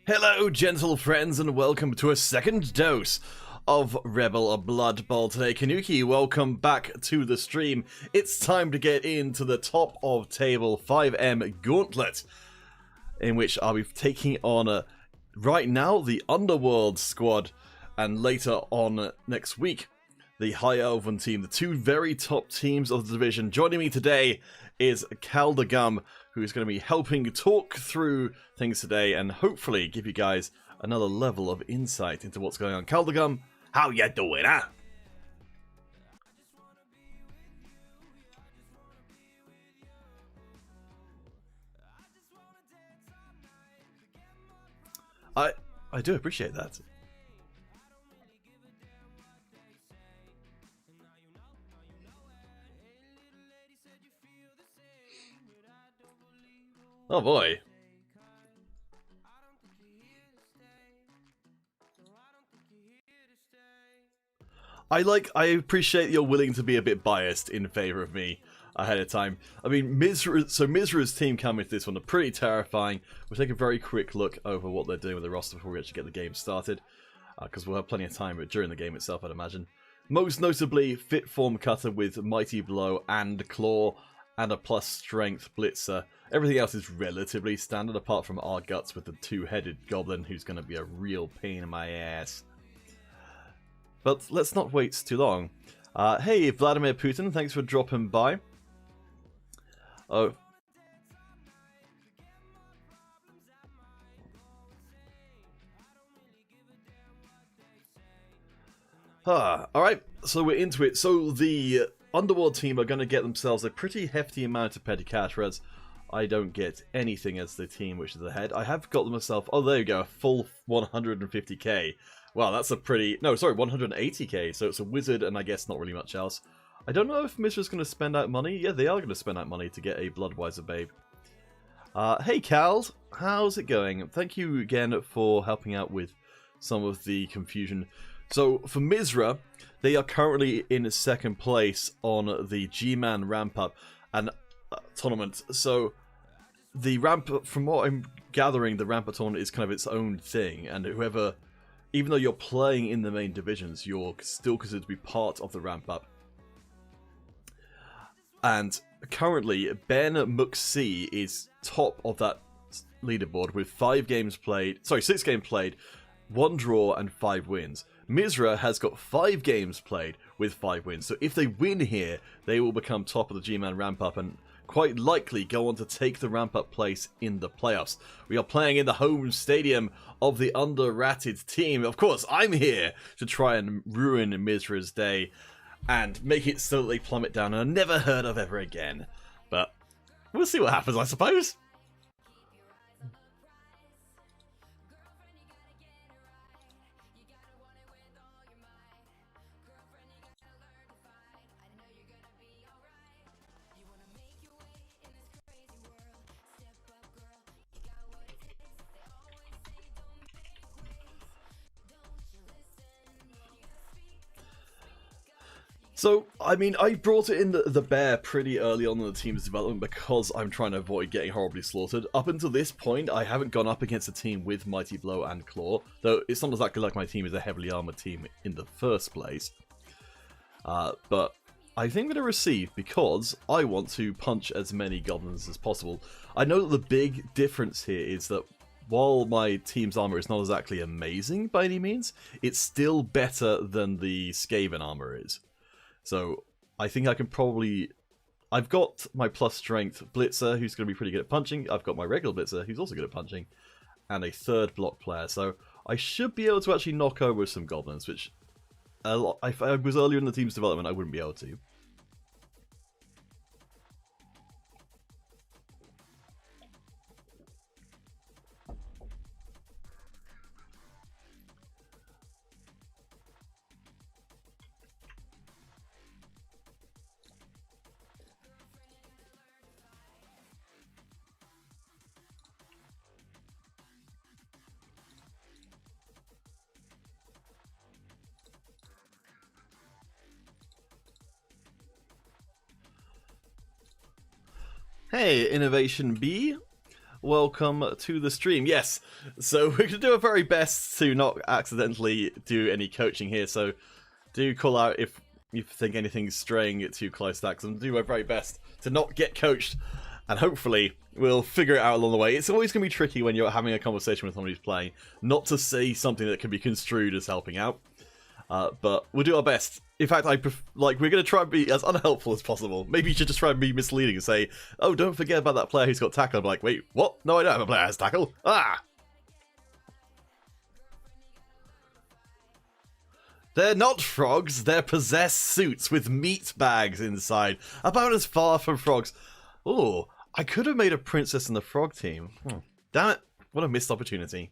Hello, gentle friends, and welcome to a second dose of REBBL, a Blood Bowl today. Kanuki, welcome back to the stream. It's time to get into the top of table 5M Gauntlet, in which I'll be taking on, right now, the Underworld squad, and later on next week, the High Elven team, the two very top teams of the division. Joining me today is Caldagum, who is going to be helping talk through things today and hopefully give you guys another level of insight into what's going on. Caldagum, how you doing, huh? I do appreciate that. Oh boy. I appreciate you're willing to be a bit biased in favor of me ahead of time. I mean, Mizra's team coming to this one are pretty terrifying. We'll take a very quick look over what they're doing with the roster before we actually get the game started, because we'll have plenty of time during the game itself, I'd imagine. Most notably, Fit Form Cutter with Mighty Blow and Claw, and a plus Strength Blitzer. Everything else is relatively standard, apart from our Guts with the two-headed Goblin, who's going to be a real pain in my ass. But let's not wait too long. Hey, Vladimir Putin, thanks for dropping by. Oh. Alright, so we're into it. So the Underworld team are going to get themselves a pretty hefty amount of petty cash, whereas I don't get anything as the team which is ahead. I have got myself, oh there you go, a full 150k. Wow, that's a pretty, no, sorry, 180k, so it's a wizard and I guess not really much else. I don't know if Mizra's going to spend out money. Yeah, they are going to spend out money to get a Bloodwiser babe. Hey Cal, how's it going? Thank you again for helping out with some of the confusion. So for Mizra, they are currently in second place on the G-Man ramp-up and tournament. So the ramp, from what I'm gathering, the ramp-up tournament is kind of its own thing, and whoever, even though you're playing in the main divisions, you're still considered to be part of the ramp-up. And currently, Ben McC is top of that leaderboard with 6 games played, 1 draw and 5 wins. Mizra has got 5 games played with 5 wins, so if they win here, they will become top of the G-Man ramp-up and quite likely go on to take the ramp-up place in the playoffs. We are playing in the home stadium of the under-ratted team. Of course, I'm here to try and ruin Mizra's day and make it so that they plummet down and are never heard of ever again. But we'll see what happens, I suppose. So, I mean, I brought it in the bear pretty early on in the team's development because I'm trying to avoid getting horribly slaughtered. Up until this point, I haven't gone up against a team with Mighty Blow and Claw, though it's not exactly like my team is a heavily armored team in the first place. But I think I'm going to receive because I want to punch as many goblins as possible. I know that the big difference here is that while my team's armor is not exactly amazing by any means, it's still better than the Skaven armor is. So, I think I can probably... I've got my plus strength Blitzer, who's going to be pretty good at punching. I've got my regular Blitzer, who's also good at punching. And a third block player. So, I should be able to actually knock over some goblins, which... if I was earlier in the team's development, I wouldn't be able to. Hey, Innovation B. welcome to the stream. Yes, so we're going to do our very best to not accidentally do any coaching here, so do call out if you think anything's straying too close to that, because I'm going to do my very best to not get coached, and hopefully we'll figure it out along the way. It's always going to be tricky when you're having a conversation with someone who's playing, not to say something that can be construed as helping out, but we'll do our best. In fact, we're going to try and be as unhelpful as possible. Maybe you should just try and be misleading and say, oh, don't forget about that player who's got tackle. I'm like, wait, what? No, I don't have a player who has tackle. Ah! They're not frogs, they're possessed suits with meat bags inside. About as far from frogs. Oh, I could have made a princess in the frog team. Damn it, what a missed opportunity.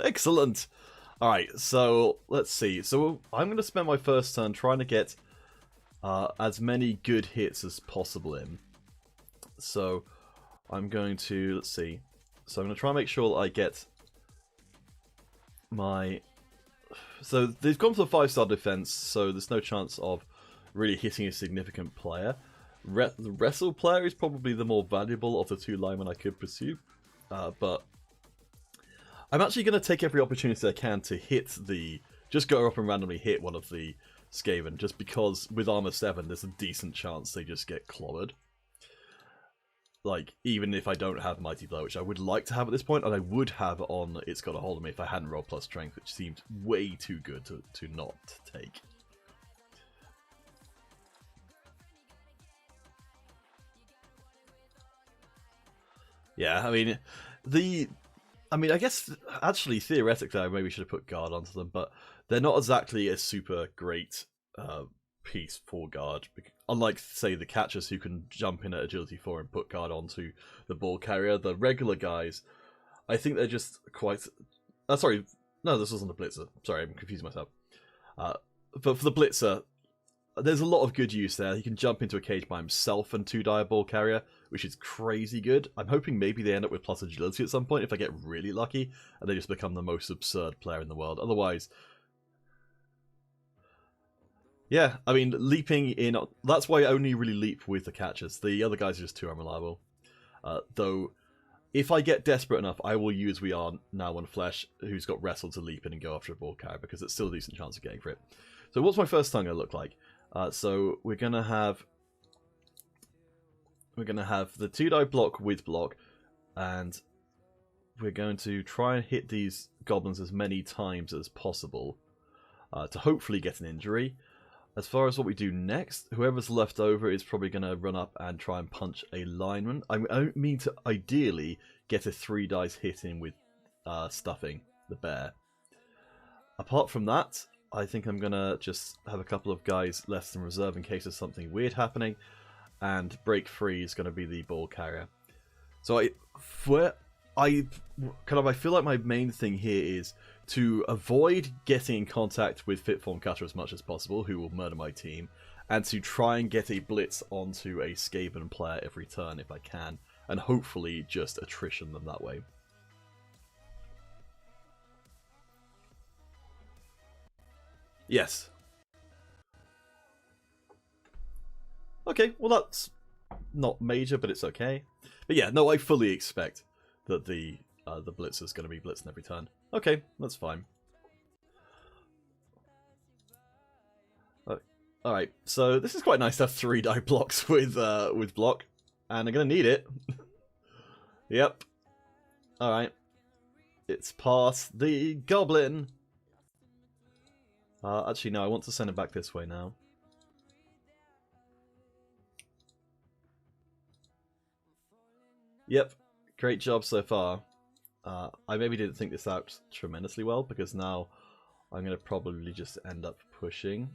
Excellent. Alright, so let's see. So I'm going to spend my first turn trying to get as many good hits as possible in. So I'm going to, let's see. So I'm going to try and make sure that I get my... So they've gone for the 5-star defense, so there's no chance of really hitting a significant player. The wrestle player is probably the more valuable of the two linemen I could pursue, but I'm actually going to take every opportunity I can to hit the... Just go up and randomly hit one of the Skaven, just because with armor 7 there's a decent chance they just get clobbered. Like, even if I don't have Mighty Blow, which I would like to have at this point, and I would have on It's Got a Hold of Me if I hadn't rolled plus strength, which seemed way too good to not take. Yeah, I mean, I guess, actually, theoretically, I maybe should have put guard onto them, but they're not exactly a super great piece for guard. Unlike, say, the catchers who can jump in at agility 4 and put guard onto the ball carrier, the regular guys, I think they're just quite... sorry, no, this wasn't a blitzer. Sorry, I'm confusing myself. But for the blitzer, there's a lot of good use there. He can jump into a cage by himself and 2-die ball carrier, which is crazy good. I'm hoping maybe they end up with plus agility at some point if I get really lucky, and they just become the most absurd player in the world. Otherwise... Yeah, I mean, leaping in... That's why I only really leap with the catchers. The other guys are just too unreliable. Though, if I get desperate enough, I will use We Are Now One Flesh, who's got Wrestle to leap in and go after a ball carrier, because it's still a decent chance of getting for it. So what's my first turn going to look like? So we're going to have... We're going to have the 2-die block with block, and we're going to try and hit these goblins as many times as possible to hopefully get an injury. As far as what we do next, whoever's left over is probably going to run up and try and punch a lineman. I don't mean to ideally get a 3-dice hit in with stuffing the bear. Apart from that, I think I'm going to just have a couple of guys left in reserve in case there's something weird happening. And break free is going to be the ball carrier. So I feel like my main thing here is to avoid getting in contact with Fitform Cutter as much as possible, who will murder my team, and to try and get a blitz onto a Skaven player every turn if I can, and hopefully just attrition them that way. Yes. Okay, well that's not major, but it's okay. But yeah, no, I fully expect that the blitz is going to be blitzing every turn. Okay, that's fine. Alright, so this is quite nice to have 3-die blocks with block, and I'm going to need it. Yep. Alright. It's past the goblin. Actually, no, I want to send it back this way now. Yep, great job so far. I maybe didn't think this out tremendously well, because now I'm going to probably just end up pushing.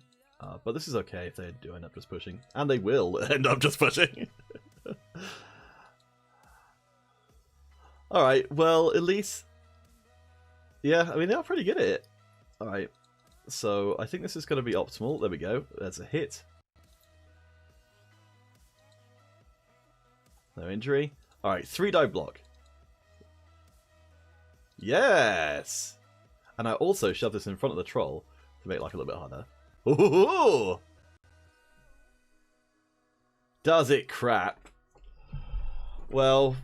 But this is okay if they do end up just pushing. And they will end up just pushing. Alright, well, at least... Yeah, I mean, they are pretty good at it. Alright, so I think this is going to be optimal. There we go. There's a hit. No injury. Alright, 3-die block. Yes! And I also shoved this in front of the troll to make life a little bit harder. Ooh! Does it crap? Well...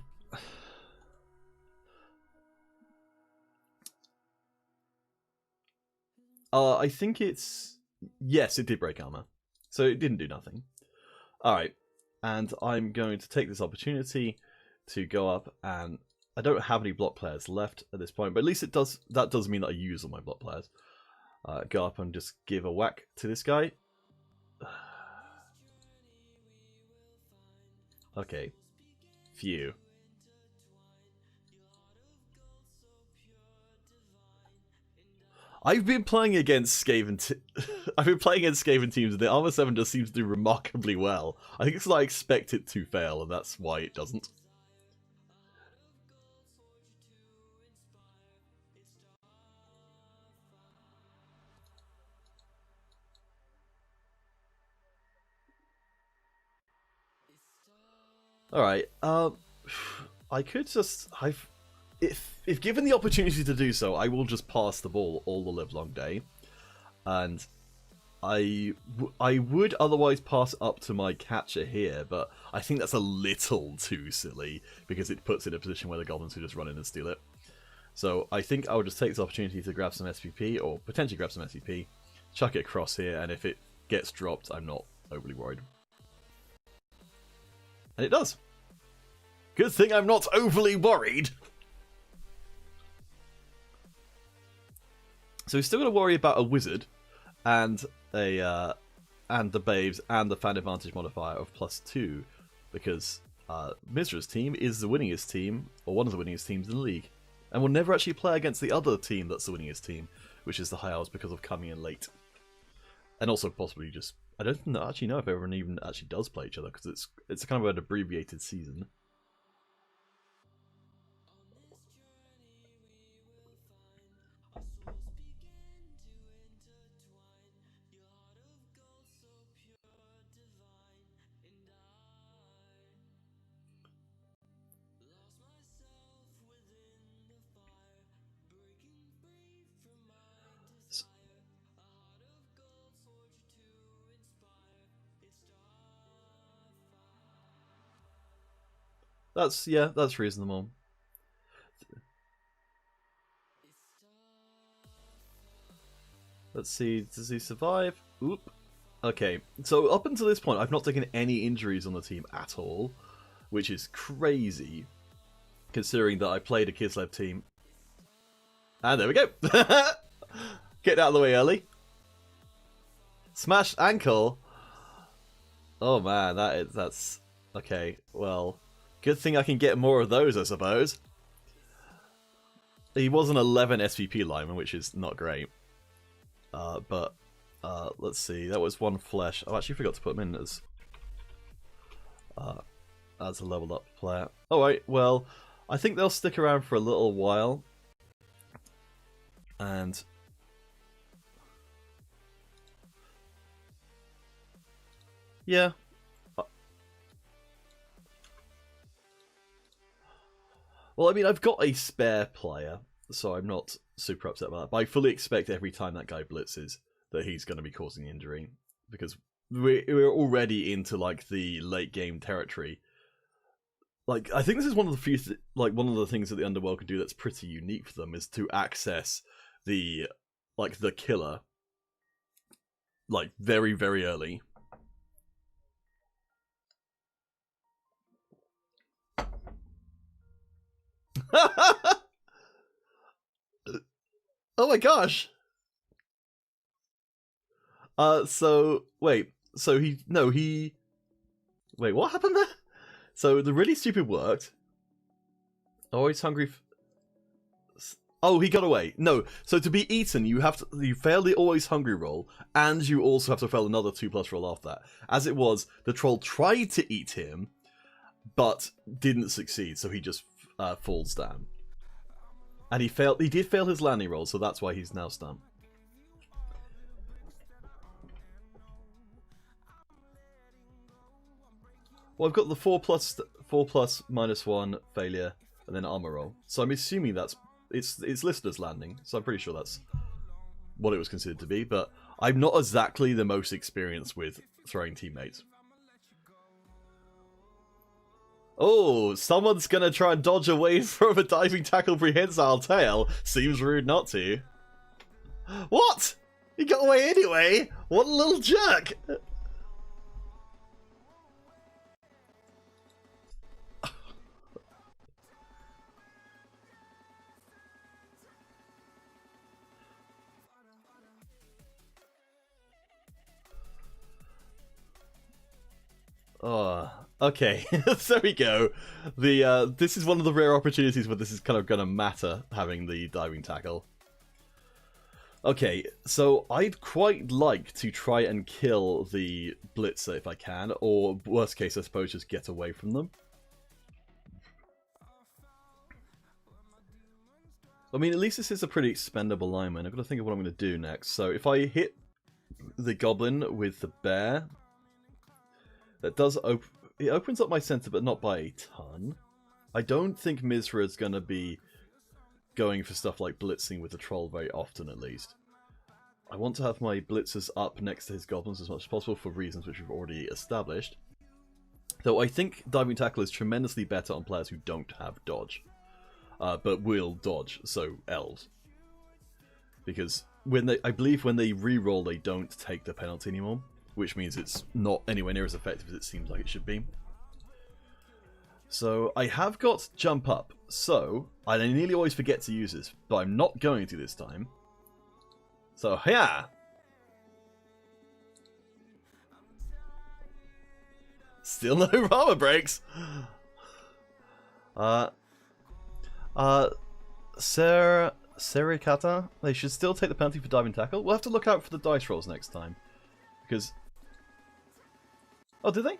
I think it's... Yes, it did break armor. So it didn't do nothing. Alright. And I'm going to take this opportunity to go up and... I don't have any block players left at this point, but at least it does. That does mean that I use all my block players. Go up and just give a whack to this guy. Okay. Phew. I've been playing against Skaven. I've been playing against Skaven teams, and the Armor 7 just seems to do remarkably well. I think it's because I expect it to fail, and that's why it doesn't. Alright, I could just... If given the opportunity to do so, I will just pass the ball all the live long day. And I would otherwise pass up to my catcher here, but I think that's a little too silly, because it puts it in a position where the goblins can just run in and steal it. So I think I would just take this opportunity to grab some SPP, or potentially grab some SPP, chuck it across here, and if it gets dropped, I'm not overly worried. And it does. Good thing I'm not overly worried. So we're still going to worry about a wizard and a and the babes and the fan advantage modifier of +2, because Mizra's team is the winningest team, or one of the winningest teams in the league, and will never actually play against the other team that's the winningest team, which is the High Elves, because of coming in late, and also possibly just... I don't actually know if everyone even actually does play each other, because it's kind of an abbreviated season. That's reasonable. Let's see, does he survive? Oop. Okay, so up until this point, I've not taken any injuries on the team at all, which is crazy, considering that I played a Kislev team. And there we go. Get out of the way early. Smashed ankle. Oh man, that's okay. Well, good thing I can get more of those, I suppose. He was an 11 SVP lineman, which is not great. But let's see. That was one flesh. I actually forgot to put him in as a leveled up player. Alright, well, I think they'll stick around for a little while. And yeah. Well, I mean, I've got a spare player, so I'm not super upset about that. But I fully expect every time that guy blitzes that he's going to be causing injury, because we're already into like the late game territory. Like, I think this is one of the few, one of the things that the Underworld can do that's pretty unique for them, is to access the killer, like, very, very early. Oh my gosh! Wait, wait, what happened there? So the really stupid worked. Oh, he's hungry. Oh, he got away. No, so to be eaten, you fail the always hungry roll, and you also have to fail another 2+ roll after that. As it was, the troll tried to eat him, but didn't succeed, so he just falls down. And he did fail his landing roll, so that's why he's now stunned. Well, I've got the 4+ -1 failure, and then armor roll. So I'm assuming that's it's listed as landing, so I'm pretty sure that's what it was considered to be, but I'm not exactly the most experienced with throwing teammates. Oh, someone's gonna try and dodge away from a diving tackle prehensile tail. Seems rude not to. What? He got away anyway? What a little jerk! Oh, okay. There we go. The this is one of the rare opportunities where this is kind of going to matter, having the diving tackle. Okay, so I'd quite like to try and kill the blitzer if I can, or worst case, I suppose, just get away from them. I mean, at least this is a pretty expendable lineman. I've got to think of what I'm going to do next. So if I hit the goblin with the bear, that does it opens up my center, but not by a ton. I don't think Mizra is going to be going for stuff like blitzing with the troll very often, at least. I want to have my blitzers up next to his goblins as much as possible for reasons which we've already established. Though I think diving tackle is tremendously better on players who don't have dodge, but will dodge, so elves. Because I believe when they re-roll, they don't take the penalty anymore, which means it's not anywhere near as effective as it seems like it should be. So I have got jump up, so I nearly always forget to use this, but I'm not going to this time. So yeah, still no armor breaks. Serikata, they should still take the penalty for diving tackle. We'll have to look out for the dice rolls next time, because oh, did they?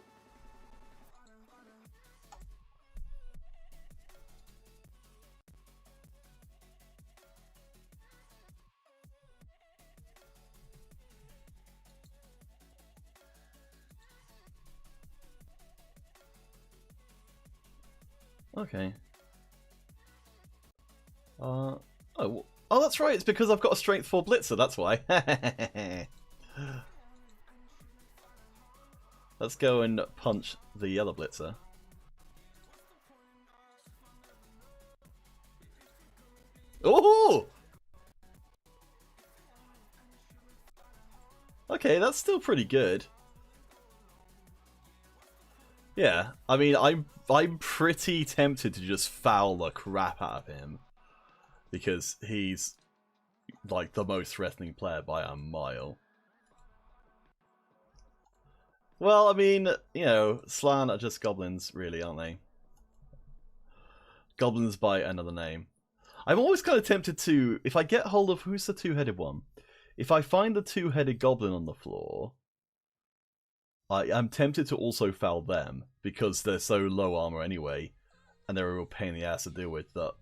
Okay. Oh, that's right. It's because I've got a strength 4 blitzer. That's why. Let's go and punch the other blitzer. Oh! Okay, that's still pretty good. Yeah, I mean, I'm pretty tempted to just foul the crap out of him, because he's like the most threatening player by a mile. Well, I mean, you know, Slan are just goblins, really, aren't they? Goblins by another name. I'm always kind of tempted to, if I get hold of, who's the two-headed one? If I find the two-headed goblin on the floor, I am tempted to also foul them, because they're so low armor anyway, and they're a real pain in the ass to deal with, that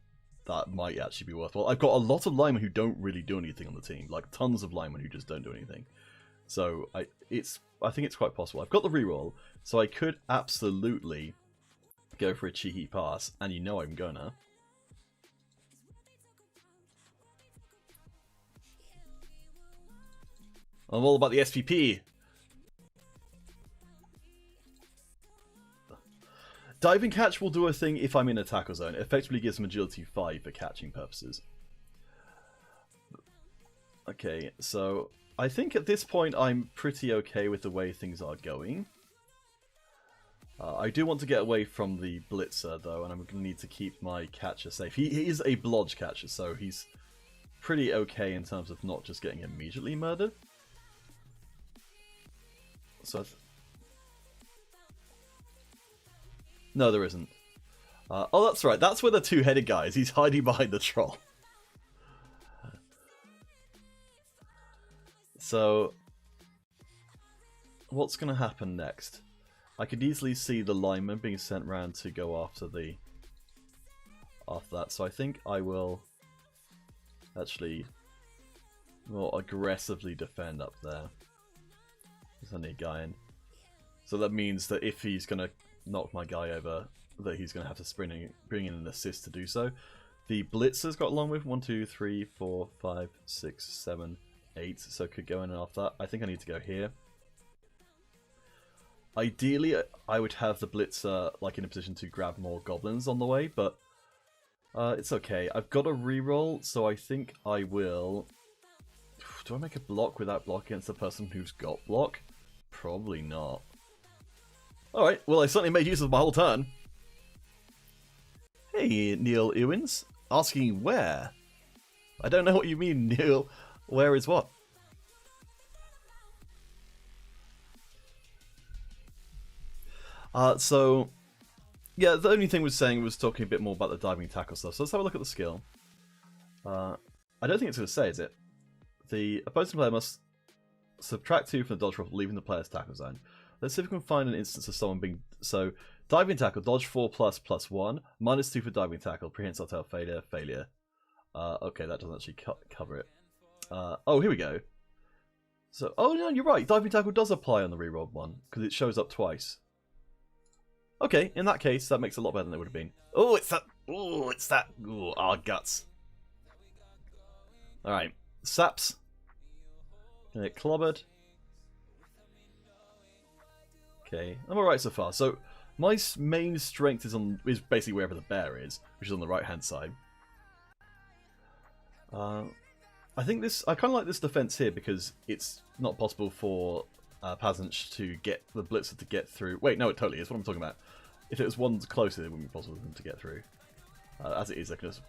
might actually be worthwhile. I've got a lot of linemen who don't really do anything on the team, like tons of linemen who just don't do anything. So I think it's quite possible. I've got the reroll, so I could absolutely go for a cheeky pass, and you know I'm gonna. I'm all about the SPP. Diving catch will do a thing if I'm in a tackle zone. It effectively gives them agility 5 for catching purposes. Okay, so I think at this point I'm pretty okay with the way things are going. I do want to get away from the blitzer though, and I'm going to need to keep my catcher safe. He is a blodge catcher, so he's pretty okay in terms of not just getting immediately murdered. So no, there isn't. Oh, that's right. That's where the two-headed guy is. He's hiding behind the troll. So, what's going to happen next? I could easily see the lineman being sent round to go after that. So I think I will actually more aggressively defend up there. There's only a guy in. So that means that if he's going to knock my guy over, that he's going to have to bring in an assist to do so. the Blitzer's got along with 1, 2, 3, 4, 5, 6, 7, 8. So could go in and after that. I think I need to go here. Ideally, I would have the Blitzer like in a position to grab more goblins on the way, but it's okay. I've got a reroll, so I think I will. Do I make a block without block against the person who's got block? Probably not. Alright, well I certainly made use of my whole turn. Hey, Neil Ewins. Asking where? I don't know what you mean, Neil. Where is what? So, yeah, the only thing was saying was talking a bit more about the diving tackle stuff. So let's have a look at the skill. I don't think it's going to say, is it? The opposing player must subtract 2 from the dodge roll, leaving the player's tackle zone. Let's see if we can find an instance of someone being... So, diving tackle, dodge 4 plus +1, -2 for diving tackle, prehensile tail, failure, failure. Okay, that doesn't actually cover it. Oh, here we go. So, oh no, you're right, diving tackle does apply on the rerolled one, because it shows up twice. Okay, in that case, that makes it a lot better than it would have been. Oh, it's that... Oh, it's that... Oh, our guts. Alright, saps. Gonna get clobbered. Okay, I'm alright so far. So, my main strength is basically wherever the bear is, which is on the right-hand side. I think I kind of like this defense here because it's not possible for Pazanch to get the Blitzer to get through. Wait, no, it totally is. What I'm talking about. If it was one closer, it wouldn't be possible for them to get through. As it is, I can just...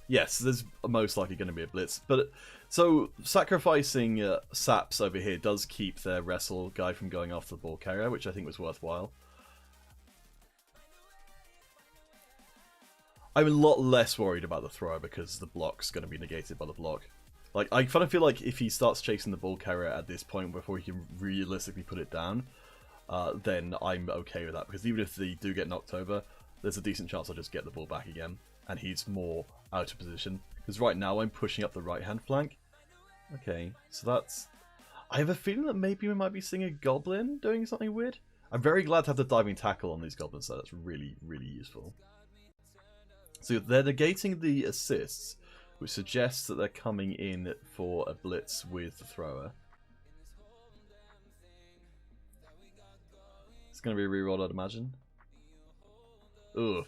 Yes, there's most likely going to be a blitz. But so sacrificing saps over here does keep their wrestle guy from going after the ball carrier, which I think was worthwhile. I'm a lot less worried about the thrower because the block's going to be negated by the block. Like, I kind of feel like if he starts chasing the ball carrier at this point before he can realistically put it down, then I'm okay with that. Because even if they do get knocked over, there's a decent chance I'll just get the ball back again. And he's more out of position. Because right now I'm pushing up the right-hand flank. Okay, so that's... I have a feeling that maybe we might be seeing a goblin doing something weird. I'm very glad to have the diving tackle on these goblins, so that's really, really useful. So they're negating the assists, which suggests that they're coming in for a blitz with the thrower. It's going to be a reroll, I'd imagine. Oof.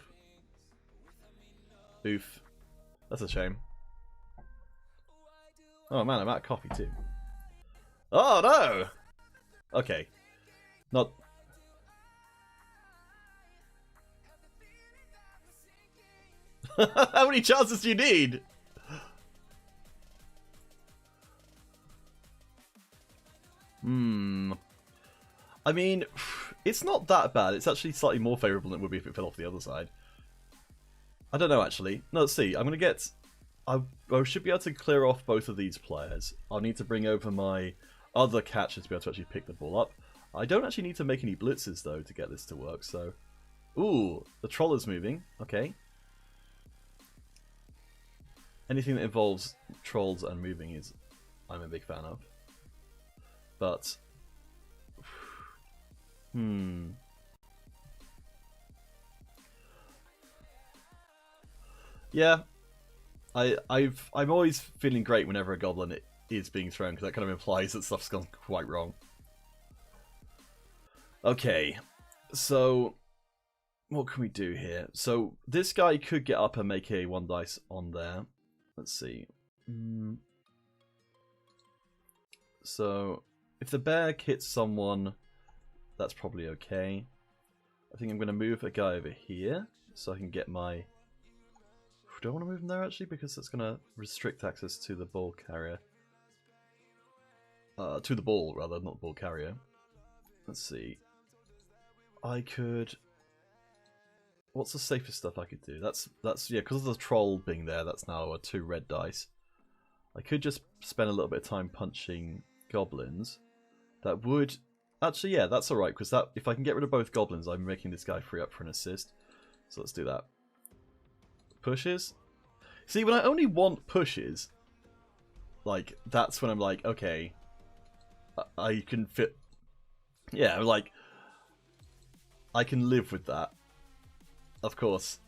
Oof. That's a shame. Oh man, I'm out of coffee too. Oh no! Okay. Not... How many chances do you need? I mean, it's not that bad. It's actually slightly more favourable than it would be if it fell off the other side. I don't know, actually. No, let's see. I'm going to get... I should be able to clear off both of these players. I'll need to bring over my other catcher to be able to actually pick the ball up. I don't actually need to make any blitzes, though, to get this to work, so... Ooh, the troll is moving. Okay. Anything that involves trolls and moving is... I'm a big fan of. But... Yeah, I'm always feeling great whenever a goblin is being thrown, because that kind of implies that stuff's gone quite wrong. Okay, so what can we do here? So this guy could get up and make a 1 dice on there. Let's see. So if the bear hits someone, that's probably okay. I think I'm going to move a guy over here so I can get my... Do I want to move him there, actually? Because that's going to restrict access to the ball carrier. To the ball, rather, not the ball carrier. Let's see. I could... What's the safest stuff I could do? That's yeah, because of the troll being there, that's now a 2 red dice. I could just spend a little bit of time punching goblins. That would... Actually, yeah, that's alright, because that if I can get rid of both goblins, I'm making this guy free up for an assist. So let's do that. Pushes. See, when I only want pushes, like, that's when I'm like, okay, I can fit. Yeah, like I can live with that. Of course.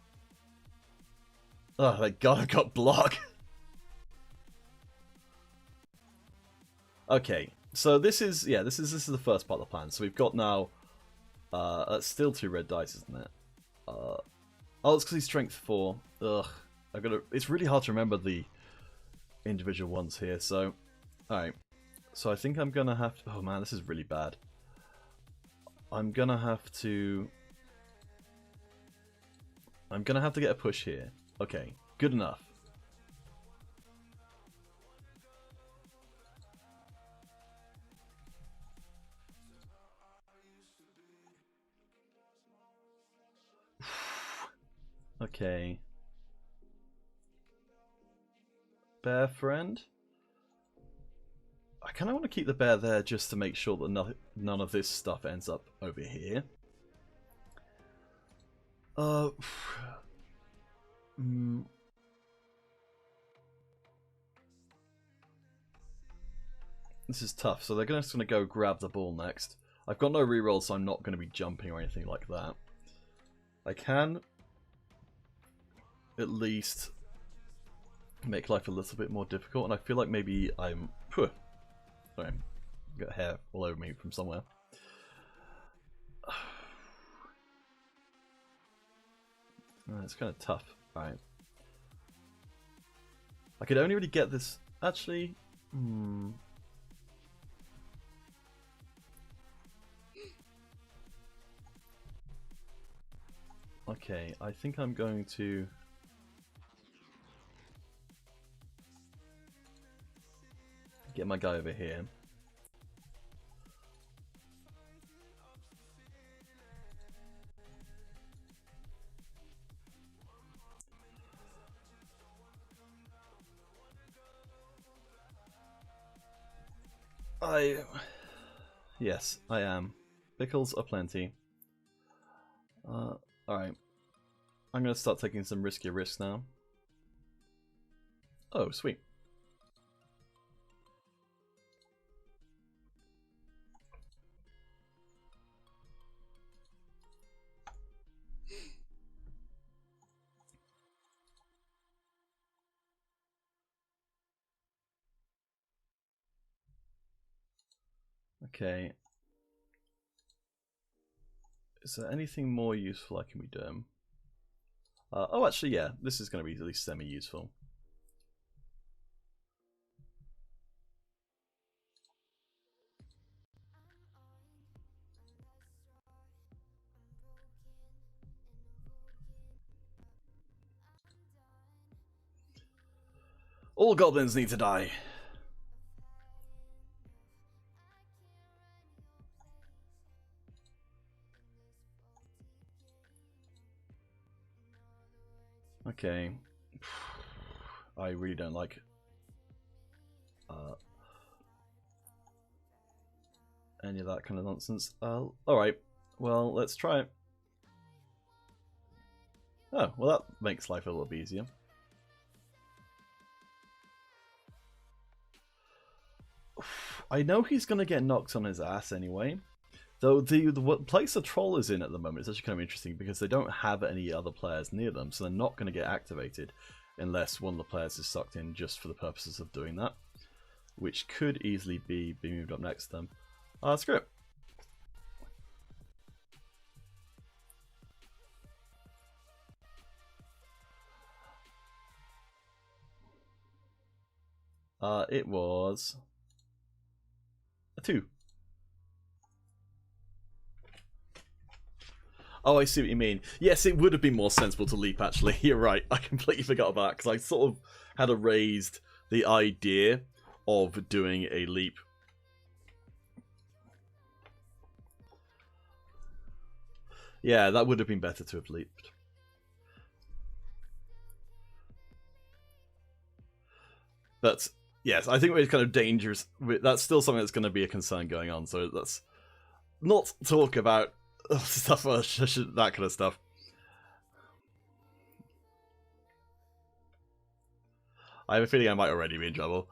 Oh, thank God, I've got block. Okay, so this is the first part of the plan. So we've got now. That's still 2 red dice, isn't it? Oh, it's because he's strength 4. Ugh, it's really hard to remember the individual ones here. So, all right. So I think I'm gonna have to. Oh man, this is really bad. I'm gonna have to get a push here. Okay, good enough. Okay. Bear friend? I kind of want to keep the bear there just to make sure that none of this stuff ends up over here. This is tough, so they're just going to go grab the ball next. I've got no reroll, so I'm not going to be jumping or anything like that. I can at least make life a little bit more difficult, and I feel like maybe I'm... Sorry, I've got hair all over me from somewhere. It's kind of tough. Alright. I could only really get this... Actually... Okay, I think I'm going to... get my guy over here. Yes, I am. Pickles are plenty. Alright. I'm going to start taking some riskier risks now. Oh, sweet. Okay. Is there anything more useful I can be doing? Oh, actually, yeah. This is going to be at least semi-useful. All goblins need to die. Okay. I really don't like any of that kind of nonsense. Alright. Well, let's try it. Oh, well that makes life a little bit easier. I know he's going to get knocked on his ass anyway. Though the place the troll is in at the moment is actually kind of interesting because they don't have any other players near them, so they're not going to get activated unless one of the players is sucked in just for the purposes of doing that, which could easily be moved up next to them. Screw it. It was a 2. Oh, I see what you mean. Yes, it would have been more sensible to leap, actually. You're right. I completely forgot about that, because I sort of had raised the idea of doing a leap. Yeah, that would have been better to have leaped. But, yes, I think it's kind of dangerous. That's still something that's going to be a concern going on, so let's not talk about stuff, that kind of stuff. I have a feeling I might already be in trouble.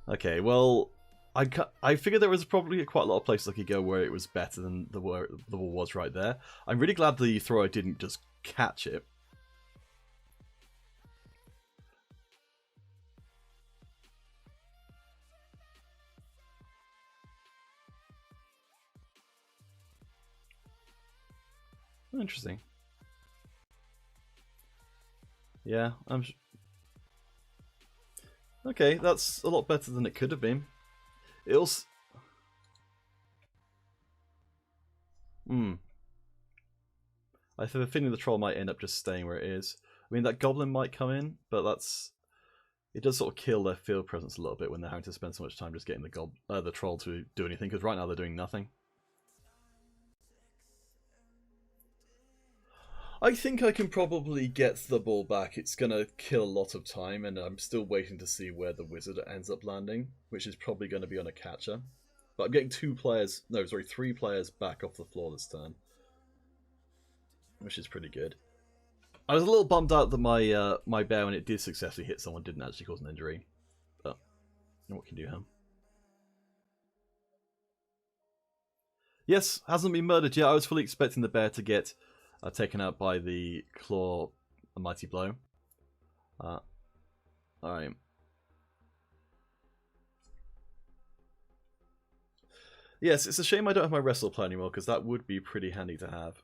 Okay, well, I figured there was probably quite a lot of places I could go where it was better than the wall was right there. I'm really glad the thrower didn't just catch it. Interesting. Yeah, okay, that's a lot better than it could have been. It also... I have a feeling the troll might end up just staying where it is. I mean, that goblin might come in, but that's... It does sort of kill their field presence a little bit when they're having to spend so much time just getting the troll to do anything, because right now they're doing nothing. I think I can probably get the ball back. It's going to kill a lot of time, and I'm still waiting to see where the wizard ends up landing, which is probably going to be on a catcher. But I'm getting 3 players back off the floor this turn, which is pretty good. I was a little bummed out that my bear, when it did successfully hit someone, didn't actually cause an injury. But what can you do, huh? Yes, hasn't been murdered yet. I was fully expecting the bear to get taken out by the claw, a mighty blow. Alright. Yes, it's a shame I don't have my wrestle player anymore, because that would be pretty handy to have.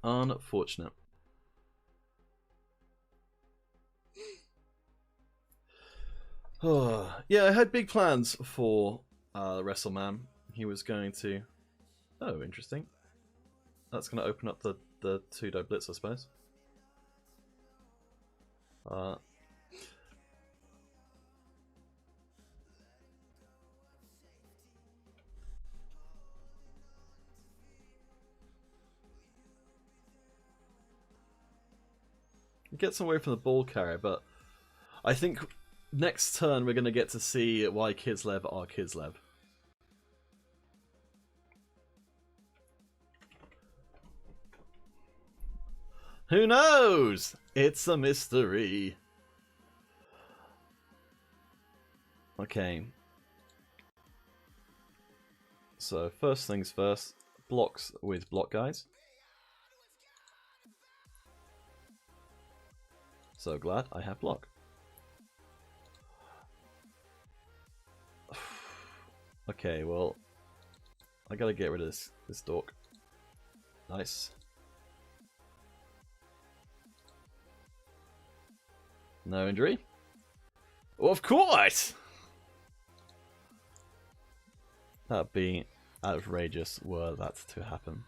Unfortunate. Yeah, I had big plans for WrestleMan. He was going to... Oh, interesting. That's going to open up the 2-die blitz, I suppose. Get some away from the ball carrier, but I think next turn we're going to get to see why Kislev are Kislev. Who knows? It's a mystery. Okay. So first things first, blocks with block guys. So glad I have block. Okay, well, I gotta get rid of this dork. Nice. No injury? Well, of course! That'd be outrageous were that to happen.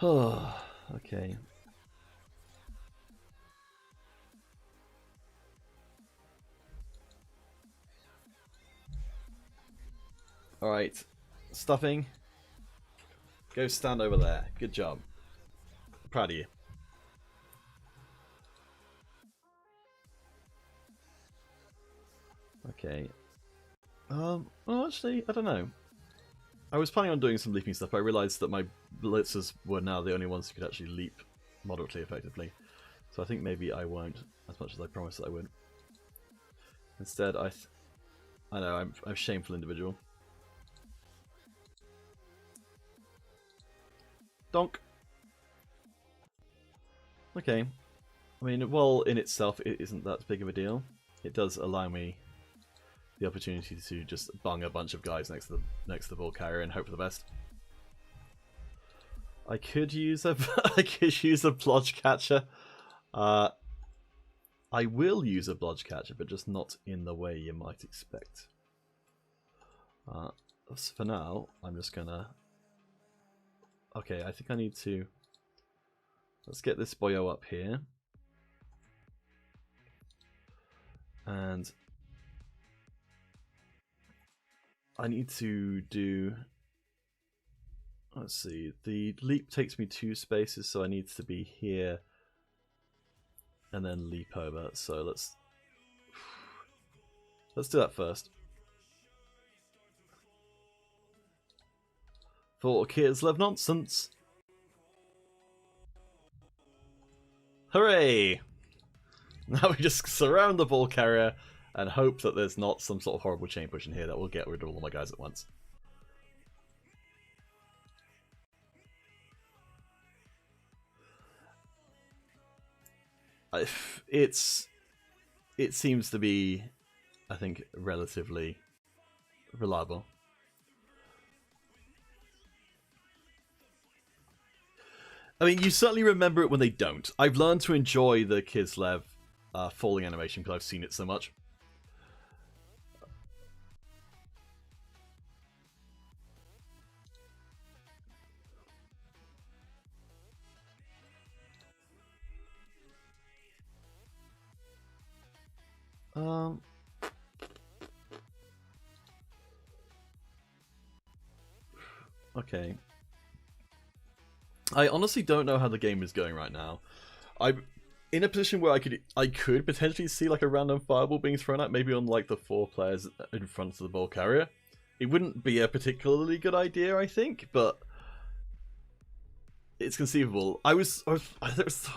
Oh, okay. Alright. Stuffing. Go stand over there. Good job. Proud of you. Okay. Well, actually, I don't know. I was planning on doing some leaping stuff, but I realised that my blitzers were now the only ones who could actually leap moderately effectively. So I think maybe I won't, as much as I promised that I would. Instead, I know, I'm a shameful individual. Donk. Okay. I mean, while in itself it isn't that big of a deal, it does allow me the opportunity to just bung a bunch of guys next to the ball carrier and hope for the best. I could use a blodge catcher. I will use a blodge catcher, but just not in the way you might expect. For now, I'm just gonna... Okay, I think I need to... Let's get this boyo up here. And... I need to do... Let's see, the leap takes me 2 spaces, so I need to be here and then leap over. So let's do that first. For Kislev nonsense. Hooray! Now we just surround the ball carrier and hope that there's not some sort of horrible chain push in here that will get rid of all my guys at once. It seems to be, I think, relatively reliable. I mean, you certainly remember it when they don't. I've learned to enjoy the Kislev falling animation because I've seen it so much. Okay. I honestly don't know how the game is going right now. I'm in a position where I could potentially see like a random fireball being thrown at, maybe on like the 4 players in front of the ball carrier. It wouldn't be a particularly good idea, I think, but it's conceivable. I was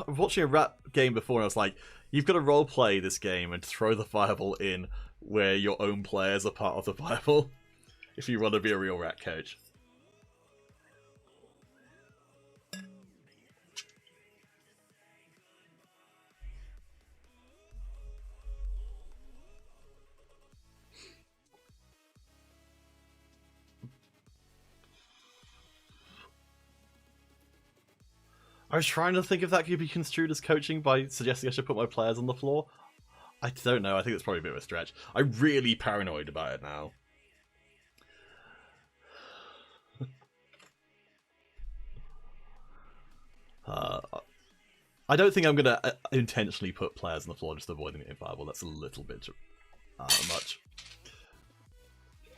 watching a rap game before and I was like, you've got to roleplay this game and throw the fireball in where your own players are part of the fireball if you want to be a real rat coach. I was trying to think if that could be construed as coaching by suggesting I should put my players on the floor. I don't know. I think it's probably a bit of a stretch. I'm really paranoid about it now. I don't think I'm going to intentionally put players on the floor just to avoid them getting fireball. That's a little bit much.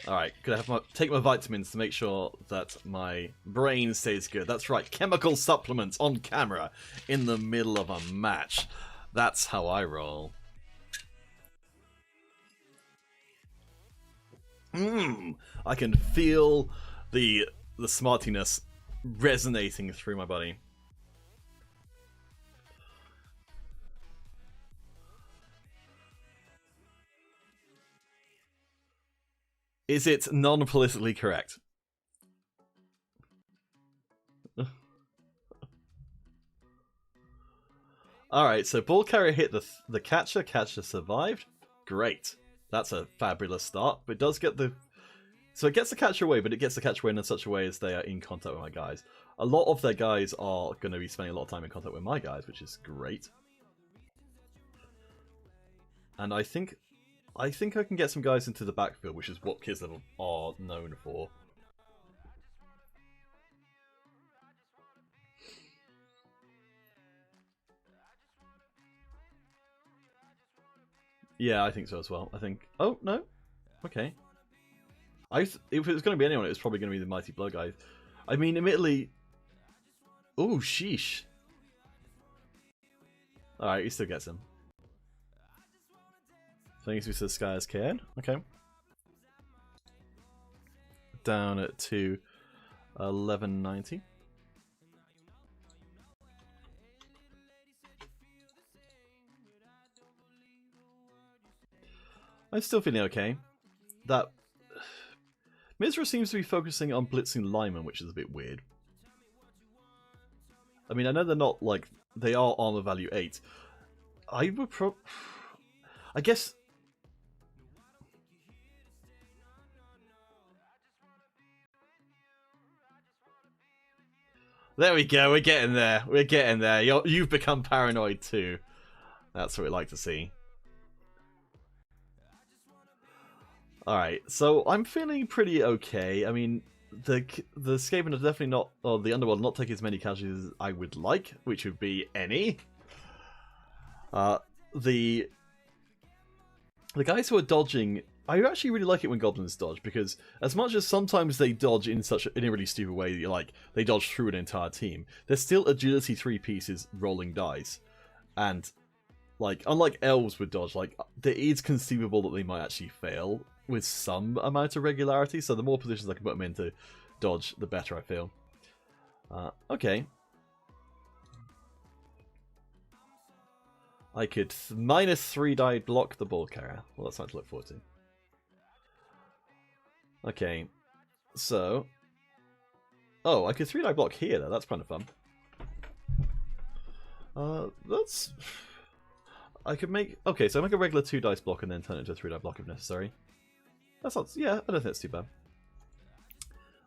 Alright, gonna have take my vitamins to make sure that my brain stays good. That's right, chemical supplements on camera in the middle of a match. That's how I roll. I can feel the smartiness resonating through my body. Is it non-politically correct? Alright, so ball carrier hit the catcher. Catcher survived. Great. That's a fabulous start. But it does get the... So it gets the catcher away, but it gets the catcher away in such a way as they are in contact with my guys. A lot of their guys are going to be spending a lot of time in contact with my guys, which is great. And I think I can get some guys into the backfield, which is what Kislev are known for. Yeah, I think so as well. I think... Oh, no. Okay. If it was going to be anyone, it was probably going to be the Mighty Blow guys. I mean, admittedly... Oh, sheesh. Alright, he still gets him. Thanks to the sky as cared. Okay. Down to 1190. I'm still feeling okay. That Mizra seems to be focusing on blitzing Lyman, which is a bit weird. I mean, I know they're not like they are armor value 8. I would I guess. There we go. We're getting there. We're getting there. You've become paranoid too. That's what we like to see. Alright, so I'm feeling pretty okay. I mean, the Skaven are definitely not, or the Underworld are not taking as many casualties as I would like, which would be any. The guys who are dodging, I actually really like it when goblins dodge, because as much as sometimes they dodge in a really stupid way, like they dodge through an entire team, there's still agility 3 pieces rolling dice, and like unlike elves would dodge, like it is conceivable that they might actually fail with some amount of regularity. So the more positions I can put them in to dodge, the better I feel. Okay. I could -3 die block the ball carrier. Well, that's something to look forward to. Okay, so... Oh, I could 3-die block here, though. That's kind of fun. That's... I could make... Okay, so I make a regular 2-dice block and then turn it into a 3-die block if necessary. That's not... Yeah, I don't think that's too bad.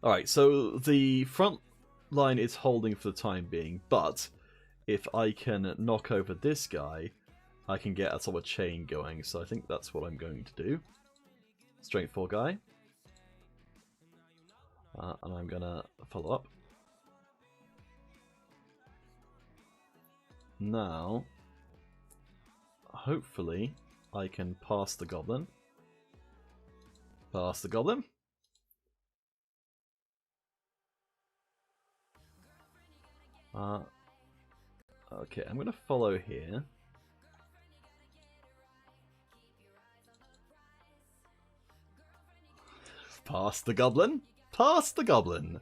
Alright, so the front line is holding for the time being, but if I can knock over this guy, I can get a sort of chain going, so I think that's what I'm going to do. Strength 4 guy. And I'm going to follow up. Now, hopefully, I can pass the goblin. Pass the goblin. Okay, I'm going to follow here. Pass the goblin. Pass the goblin.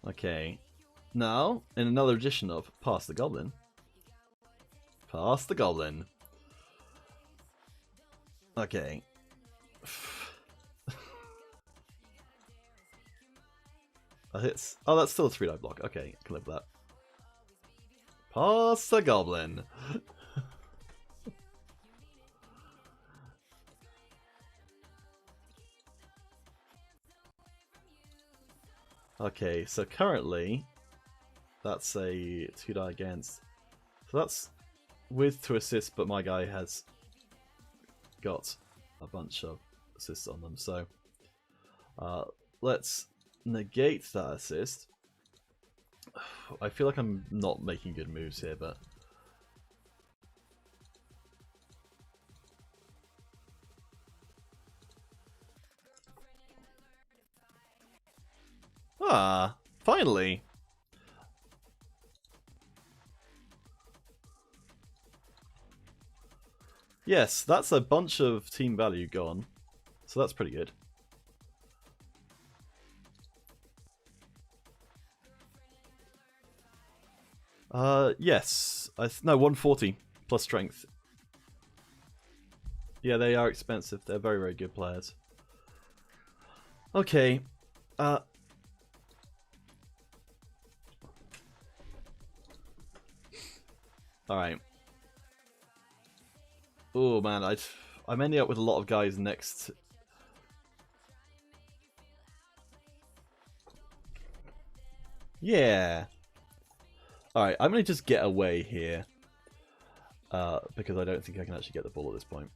Okay. Now, in another edition of Pass the Goblin. Pass the goblin. Okay. Oh, that's still a 3-die block. Okay, I can live with that. Pass the goblin. Okay, so currently that's a 2-die against. So that's with 2 assists, but my guy has got a bunch of assists on them. So let's negate that assist. I feel like I'm not making good moves here, but... Ah, finally! Yes, that's a bunch of team value gone. So that's pretty good. Yes. No, 140 plus strength. Yeah, they are expensive. They're very, very good players. Okay. Alright. Oh man, I'm ending up with a lot of guys next. Yeah. Alright, I'm going to just get away here. Because I don't think I can actually get the ball at this point.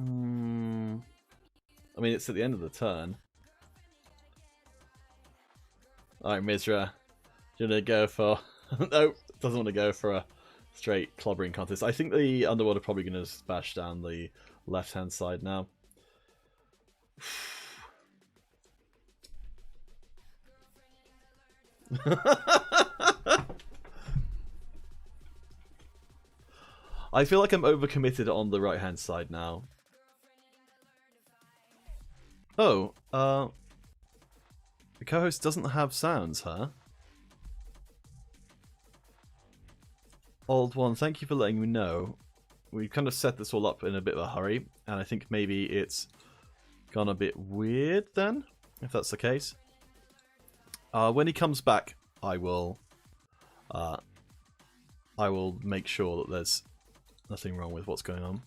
I mean, it's at the end of the turn. Alright, Mizra. Do you want to go for... Nope, doesn't want to go for a straight clobbering contest. I think the Underworld are probably going to smash down the left-hand side now. I feel like I'm overcommitted on the right-hand side now. Oh, the co-host doesn't have sounds, huh? Old one, thank you for letting me know. We kind of set this all up in a bit of a hurry, and I think maybe it's gone a bit weird then, if that's the case. When he comes back, I will make sure that there's nothing wrong with what's going on.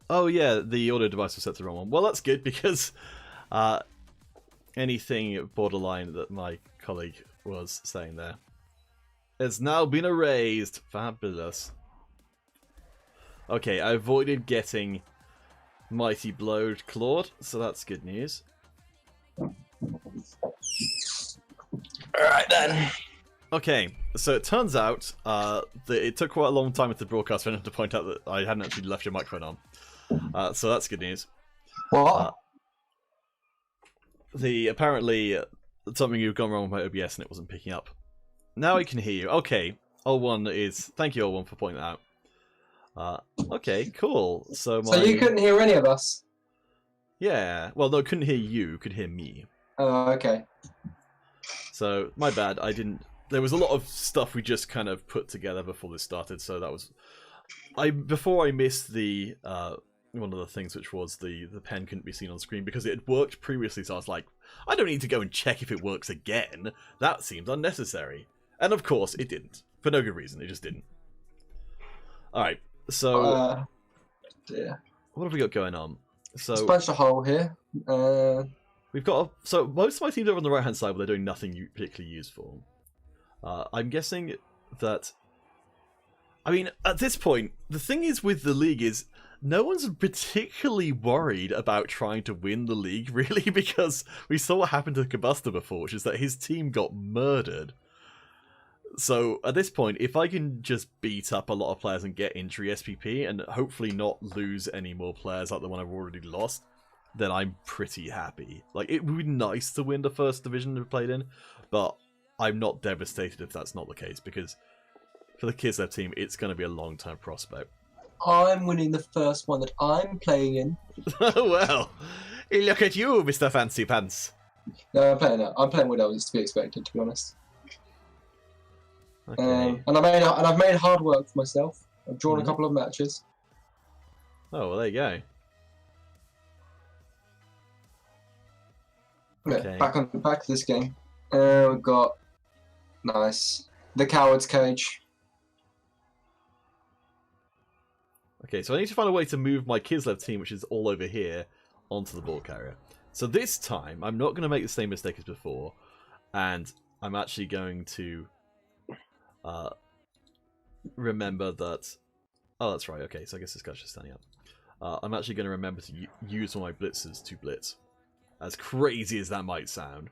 Oh yeah, the audio device was set to the wrong one. Well, that's good because anything borderline that my colleague was saying there has now been erased. Fabulous. Okay, I avoided getting mighty blowed clawed, so that's good news. Alright then. Okay, so it turns out that it took quite a long time with the broadcast for him to point out that I hadn't actually left your microphone on. So that's good news. What? Apparently something had gone wrong with my OBS and it wasn't picking up. Now I can hear you. Okay, O1 is... Thank you, O1, for pointing that out. Okay, cool. So you couldn't hear any of us? Yeah. Well, no, couldn't hear you. Could hear me. Oh, okay. So, my bad. I didn't... There was a lot of stuff we just kind of put together before this started, so that was... Before I missed the... one of the things, which was the pen couldn't be seen on screen because it had worked previously, so I was like, I don't need to go and check if it works again. That seems unnecessary. And of course, it didn't. For no good reason, it just didn't. Alright, so... dear. What have we got going on? So let's punch a hole here. We've got... So most of my teams are on the right-hand side, but they're doing nothing particularly useful. I'm guessing that... I mean, at this point, the thing is with the league is... No one's particularly worried about trying to win the league, really, because we saw what happened to Cobuster before, which is that his team got murdered. So, at this point, if I can just beat up a lot of players and get injury SPP, and hopefully not lose any more players like the one I've already lost, then I'm pretty happy. Like, it would be nice to win the first division we played in, but I'm not devastated if that's not the case, because for the Kislev team, it's going to be a long-term prospect. I'm winning the first one that I'm playing in. Well, look at you, Mr. Fancy Pants. No, I'm playing Widow. It's to be expected, to be honest. Okay. And I've made hard work for myself. I've drawn a couple of matches. Oh, well, there you go. Okay. Back to this game. We've got the Coward's Cage. Okay, so I need to find a way to move my Kislev team, which is all over here, onto the ball carrier. So this time, I'm not going to make the same mistake as before, and I'm actually going to remember that... Oh, that's right, okay, so I guess this guy's just standing up. I'm actually going to remember to use one of my blitzers to blitz. As crazy as that might sound.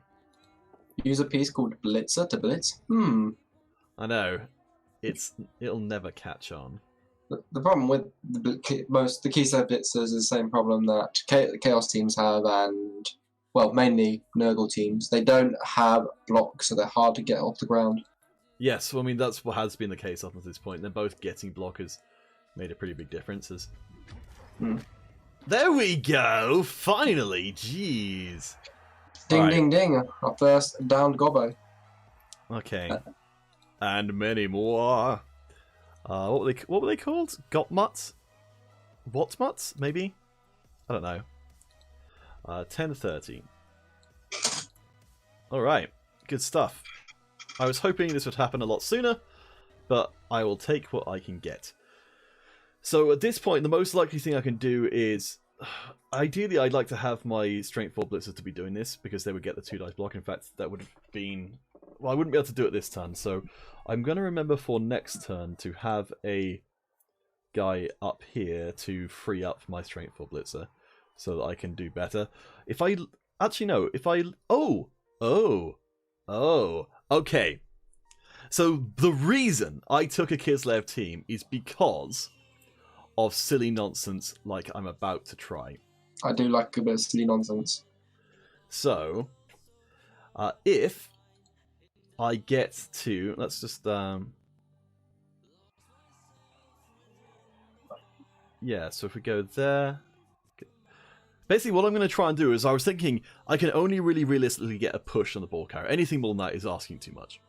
Use a piece called Blitzer to blitz? I know. It'll never catch on. The problem with the Kislev blitzers is the same problem that Chaos teams have, and, well, mainly Nurgle teams. They don't have blocks, so they're hard to get off the ground. Yes, well, I mean, that's what has been the case up until this point. They're both getting blockers made a pretty big difference. There we go! Finally! Jeez! Ding, ding, ding. Our first downed gobbo. Okay. And many more. What were they called? Gotmuts? Whatmuts, maybe? I don't know. 10:30. Alright. Good stuff. I was hoping this would happen a lot sooner, but I will take what I can get. So at this point, the most likely thing I can do is... Ideally, I'd like to have my Strength 4 Blitzers to be doing this, because they would get the 2 dice block. In fact, that would have been... Well, I wouldn't be able to do it this turn, so I'm going to remember for next turn to have a guy up here to free up my Strength 4 Blitzer, so that I can do better. If I... Actually, no. If I... Oh! Okay. So the reason I took a Kislev team is because of silly nonsense like I'm about to try. I do like a bit of silly nonsense. So, if I get to... Let's just... Yeah, so if we go there... Basically, what I'm going to try and do is, I was thinking, I can only really realistically get a push on the ball carrier. Anything more than that is asking too much.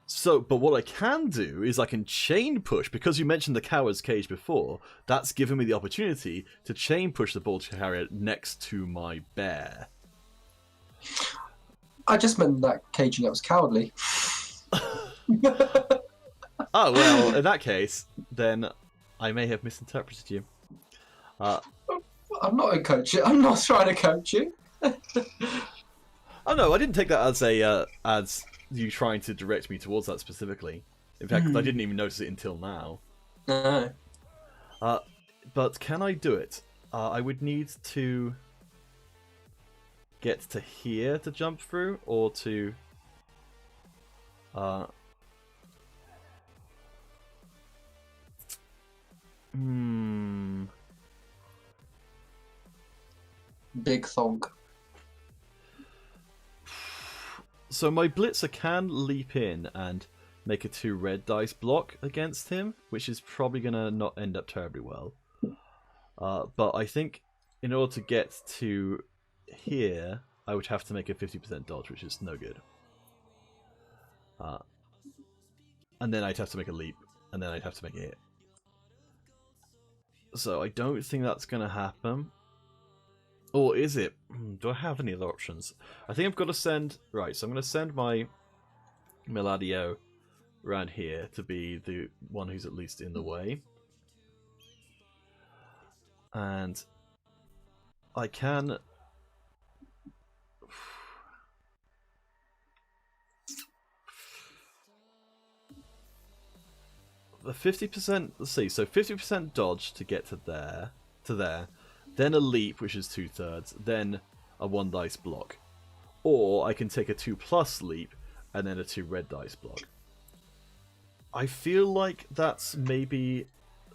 So, but what I can do is I can chain push, because you mentioned the Coward's Cage before, that's given me the opportunity to chain push the ball carrier next to my bear. I just meant that caging that was cowardly. Oh, well, in that case, then I may have misinterpreted you. I'm not a coach. I'm not trying to coach you. Oh no, I didn't take that as a as you trying to direct me towards that specifically. In fact, I didn't even notice it until now. No. But can I do it? I would need to get to here to jump through, or to... Big thonk. So my Blitzer can leap in and make a 2 red dice block against him, which is probably going to not end up terribly well. But I think in order to get to here, I would have to make a 50% dodge, which is no good. And then I'd have to make a leap, and then I'd have to make a hit. So I don't think that's going to happen. Or is it? Do I have any other options? I think I've got to send... Right, so I'm going to send my Meladio around here to be the one who's at least in the way. And I can... The 50%, let's see, so 50% dodge to get to there, then a leap, which is 2/3, then a 1 dice block. Or I can take a 2+ leap, and then a 2 red dice block. I feel like that's maybe,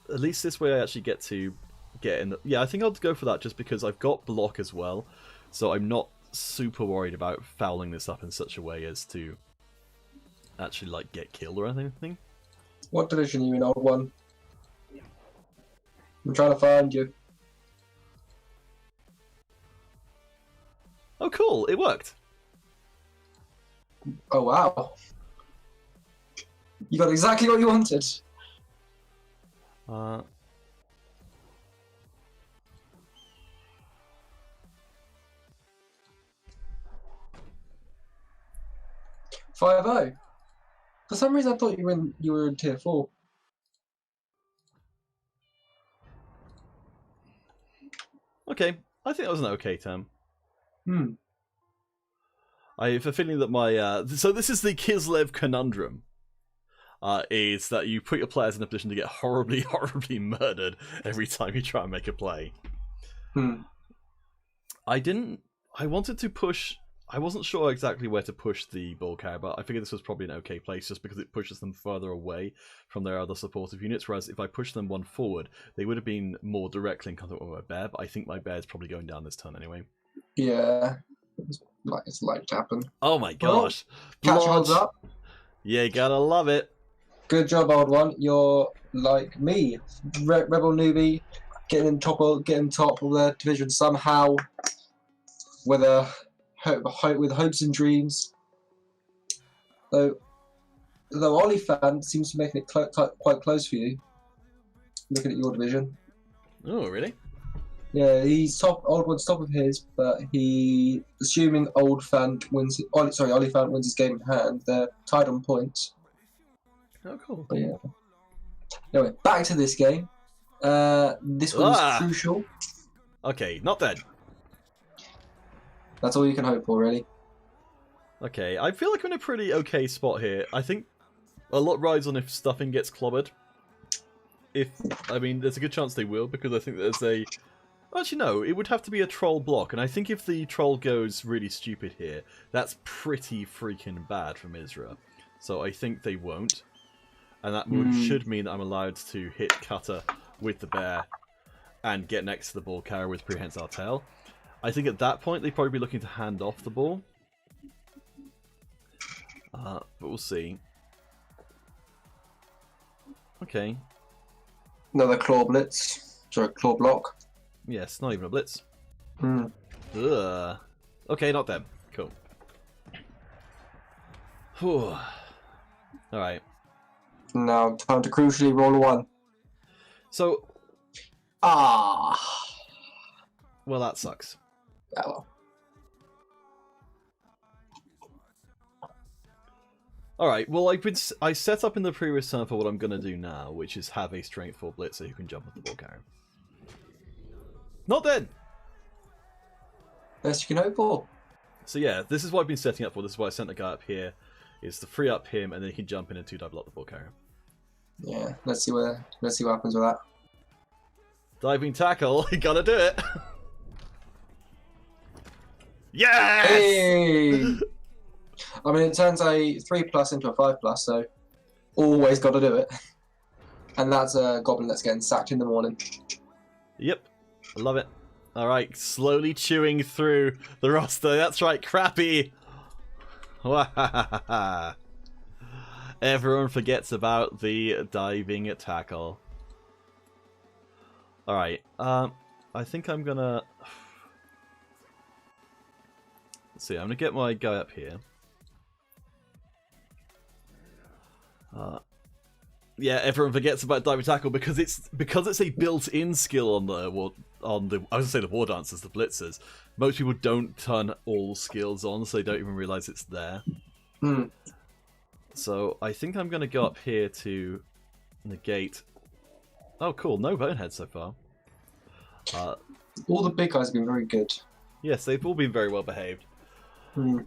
at least this way I actually get to get in the, yeah, I think I'll go for that just because I've got block as well, so I'm not super worried about fouling this up in such a way as to actually, like, get killed or anything. What division are you in, old one? I'm trying to find you. Oh, cool! It worked. Oh, wow. You got exactly what you wanted. 5-0. For some reason, I thought you were in tier 4. Okay, I think that was an okay term. I have a feeling that my so this is the Kislev conundrum. Is that you put your players in a position to get horribly, horribly murdered every time you try and make a play. I wanted to push. I wasn't sure exactly where to push the ball carrier, but I figured this was probably an okay place just because it pushes them further away from their other supportive units, whereas if I pushed them one forward, they would have been more directly in contact with my bear, but I think my bear is probably going down this turn anyway. Yeah, it's like to happen. Oh my gosh. Catch holds up. Yeah, you gotta love it. Good job, old one. You're like me. Rebel newbie, getting top of their division somehow, with hopes and dreams. Though Olifant seems to be making it quite close for you. Looking at your division. Oh, really? Yeah, he's top. Old one's top of his, but he, assuming Olifant wins his game in hand, they're tied on points. Oh, cool. But yeah. Anyway, back to this game. This one's crucial. Okay, not dead. That's all you can hope for, really. Okay, I feel like I'm in a pretty okay spot here. I think a lot rides on if stuffing gets clobbered. I mean, there's a good chance they will, because I think there's a... Actually, no, it would have to be a troll block, and I think if the troll goes really stupid here, that's pretty freaking bad for Mizra. So I think they won't. And that should mean that I'm allowed to hit Cutter with the bear and get next to the ball carrier with Prehensile Tail. I think at that point they'd probably be looking to hand off the ball. But we'll see. Okay. Another claw blitz. Sorry, claw block. Yes, not even a blitz. Ugh. Okay, not them. Cool. Whew. Alright. Now, time to crucially roll a 1. So... Well, that sucks. Yeah, well. Alright, well, I set up in the previous turn for what I'm going to do now, which is have a strength 4 blitzer who can jump with the ball carrier. Not dead! Best you can hope for. So yeah, this is what I've been setting up for. This is why I sent the guy up here, is to free up him, and then he can jump in and 2-die block the ball carrier. Yeah, let's see what happens with that. Diving tackle, you gotta do it! Yes! Hey! I mean, it turns a 3+ into a 5+, so always got to do it. And that's a goblin that's getting sacked in the morning. Yep, I love it. Alright, slowly chewing through the roster. That's right, crappy! Everyone forgets about the diving tackle. Alright, I think I'm gonna... Let's see, I'm gonna get my guy up here. Yeah, everyone forgets about diving tackle because it's a built-in skill on the I was gonna say the war dancers, the blitzers. Most people don't turn all skills on, so they don't even realize it's there. So I think I'm gonna go up here to negate. Oh, cool! No boneheads so far. All the big guys have been very good. Yes, they've all been very well behaved.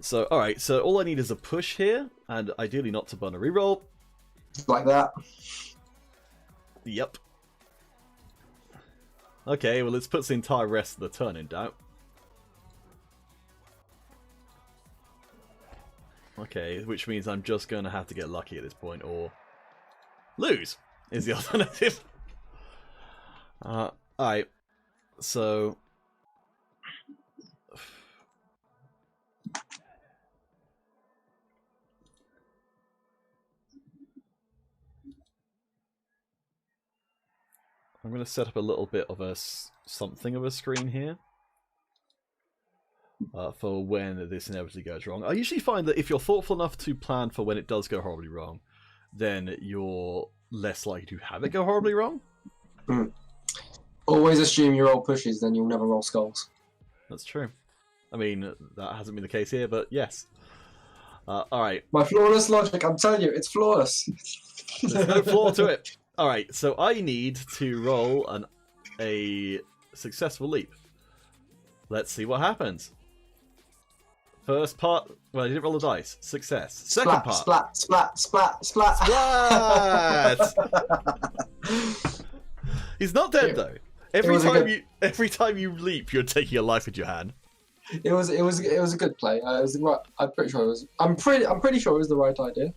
So all right, so all I need is a push here, and ideally not to burn a reroll. Like that. Yep. Okay, well, let's put the entire rest of the turn in doubt. Okay, which means I'm just going to have to get lucky at this point, or lose is the alternative. Alright, so... I'm going to set up a little bit of a something of a screen here for when this inevitably goes wrong. I usually find that if you're thoughtful enough to plan for when it does go horribly wrong, then you're less likely to have it go horribly wrong. Always assume you roll pushes, then you'll never roll skulls. That's true. I mean, that hasn't been the case here, but yes. Alright. My flawless logic, I'm telling you, it's flawless. There's no flaw to it. Alright, so I need to roll a successful leap. Let's see what happens. First part, well, I didn't roll the dice. Success. Second part. Splat, splat, splat, splat. Splat! He's not dead though. Every time you leap, you're taking a life into your hand. It was a good play. I'm pretty sure it was. I'm pretty sure it was the right idea.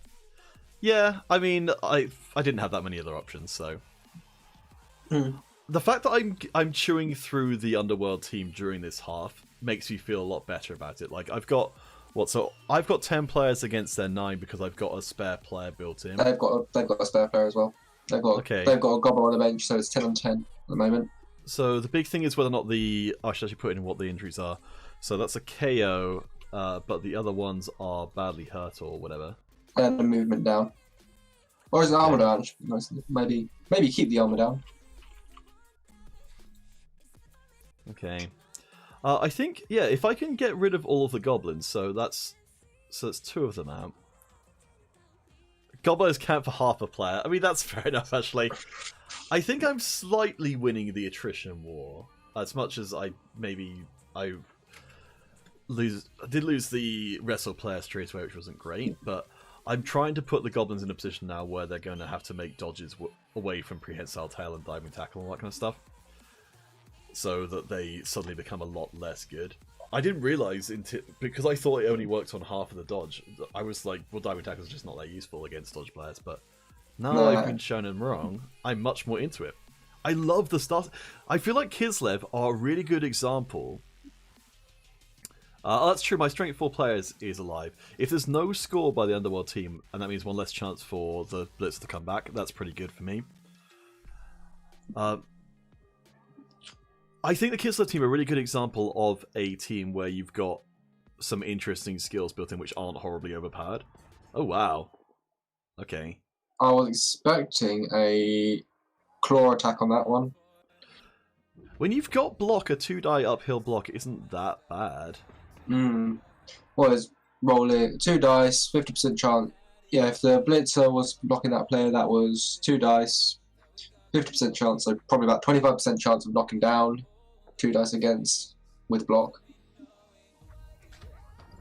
Yeah, I mean, I didn't have that many other options, so the fact that I'm chewing through the Underworld team during this half makes me feel a lot better about it. Like I've got 10 players against their 9 because I've got a spare player built in. They've got a spare player as well. They've got a goblin on the bench, so it's 10 on 10 at the moment. So the big thing is whether or not I should actually put in what the injuries are. So that's a KO, but the other ones are badly hurt or whatever. And a movement down. Or is it armor down? Maybe keep the armor down. Okay. I think, yeah, if I can get rid of all of the goblins, so that's 2 of them out. Goblins count for half a player. I mean, that's fair enough, actually. I think I'm slightly winning the attrition war. As much as I did lose the wrestle player straight away, which wasn't great, but I'm trying to put the goblins in a position now where they're going to have to make dodges away from prehensile tail and diving tackle and all that kind of stuff, so that they suddenly become a lot less good. I didn't realize because I thought it only worked on half of the dodge. I was like, well, diving tackle is just not that useful against dodge players, but now I've been shown them wrong, I'm much more into it. I love the start. I feel like Kislev are a really good example. That's true, my strength 4 players is alive. If there's no score by the Underworld team, and that means one less chance for the Blitz to come back, that's pretty good for me. I think the Kislev team are a really good example of a team where you've got some interesting skills built in which aren't horribly overpowered. Oh, wow. Okay. I was expecting a claw attack on that one. When you've got block, a 2-die uphill block isn't that bad. Well, it's rolling 2 dice, 50% chance. Yeah, if the blitzer was blocking that player, that was 2 dice, 50% chance, so probably about 25% chance of knocking down. 2 dice against with block.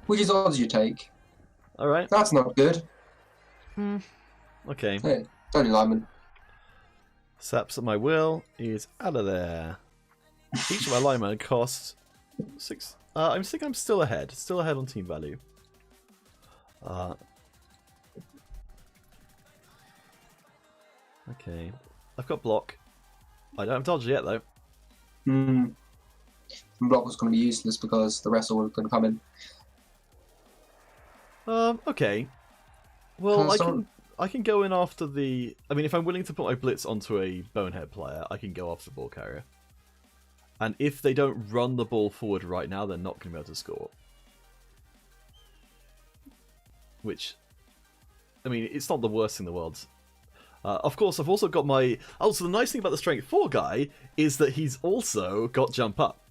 Which is odds you take. Alright. That's not good. Okay. Hey, Tony Lyman. Saps at my will is out of there. Each of my linemen costs 6. I think I'm still ahead. Still ahead on team value. Okay. I've got block. I don't have dodge yet, though. Block was going to be useless because the wrestle was going to come in. Okay. Well, I can go in after the... I mean, if I'm willing to put my blitz onto a bonehead player, I can go after the ball carrier. And if they don't run the ball forward right now, they're not going to be able to score. Which, I mean, it's not the worst thing in the world. Of course, I've also got my... Oh, so the nice thing about the Strength 4 guy is that he's also got Jump Up.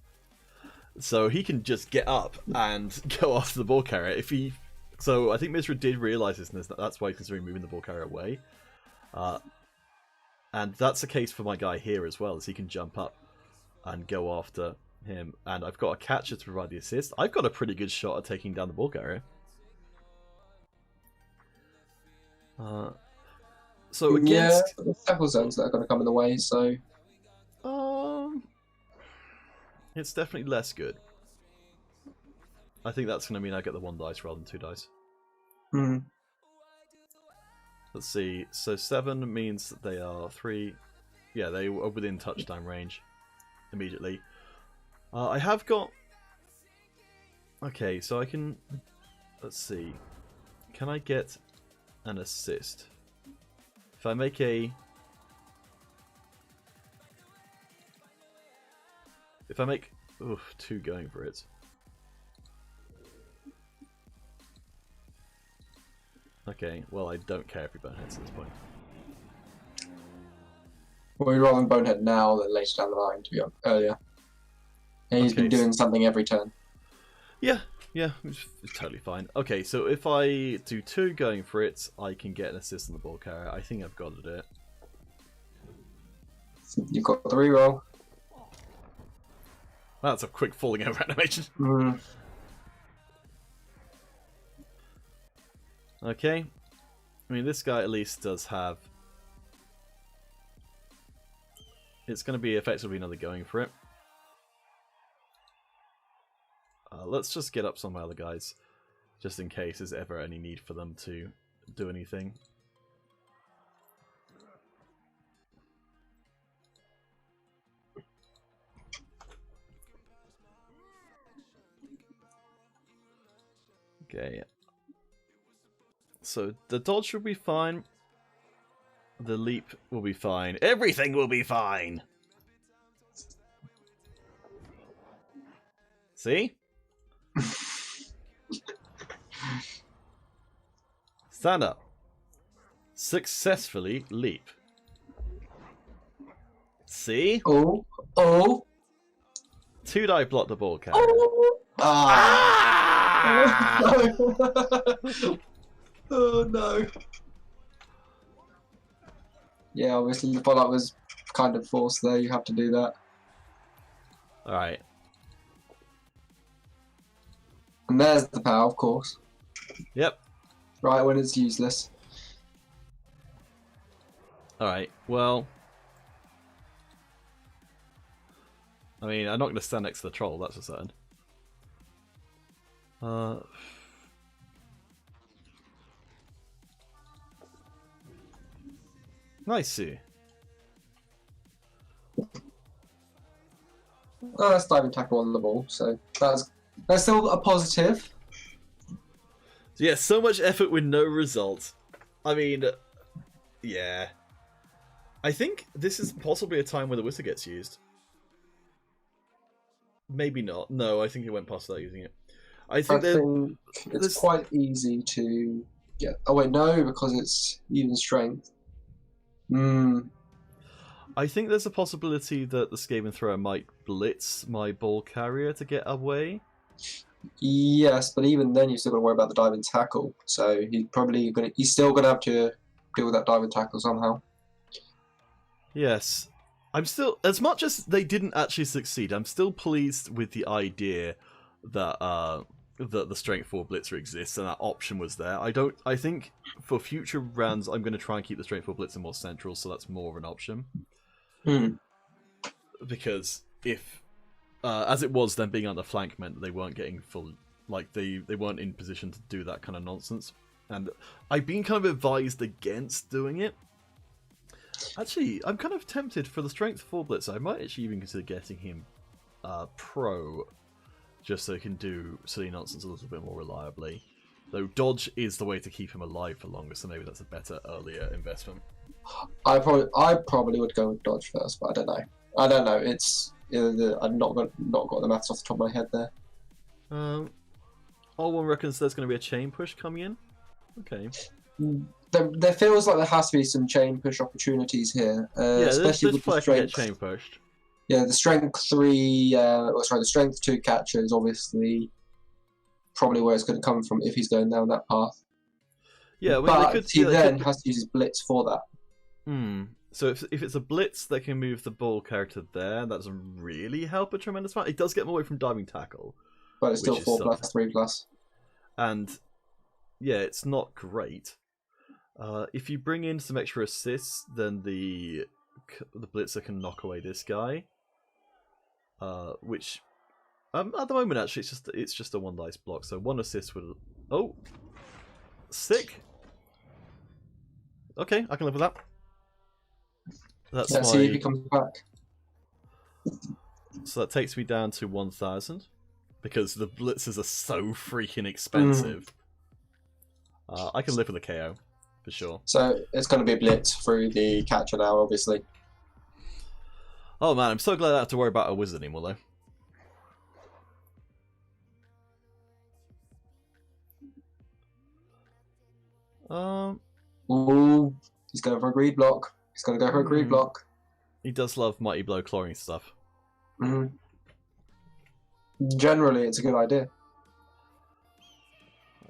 So he can just get up and go after the ball carrier. If he... So I think Mizra did realise this, and that's why he's considering moving the ball carrier away. And that's the case for my guy here as well, as he can jump up and go after him. And I've got a catcher to provide the assist. I've got a pretty good shot at taking down the ball carrier. So against... Yeah, the tackle zones that are going to come in the way, so... It's definitely less good. I think that's going to mean I get the 1 dice rather than 2 dice. Hmm. Let's see. So 7 means that they are 3... Yeah, they are within touchdown range immediately. I have got... Okay, so I can... Let's see. Can I get an assist? If I make a... If I make... Oof, 2 going for it. Okay, well, I don't care if he boneheads at this point. Well, we'd rather bonehead now than later down the line, to be honest, earlier. And he's been doing something every turn. Yeah, it's totally fine. Okay, so if I do 2 going for it, I can get an assist on the ball carrier. I think I've got to do it. You've got the reroll. That's a quick falling over animation. Mm. Okay. I mean, this guy at least does have... It's going to be effectively another going for it. Let's just get up some of my other guys, just in case there's ever any need for them to do anything. Okay. So the dodge will be fine. The leap will be fine. Everything will be fine! See? Stand up. Successfully leap. See? Oh. 2 die block the ball carrier. Oh. Ah! Oh no. Yeah, obviously the follow-up was kind of forced there, you have to do that. Alright. And there's the power, of course. Yep. Right when it's useless. Alright, well... I mean, I'm not going to stand next to the troll, that's for certain. Nice. Oh, that's diving tackle on the ball, so that's still a positive. Yeah, so much effort with no result. I mean, yeah. I think this is possibly a time where the whistle gets used. Maybe not. No, I think it went past without using it. I think it's quite easy to get... Oh wait, no, because it's even strength. I think there's a possibility that the Skaven Thrower might blitz my ball carrier to get away. Yes, but even then you're still going to worry about the diving tackle. So he's still going to have to deal with that diving tackle somehow. Yes. I'm still, as much as they didn't actually succeed, I'm still pleased with the idea that that the Strength 4 Blitzer exists and that option was there. I think for future rounds I'm going to try and keep the Strength 4 Blitzer more central, so that's more of an option. Because if, as it was, then being on the flank meant that they weren't getting full, like they weren't in position to do that kind of nonsense. And I've been kind of advised against doing it. Actually, I'm kind of tempted for the Strength 4 Blitzer. I might actually even consider getting him pro, just so he can do silly nonsense a little bit more reliably. Though dodge is the way to keep him alive for longer, so maybe that's a better earlier investment. I probably would go with dodge first, but I don't know. It's I've not got the maths off the top of my head there. One reckons there's going to be a chain push coming in. Okay. There feels like there has to be some chain push opportunities here, especially with the strength. Chain pushed. Yeah, the strength 3, the strength 2 catcher is obviously probably where it's going to come from if he's going down that path. Yeah, well, but he then has to use his blitz for that. So if it's a blitz that can move the ball character there, that doesn't really help a tremendous amount. It does get him away from diving tackle. But it's still 4+, 3+. And yeah, it's not great. If you bring in some extra assists, then the blitzer can knock away this guy. Which at the moment actually it's just a 1 dice block, so 1 assist would sick. Okay, I can live with that. Let's see if he comes back. So that takes me down to 1,000 because the blitzers are so freaking expensive. I can live with a KO for sure. So it's going to be a blitz through the catcher now, obviously. Oh man, I'm so glad I don't have to worry about a wizard anymore though. Ooh, he's going for a greed block. He's going to go for a greed block. He does love Mighty Blow clawing stuff. Generally, it's a good idea.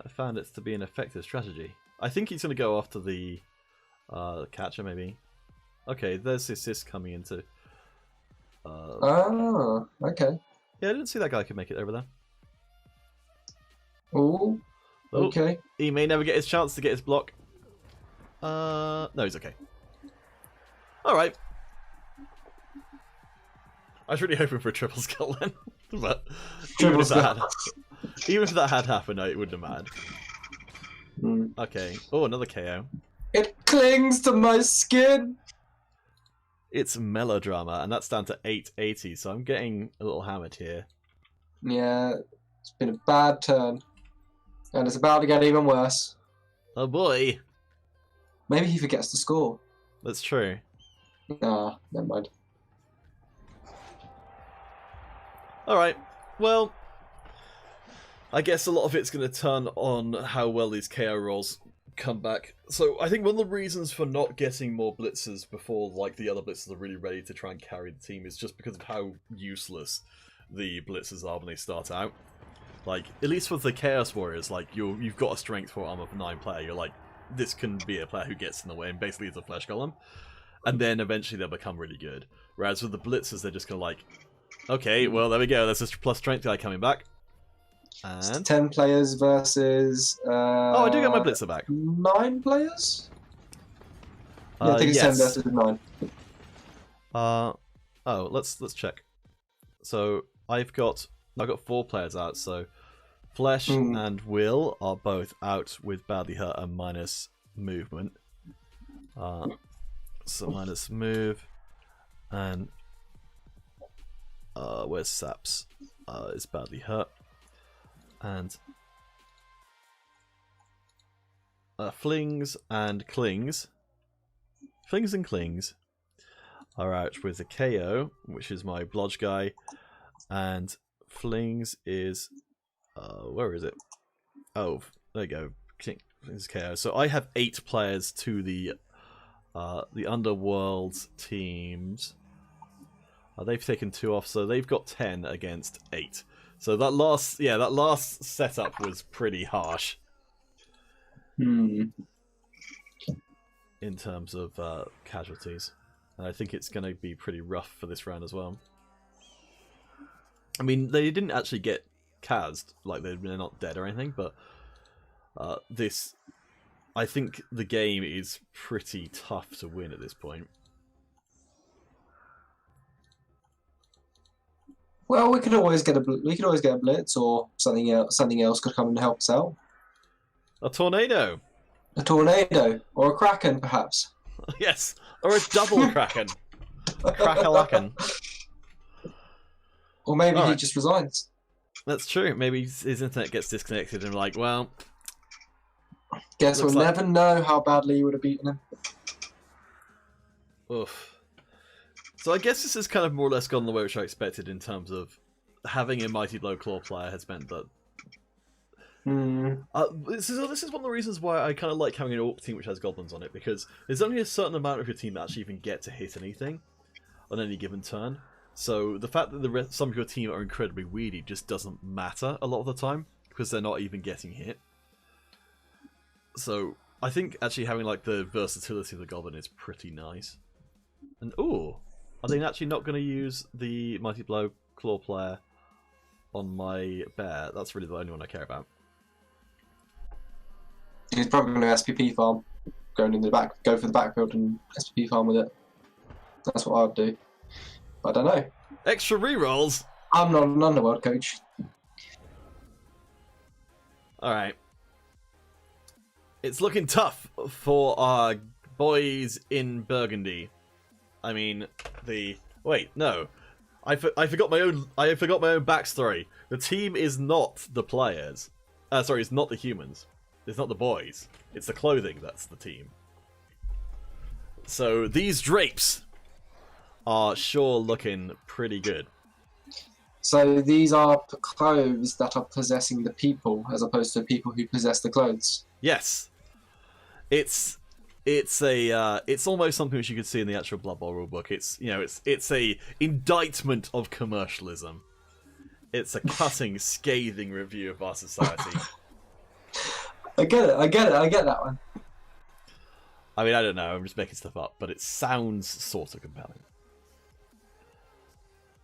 I found it to be an effective strategy. I think he's going to go after the catcher, maybe. Okay, there's the assist coming into... okay. Yeah, I didn't see that guy could make it over there. Ooh, okay. He may never get his chance to get his block. No, he's okay. Alright. I was really hoping for a triple skull then. But even if that had happened, it wouldn't have mattered. Okay. Oh, another KO. It clings to my skin! It's melodrama, and that's down to 880, so I'm getting a little hammered here. Yeah, it's been a bad turn. And it's about to get even worse. Oh boy! Maybe he forgets to score. That's true. Nah, never mind. Alright, well, I guess a lot of it's going to turn on how well these KO rolls come back. So I think one of the reasons for not getting more blitzers before like the other blitzers are really ready to try and carry the team is just because of how useless the blitzers are when they start out. Like, at least with the Chaos Warriors, like you've got a strength 4 armor 9 player, you're like, this can be a player who gets in the way and basically is a flesh golem. And then eventually they'll become really good. Whereas with the blitzers, they're just kind of like, okay, well, there we go. There's this plus strength guy coming back. And 10 players versus... oh, I do get my blitzer back. 9 players? Yeah, I think it's 10 versus 9. Oh, let's check. So I've got 4 players out. So Flesh and Will are both out with badly hurt and minus movement. So minus move, and where's Saps? Is badly hurt, and Flings and Clings. Flings and Clings are out with the KO, which is my blodge guy, and Flings is where is it? Oh, there you go. Flings is KO. So I have 8 players to the Underworld teams. They've taken 2 off, so they've got 10 against 8. So that last setup was pretty harsh. In terms of casualties. And I think it's going to be pretty rough for this round as well. I mean, they didn't actually get cased, like they're not dead or anything, but I think the game is pretty tough to win at this point. Well, we could always get a blitz, or something else. Something else could come and help us out. A tornado. A tornado, or a kraken, perhaps. Yes, or a double kraken. Crack-a-lacken. Or maybe he just resigns. That's true. Maybe his internet gets disconnected and like, well, Guess we'll never know how badly you would have beaten him. Oof. So I guess this has kind of more or less gone the way which I expected in terms of having a Mighty Blow Claw player has meant that... This is one of the reasons why I kind of like having an Orc team which has Goblins on it, because there's only a certain amount of your team that actually even get to hit anything on any given turn. So the fact that some of your team are incredibly weedy just doesn't matter a lot of the time, because they're not even getting hit. So I think actually having like the versatility of the Goblin is pretty nice. And ooh, are they actually not going to use the Mighty Blow Claw player on my bear? That's really the only one I care about. He's probably going to SPP farm, go for the backfield and SPP farm with it. That's what I'd do. I don't know. Extra rerolls? I'm not an Underworld coach. Alright. It's looking tough for our boys in Burgundy. I mean, wait, no. I forgot my own backstory. The team is not the players. Sorry, it's not the humans. It's not the boys. It's the clothing that's the team. So these drapes are sure looking pretty good. So these are clothes that are possessing the people, as opposed to people who possess the clothes. Yes, it's almost something which you could see in the actual Blood Bowl rulebook. It's a indictment of commercialism. It's a cutting, scathing review of our society. I get that one. I mean, I don't know. I'm just making stuff up, but it sounds sort of compelling.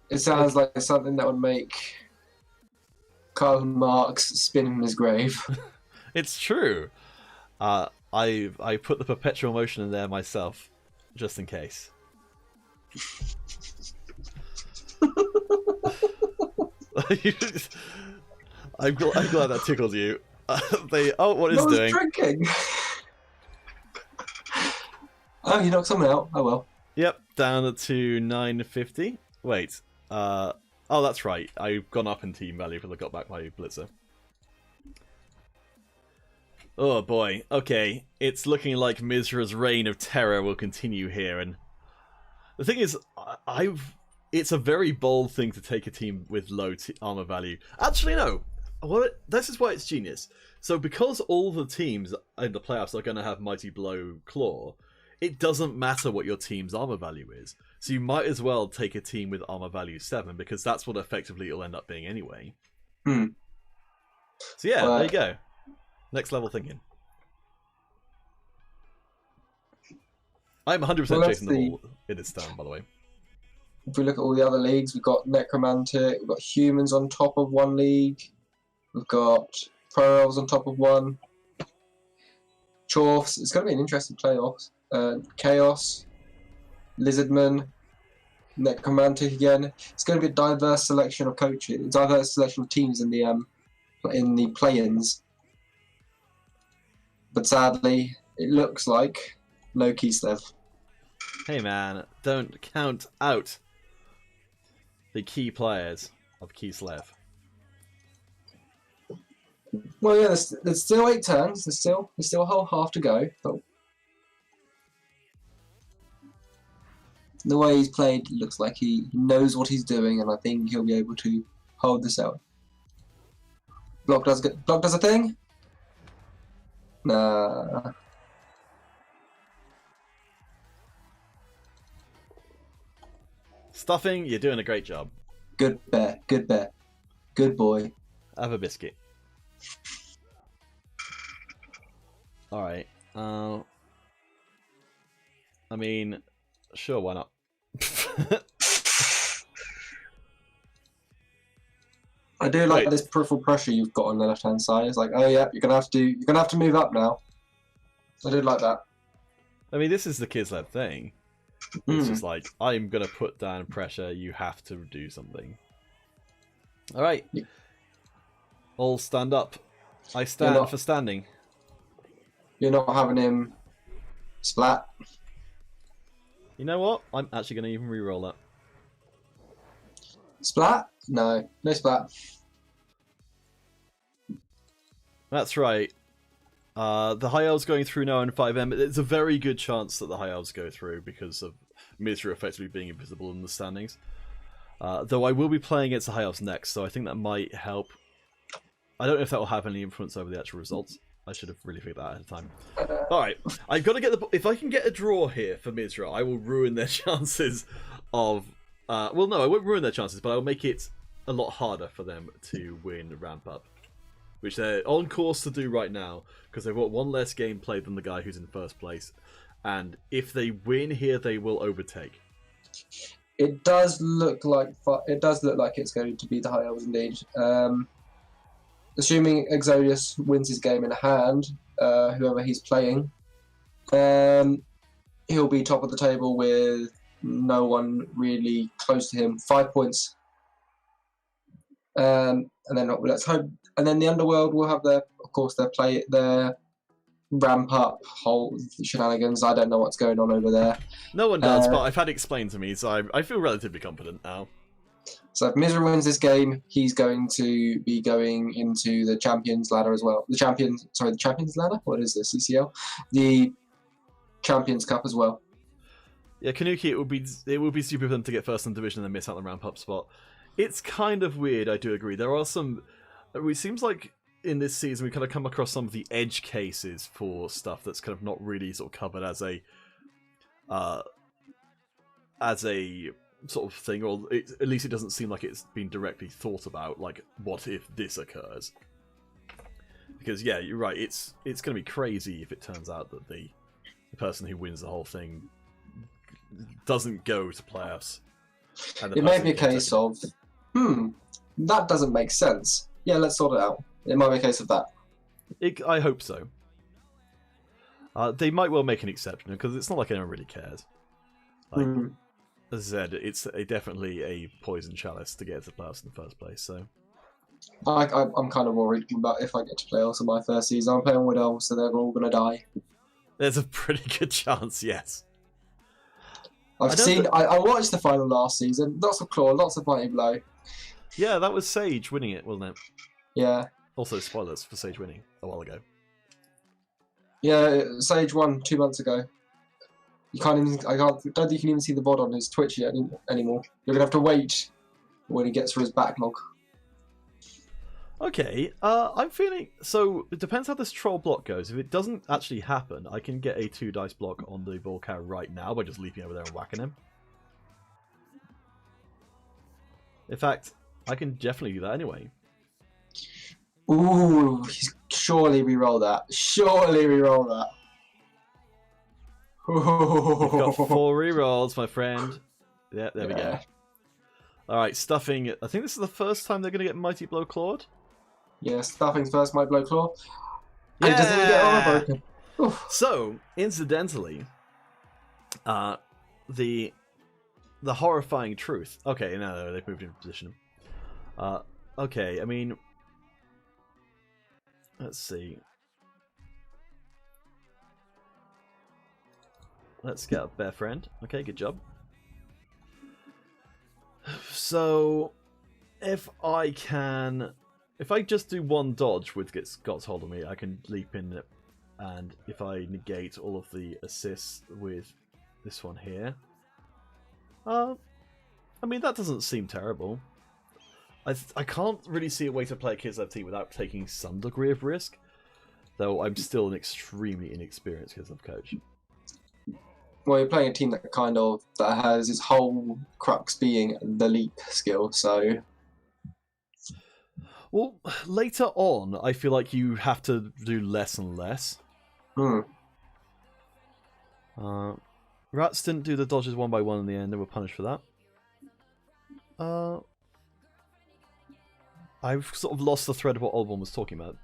It sounds like something that would make Karl Marx spin in his grave. It's true. I put the perpetual motion in there myself, just in case. I'm glad that tickled you. What is doing? Drinking. Oh, you knocked someone out. Oh well. Yep, down to 950. Wait. Oh, that's right. I've gone up in team value because I got back my Blitzer. Oh boy. Okay, it's looking like Mizra's reign of terror will continue here, and the thing is, it's a very bold thing to take a team with low armor value. Actually, no. Well, this is why it's genius. So because all the teams in the playoffs are going to have Mighty Blow Claw, it doesn't matter what your team's armor value is. So you might as well take a team with armor value 7, because that's what effectively it'll end up being anyway. So yeah, there you go. Next level thinking. I'm 100% chasing the ball in this turn, by the way. If we look at all the other leagues, we've got Necromantic, we've got Humans on top of one league, we've got Pro Elves on top of one, Chorfs. It's going to be an interesting playoffs. Chaos, Lizardman, Necromantic again. It's going to be a diverse selection of coaches, diverse selection of teams in the play-ins. But sadly, it looks like no Kislev. Hey man, don't count out the key players of Kislev. Well, yeah, there's still 8 turns. There's still a whole half to go. But the way he's played, looks like he knows what he's doing, and I think he'll be able to hold this out. Block does a thing. Nah. Stuffing, you're doing a great job. Good bear. Good bear. Good boy. Have a biscuit. Alright. I mean, sure, why not? I do like this peripheral pressure you've got on the left hand side. It's like, oh yeah, you're gonna have to move up now. I do like that. I mean, this is the Kislev thing. It's just like, I'm gonna put down pressure, you have to do something. Alright. Yeah. All stand up. I stand for standing. You're not having him splat. You know what? I'm actually gonna even re-roll that. Splat? No. No splat. That's right. The High Elves going through now in 5M. It's a very good chance that the High Elves go through because of Mizra effectively being invisible in the standings. Though I will be playing against the High Elves next, so I think that might help. I don't know if that will have any influence over the actual results. I should have really figured that out ahead of time. Alright, I've got to get the... If I can get a draw here for Mizra, I will ruin their chances of... well, no, I won't ruin their chances, but I'll make it a lot harder for them to win Ramp Up. Which they're on course to do right now, because they've got one less game played than the guy who's in first place. And if they win here, they will overtake. It does look like it's going to be the High Elves indeed. Assuming Exodius wins his game in hand, whoever he's playing, he'll be top of the table with no one really close to him. 5 points. And then let's hope. And then the Underworld will have their ramp up whole shenanigans. I don't know what's going on over there. No one does, but I've had it explained to me, so I feel relatively confident now. So if Mizra wins this game, he's going to be going into the Champions Ladder as well. The Champions Ladder? What is this? CCL? The Champions Cup as well. Yeah, Kanuki, it would be stupid for them to get first in division and then miss out on the ramp up spot. It's kind of weird, I do agree. There are some... It seems like in this season we kind of come across some of the edge cases for stuff that's kind of not really sort of covered as a sort of thing, or at least it doesn't seem like it's been directly thought about, like, what if this occurs? Because, yeah, you're right, it's going to be crazy if it turns out that the person who wins the whole thing doesn't go to playoffs. It may be a case of, that doesn't make sense. Yeah, let's sort it out. It might be a case of that. I hope so. They might well make an exception, because it's not like anyone really cares. Like, as I said, it's definitely a poison chalice to get to the playoffs in the first place. So, I'm kind of worried about if I get to playoffs in my first season. I'm playing Wood Elves, so they're all going to die. There's a pretty good chance, yes. I watched the final last season. Lots of claw, lots of mighty blow. Yeah, that was Sage winning it, wasn't it? Yeah. Also, spoilers for Sage winning a while ago. Yeah, Sage won 2 months ago. I don't think you can even see the VOD on his Twitch yet anymore. You're gonna have to wait when he gets through his backlog. Okay, I'm feeling... So, it depends how this troll block goes. If it doesn't actually happen, I can get a 2 dice block on the Volcar right now by just leaping over there and whacking him. In fact, I can definitely do that anyway. Ooh, surely re-roll that. Surely re-roll that. We've got 4 rerolls, my friend. Yeah, there we go. Alright, Stuffing. I think this is the first time they're going to get Mighty Blow Clawed. Yeah, Stuffing's first Mighty Blow Claw. Yeah! And doesn't get armor broken. Oof. So, incidentally, the horrifying truth. Okay, no, they've moved into position. Okay, I mean... Let's see. Let's get a bear friend. Okay, good job. So, if I just do 1 dodge with Got's hold on me, I can leap in it, and if I negate all of the assists with this one here, I mean, that doesn't seem terrible. I can't really see a way to play a Kislev team without taking some degree of risk, though I'm still an extremely inexperienced Kislev coach. Well, you're playing a team that has its whole crux being the leap skill, so... Well, later on, I feel like you have to do less and less. Rats didn't do the dodges 1 by 1 in the end, they were punished for that. I've sort of lost the thread of what Oldborn was talking about.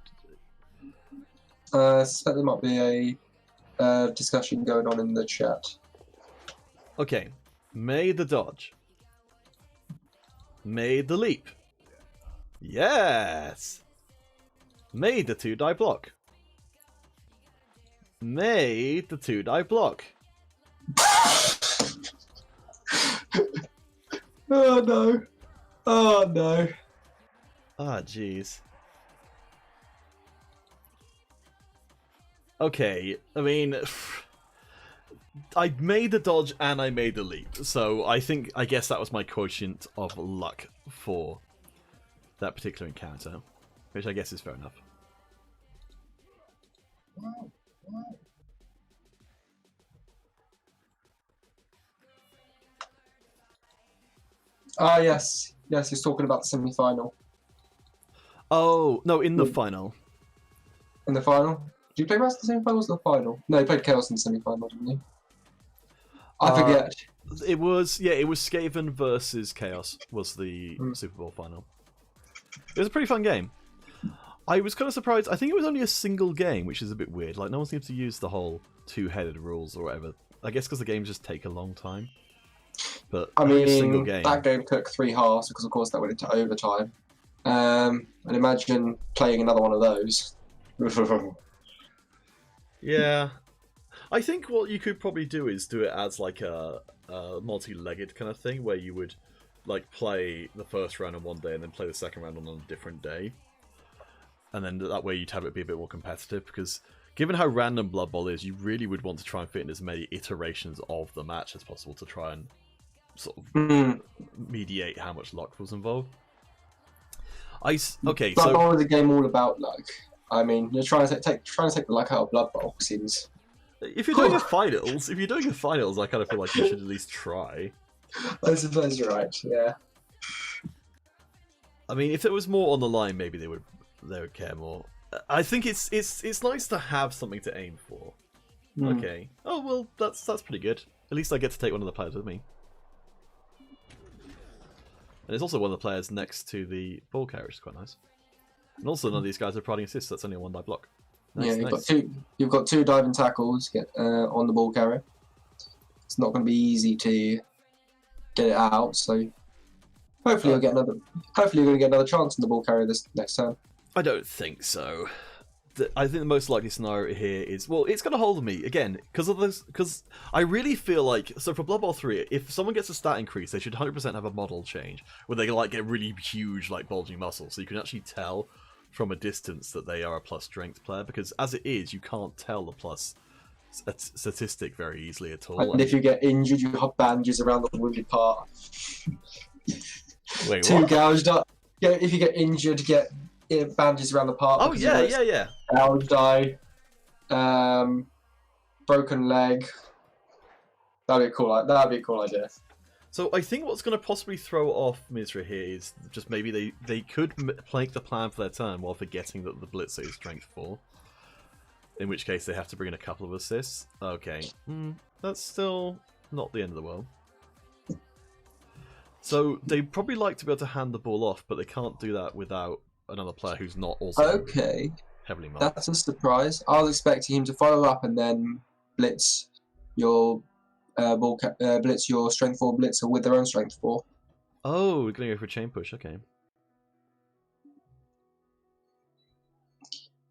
I suspect there might be a discussion going on in the chat. Okay, made the dodge. Made the leap. Yes! Made the 2 die block. Made the 2 die block. Oh no. Oh no. Ah, jeez. Okay, I mean, I made the dodge and I made the leap, so I guess that was my quotient of luck for that particular encounter, which I guess is fair enough. Ah, yes. Yes, he's talking about the semi-final. Oh, no, in the final. In the final? Did you play Rust in the semi-final or the final? No, he played Chaos in the semi-final, didn't he? I forget. It was Skaven versus Chaos was the Super Bowl final. It was a pretty fun game. I was kind of surprised. I think it was only a single game, which is a bit weird. Like, no one seems to use the whole two-headed rules or whatever. I guess because the games just take a long time. But I mean, a single game. That game took 3 halves because, of course, that went into overtime. And imagine playing another one of those. Yeah. I think what you could probably do is do it as like a multi-legged kind of thing, where you would like play the first round on one day and then play the second round on a different day. And then that way you'd have it be a bit more competitive, because given how random Blood Bowl is, you really would want to try and fit in as many iterations of the match as possible to try and sort of mediate how much luck was involved. Blood Bowl is a game all about luck. I mean, you're trying to take the luck out of Blood Bowl. Seems. If you're doing a finals, I kind of feel like you should at least try. I suppose you're right. Yeah. I mean, if it was more on the line, maybe they would care more. I think it's nice to have something to aim for. Okay. Oh well, that's pretty good. At least I get to take one of the players with me. And it's also one of the players next to the ball carrier, which is quite nice. And also, none of these guys are providing assists. That's only a 1-die block. Nice, yeah, you've got two diving tackles on the ball carrier. It's not going to be easy to get it out. So hopefully you'll get another. Hopefully you're going to get another chance in the ball carrier this next turn. I don't think so. I think the most likely scenario here is, well, it's going to hold me again because of this. Because I really feel like, so for Blood Bowl 3, if someone gets a stat increase, they should 100% have a model change where they like get really huge, like bulging muscles, so you can actually tell from a distance that they are a plus strength player. Because as it is, you can't tell the plus statistic very easily at all. And if you get injured, you have bandages around the wounded part. Wait, Two what? gouged up. Yeah, if you get injured, get bandages around the part. Oh yeah. Gouged eye, broken leg. That'd be a cool idea. So I think what's going to possibly throw off Mizra here is just maybe they could make the plan for their turn while forgetting that the Blitzer is strength 4. In which case they have to bring in a couple of assists. Okay, that's still not the end of the world. So they'd probably like to be able to hand the ball off, but they can't do that without another player who's not also heavily marked. That's a surprise. I was expecting him to follow up and then blitz your blitz your strength 4 blitzer with their own strength 4. Oh, we're going to go for a chain push, okay.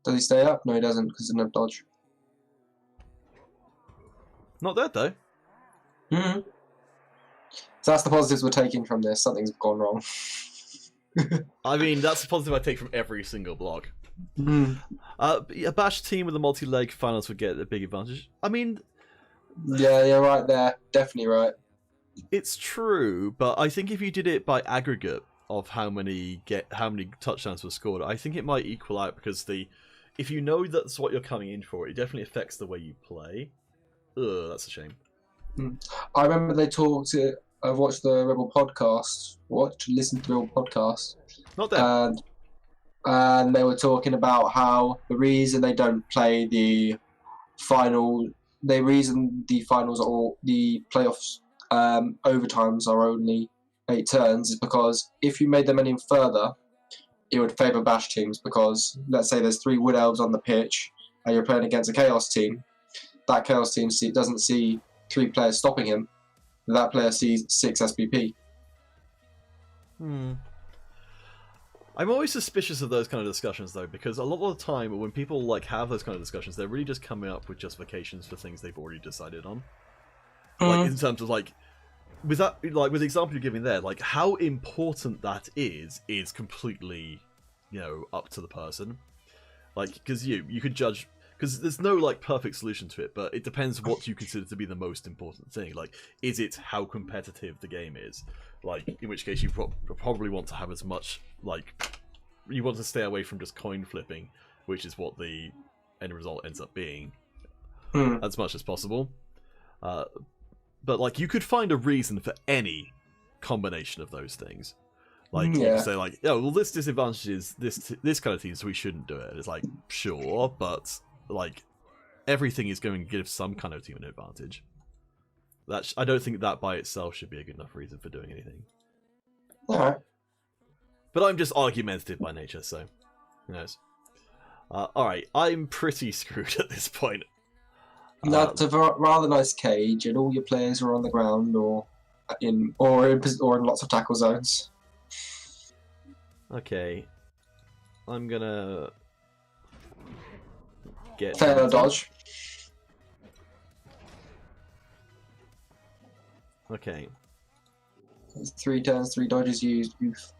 Does he stay up? No, he doesn't, because there's no dodge. Not dead, though. So that's the positives we're taking from this. Something's gone wrong. I mean, that's the positive I take from every single block. A bash team with a multi-leg finals would get a big advantage. I mean... Yeah, you're right there. Definitely right. It's true, but I think if you did it by aggregate of how many touchdowns were scored, I think it might equal out, because if you know that's what you're coming in for, it definitely affects the way you play. Ugh, that's a shame. I remember they talked. I've watched the REBBL podcast. Listened to the REBBL podcast. Not that. And they were talking about how the reason they don't play the final, the reason the finals or the playoffs overtimes are only 8 turns is because if you made them any further, it would favour bash teams, because let's say there's 3 Wood Elves on the pitch and you're playing against a Chaos team. That Chaos team doesn't see 3 players stopping him. That player sees 6 SPP. I'm always suspicious of those kind of discussions, though, because a lot of the time when people like have those kind of discussions, they're really just coming up with justifications for things they've already decided on. Like in terms of like with that, like with the example you're giving there, like how important that is completely, up to the person. Like, because you could judge, because there's no like perfect solution to it, but it depends what you consider to be the most important thing. Like, is it how competitive the game is? Like, in which case you probably want to have as much, like, you want to stay away from just coin flipping, which is what the end result ends up being, as much as possible. But like, you could find a reason for any combination of those things. Like, you can say like, oh, well, this disadvantages this kind of team, so we shouldn't do it. And it's like, sure, but like, everything is going to give some kind of team an advantage. I don't think that by itself should be a good enough reason for doing anything. Alright. But I'm just argumentative by nature, so who knows. Alright, I'm pretty screwed at this point. That's a rather nice cage, and all your players are on the ground or in lots of tackle zones. Okay, I'm gonna get fair dodge. Okay. 3 turns, 3 dodges used. Oof.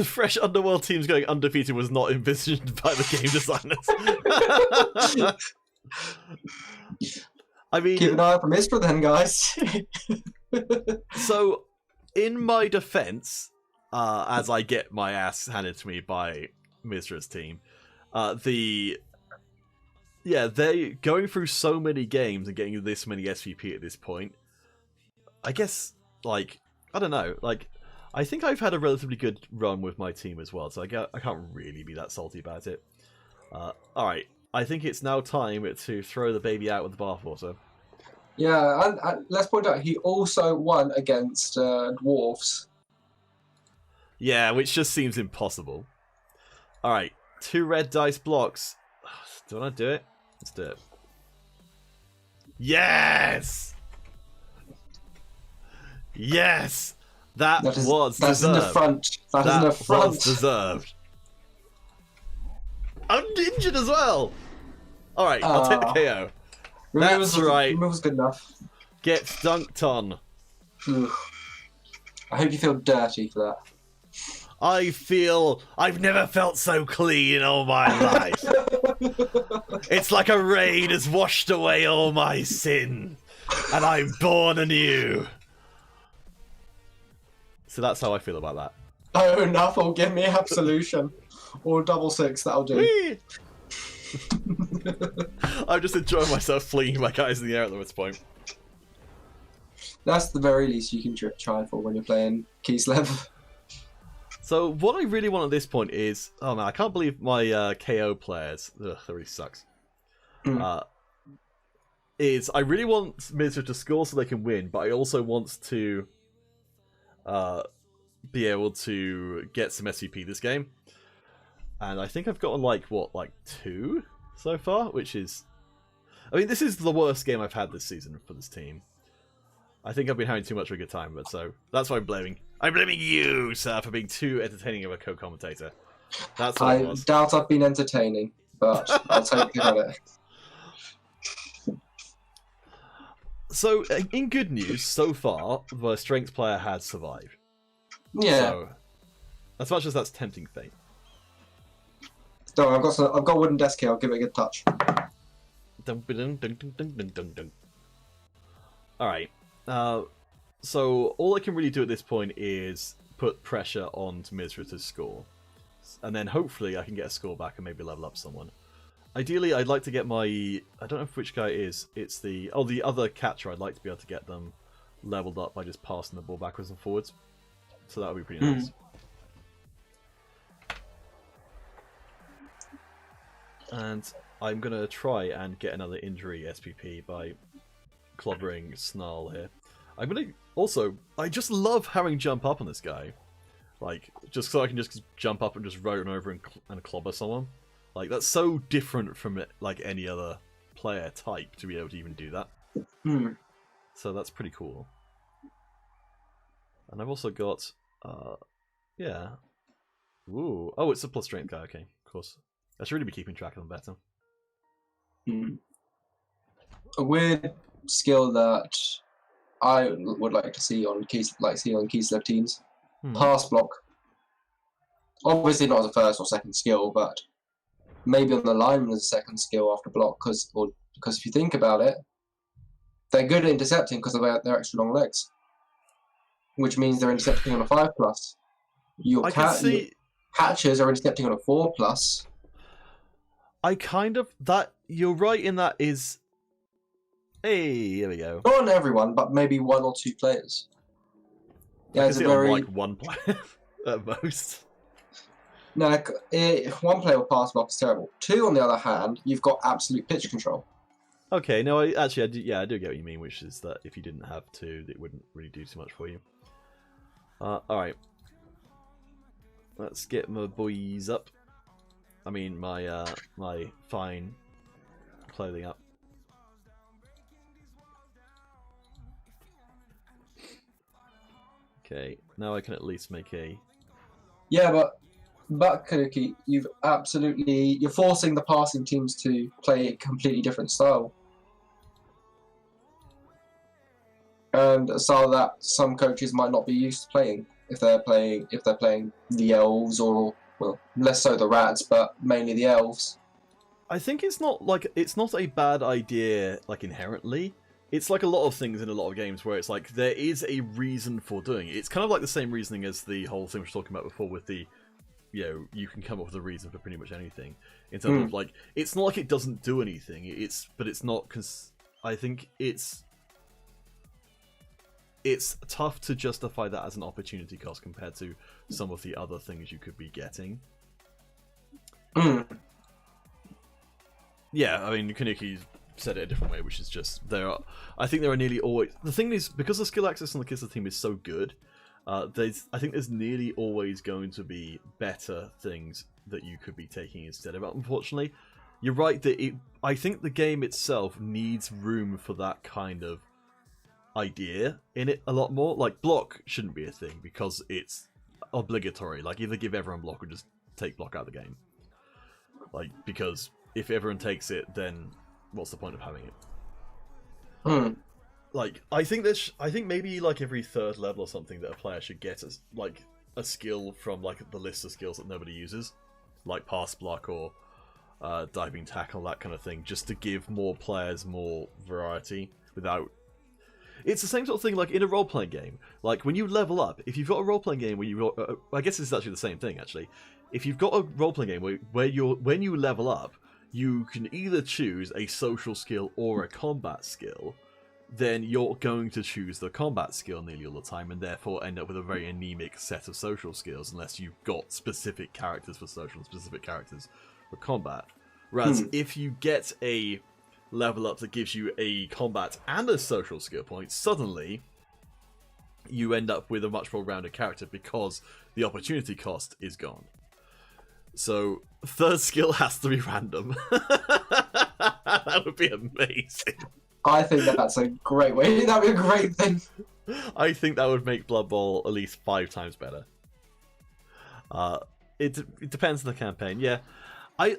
Fresh Underworld teams going undefeated was not envisioned by the game designers. I mean, keep an eye out for Mistra then, guys. So, in my defense, as I get my ass handed to me by Misra's team, they going through so many games and getting this many SVP at this point. I guess, like, I don't know, like, I think I've had a relatively good run with my team as well, so I can't really be that salty about it. Alright, I think it's now time to throw the baby out with the bathwater. Yeah, and let's point out, he also won against dwarves. Yeah, which just seems impossible. Alright, 2 red dice blocks. Do I want to do it? Let's do it. Yes! Yes! That was deserved. That's in the front. That is in the front. Was deserved. I'm injured as well. All right, I'll take the KO. That's right. Removal's good enough. Get dunked on. I hope you feel dirty for that. I've never felt so clean in all my life. It's like a rain has washed away all my sin, and I'm born anew. So that's how I feel about that. Oh, Nuffle, give me absolution. Or double 6, that'll do. I'm just enjoying myself flinging my guys in the air at this point. That's the very least you can try for when you're playing Kislev. So what I really want at this point is... Oh man, I can't believe my KO players... Ugh, that really sucks. Is I really want Mizra to score so they can win, but I also want to... be able to get some SVP this game. And I think I've gotten like 2 so far, which is... I mean, this is the worst game I've had this season for this team. I think I've been having too much of a good time, but so that's what I'm blaming. I'm blaming you, sir, for being too entertaining of a co-commentator. That's what it was. I doubt I've been entertaining, but I'll take the credit. So, in good news, so far, the strength player has survived. Yeah. So, as much as that's tempting fate. Don't worry, I've got a wooden desk here. I'll give it a good touch. Alright. So, all I can really do at this point is put pressure on Mizra to score. And then hopefully I can get a score back and maybe level up someone. Ideally, I'd like to get my... I don't know which guy it is. It's the... Oh, the other catcher. I'd like to be able to get them leveled up by just passing the ball backwards and forwards. So that would be pretty nice. And I'm going to try and get another injury SPP by clobbering Snarl here. I'm going to... Also, I just love having jump up on this guy. Like, just so I can just jump up and just run over and clobber someone. Like, that's so different from, like, any other player type to be able to even do that. So that's pretty cool. And I've also got Yeah. Ooh. Oh, it's a plus strength guy. Okay, of course. I should really be keeping track of them better. A weird skill that I would like to see on key slip teams. Pass block. Obviously not as a first or second skill, but maybe on the line as a second skill after block, because if you think about it, they're good at intercepting because of their extra long legs, which means they're intercepting on a 5+. Your catchers are intercepting on a 4+. You're right in that is. Hey, there we go. Not on everyone, but maybe 1 or 2 players. Yeah, it's on like 1 player at most. No, 1 player with pass block is terrible. 2, on the other hand, you've got absolute pitch control. Okay, no, I do get what you mean, which is that if you didn't have 2, it wouldn't really do too much for you. Alright. Let's get my boys up. I mean, my fine clothing up. Okay, now I can at least make a... Yeah, but Kanuki, you're forcing the passing teams to play a completely different style. And a style that some coaches might not be used to playing if they're playing the elves, or well, less so the rats, but mainly the elves. I think it's not a bad idea like inherently. It's like a lot of things in a lot of games where it's like there is a reason for doing it. It's kind of like the same reasoning as the whole thing we were talking about before with the, you can come up with a reason for pretty much anything. In terms of like, it's not like it doesn't do anything. But it's not. I think it's tough to justify that as an opportunity cost compared to some of the other things you could be getting. Yeah, I mean, Kanuki said it a different way, which is just I think there are nearly always. The thing is, because the skill access on the Kissler team is so good, I think there's nearly always going to be better things that you could be taking instead of it. Unfortunately, you're right that I think the game itself needs room for that kind of idea in it a lot more. Like, block shouldn't be a thing because it's obligatory. Like, either give everyone block or just take block out of the game. Like, because if everyone takes it, then what's the point of having it? Like, I think maybe like every 3rd level or something that a player should get as like a skill from like the list of skills that nobody uses, like pass block or diving tackle, that kind of thing, just to give more players more variety without. It's the same sort of thing like in a role-playing game. Like when you level up, if you've got a role-playing game where I guess this is actually the same thing actually. If you've got a role-playing game when you level up, you can either choose a social skill or a combat skill, then you're going to choose the combat skill nearly all the time and therefore end up with a very anemic set of social skills unless you've got specific characters for social and specific characters for combat. Whereas if you get a level up that gives you a combat and a social skill point, suddenly you end up with a much more rounded character because the opportunity cost is gone. So, 3rd skill has to be random. That would be amazing. I think that's a great way. That would be a great thing. I think that would make Blood Bowl at least 5 times better. It depends on the campaign. Yeah, I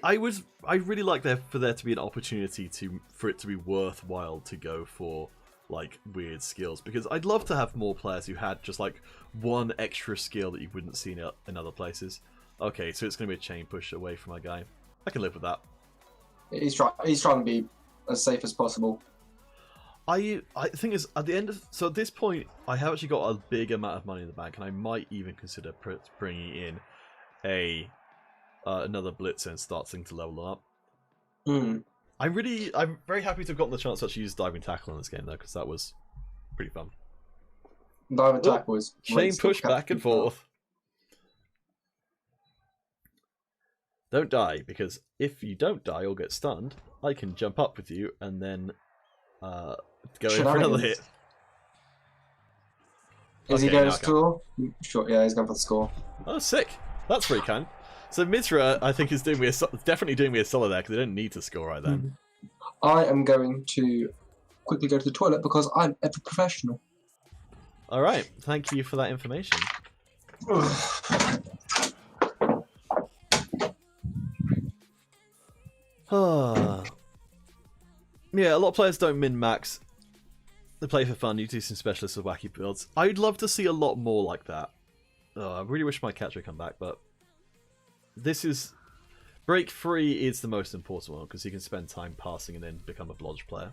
really like for there to be an opportunity for it to be worthwhile to go for like weird skills, because I'd love to have more players who had just like one extra skill that you wouldn't see in other places. Okay, so it's going to be a chain push away from my guy. I can live with that. He's trying to be as safe as possible. I think is at the end of at this point I have actually got a big amount of money in the bank, and I might even consider bringing in another blitzer and start things to level up. I'm very happy to have gotten the chance to actually use diving tackle in this game though, because that was pretty fun. Diving tackle was chain push back and forth. Don't die, because if you don't die or get stunned, I can jump up with you and then go in for another hit. Is he going to score? Sure, yeah, he's going for the score. Oh, sick. That's pretty kind. So Mitra, I think, is definitely doing me a solid there, because they don't need to score right then. I am going to quickly go to the toilet because I'm a professional. Alright, thank you for that information. Yeah, a lot of players don't min-max. They play for fun, you do some specialists with wacky builds. I'd love to see a lot more like that. I really wish my catcher would come back, but... This is... Break free is the most important one, because you can spend time passing and then become a blodge player.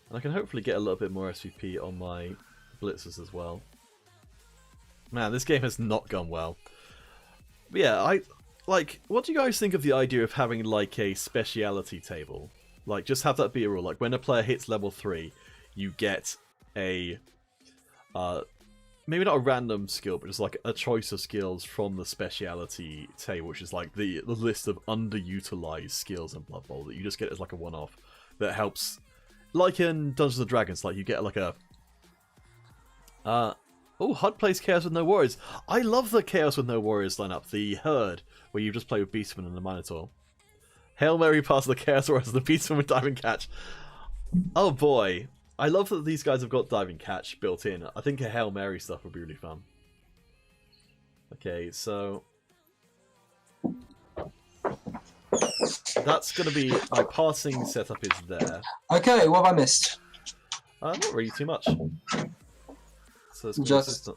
And I can hopefully get a little bit more SVP on my blitzers as well. Man, this game has not gone well. But yeah, what do you guys think of the idea of having like a speciality table? Like, just have that be a rule. Like, when a player hits level 3, you get a, maybe not a random skill, but just like a choice of skills from the speciality table, which is like the list of underutilized skills in Blood Bowl that you just get as like a one-off that helps. Like in Dungeons & Dragons, like you get like a... Oh, HUD plays Chaos with no Warriors. I love the Chaos with no Warriors lineup, the Herd, where you just play with Beastman and the Minotaur. Hail Mary pass the Chaos Warriors and the Beastman with Diving Catch. Oh boy. I love that these guys have got Diving Catch built in. I think a Hail Mary stuff would be really fun. Okay, so... That's going to be... My passing setup is there. Okay, what have I missed? Not really too much. So it's Just...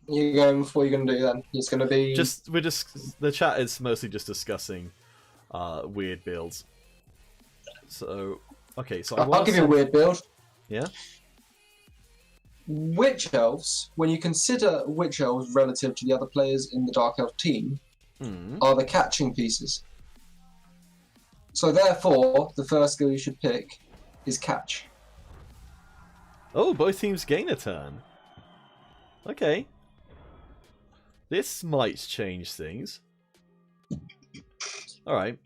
You're going for what you're going to do then? It's going to be... The chat is mostly just discussing weird builds. So... Okay, so I'll give you a weird build. Yeah? Witch Elves, when you consider Witch Elves relative to the other players in the Dark Elf team, are the catching pieces. So therefore, the first skill you should pick is catch. Oh, both teams gain a turn. Okay. This might change things. Alright.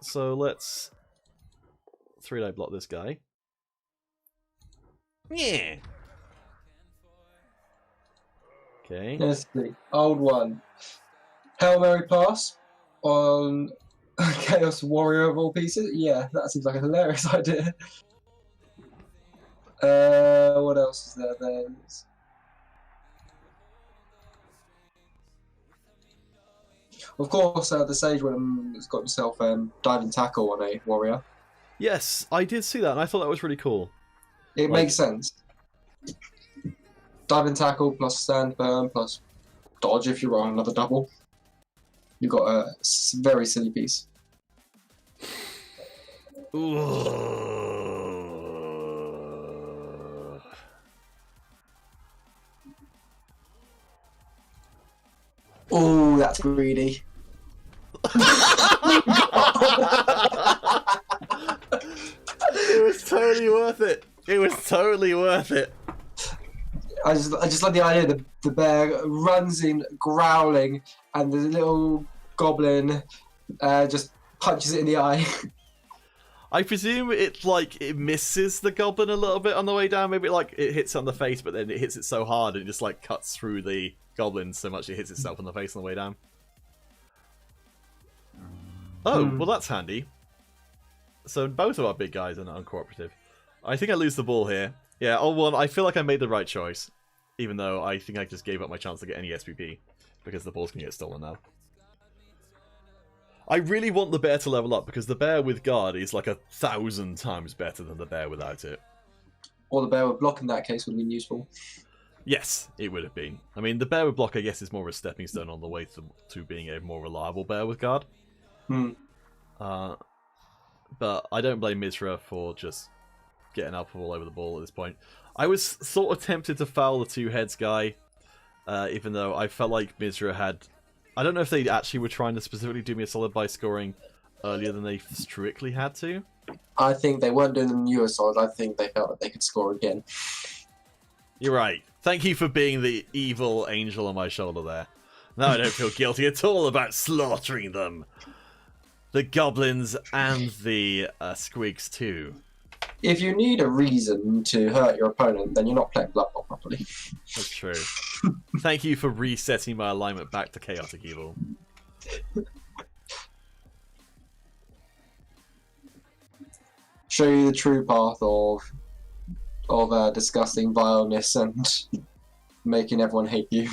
So let's 3-die block this guy. Yeah. Okay. Yes, the old one. Hail Mary pass on Chaos Warrior of all pieces. Yeah, that seems like a hilarious idea. What else is there then? Of course, the Sage one has got himself diving tackle on a warrior. Yes, I did see that, and I thought that was really cool. It makes sense. Diving tackle plus stand burn plus dodge if you roll another double. You've got a very silly piece. Oh, that's greedy. It was totally worth it. It was totally worth it. I just like the idea that the bear runs in growling and the little goblin just punches it in the eye. I presume it misses the goblin a little bit on the way down. Maybe it hits it on the face, but then it hits it so hard and it just cuts through the goblin so much it hits itself on the face on the way down. Oh, well that's handy. So both of our big guys are not uncooperative. I think I lose the ball here. Yeah, 0-1. I feel like I made the right choice. Even though I think I just gave up my chance to get any SPP. Because the ball's going to get stolen now. I really want the bear to level up, because the bear with guard is 1,000 times better than the bear without it. Or the bear with block in that case would have been useful. Yes, it would have been. I mean, the bear with block, I guess, is more of a stepping stone on the way to being a more reliable bear with guard. But I don't blame Mizra for just getting up all over the ball at this point. I was sort of tempted to foul the two heads guy, even though I felt like Mizra had... I don't know if they actually were trying to specifically do me a solid by scoring earlier than they strictly had to. I think they weren't doing the newer solid. I think they felt that they could score again. You're right. Thank you for being the evil angel on my shoulder there. Now I don't feel guilty at all about slaughtering them. The goblins and the squigs too. If you need a reason to hurt your opponent, then you're not playing Blood Bowl properly. That's true. Thank you for resetting my alignment back to chaotic evil. Show you the true path of disgusting vileness and making everyone hate you.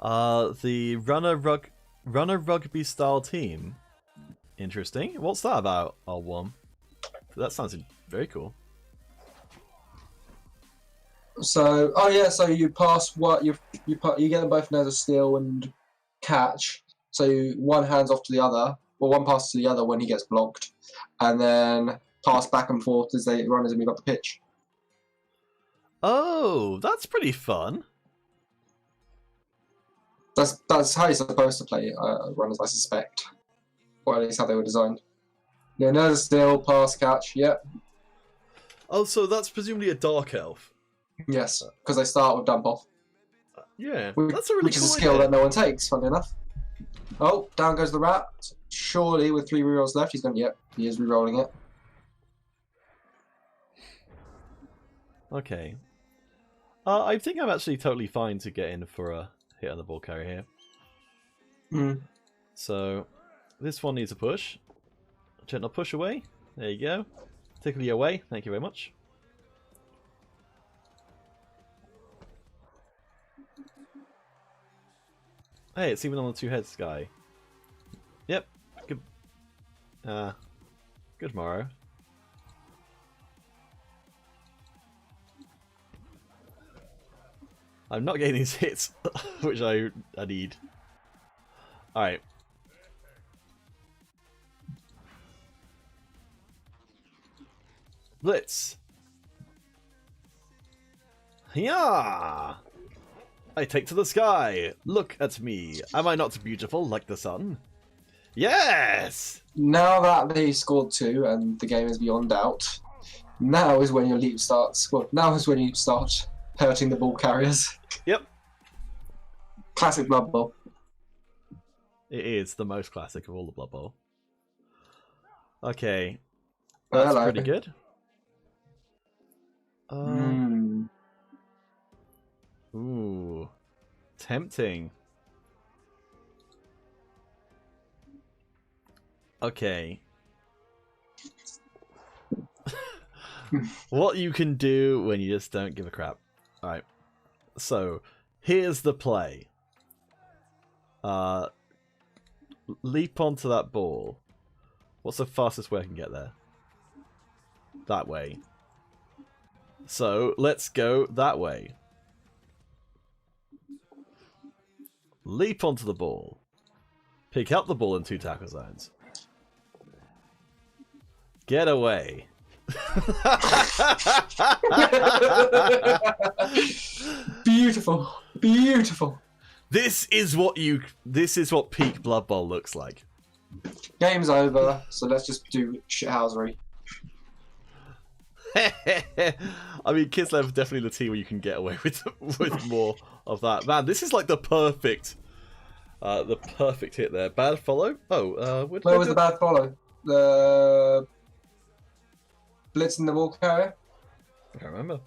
The runner rugby style team. Interesting. What's that about, R1? That sounds very cool. So, oh yeah, so you pass what you get them both as a steal and catch. So one hands off to the other, or one passes to the other when he gets blocked, and then pass back and forth as they runners move up the pitch. Oh, that's pretty fun. That's how you're supposed to play runners, I suspect, or at least how they were designed. Yeah, another steal, pass, catch. Yep. Oh, so that's presumably a dark elf. Yes, because they start with dump off. Yeah, that's a really which cool is a skill idea. that no one takes. Funny enough. Oh, down goes the rat. Surely, with 3 rerolls left, he's going. Yep, he is rerolling it. Okay. I think I'm actually totally fine to get in for a hit on the ball carrier here. Hmm. So, this one needs a push. Gentle push away. There you go. Tickle you away. Thank you very much. Hey, it's even on the 2 heads guy. Yep. Good. Good morrow. I'm not getting these hits, which I need. Alright. Blitz. Yeah. I take to the sky. Look at me. Am I not beautiful like the sun? Yes! Now that they scored 2 and the game is beyond doubt, now is when your leap starts. Well, now is when you start hurting the ball carriers. Yep. Classic Blood Bowl. It is the most classic of all the Blood Bowl. Okay. Oh, That's hello. pretty good. Ooh. Tempting. Okay. What you can do when you just don't give a crap. Alright. So, here's the play. Leap onto that ball. What's the fastest way I can get there? That way. So, let's go that way. Leap onto the ball. Pick up the ball in 2 tackle zones. Get away. Beautiful. Beautiful. This is what peak Blood Bowl looks like. Game's over, so let's just do shithousery. I mean, Kislev is definitely the team where you can get away with more of that. Man, this is like the perfect hit there. Bad follow? Oh, Where was the bad follow? The blitzing the ball carrier? I can't remember.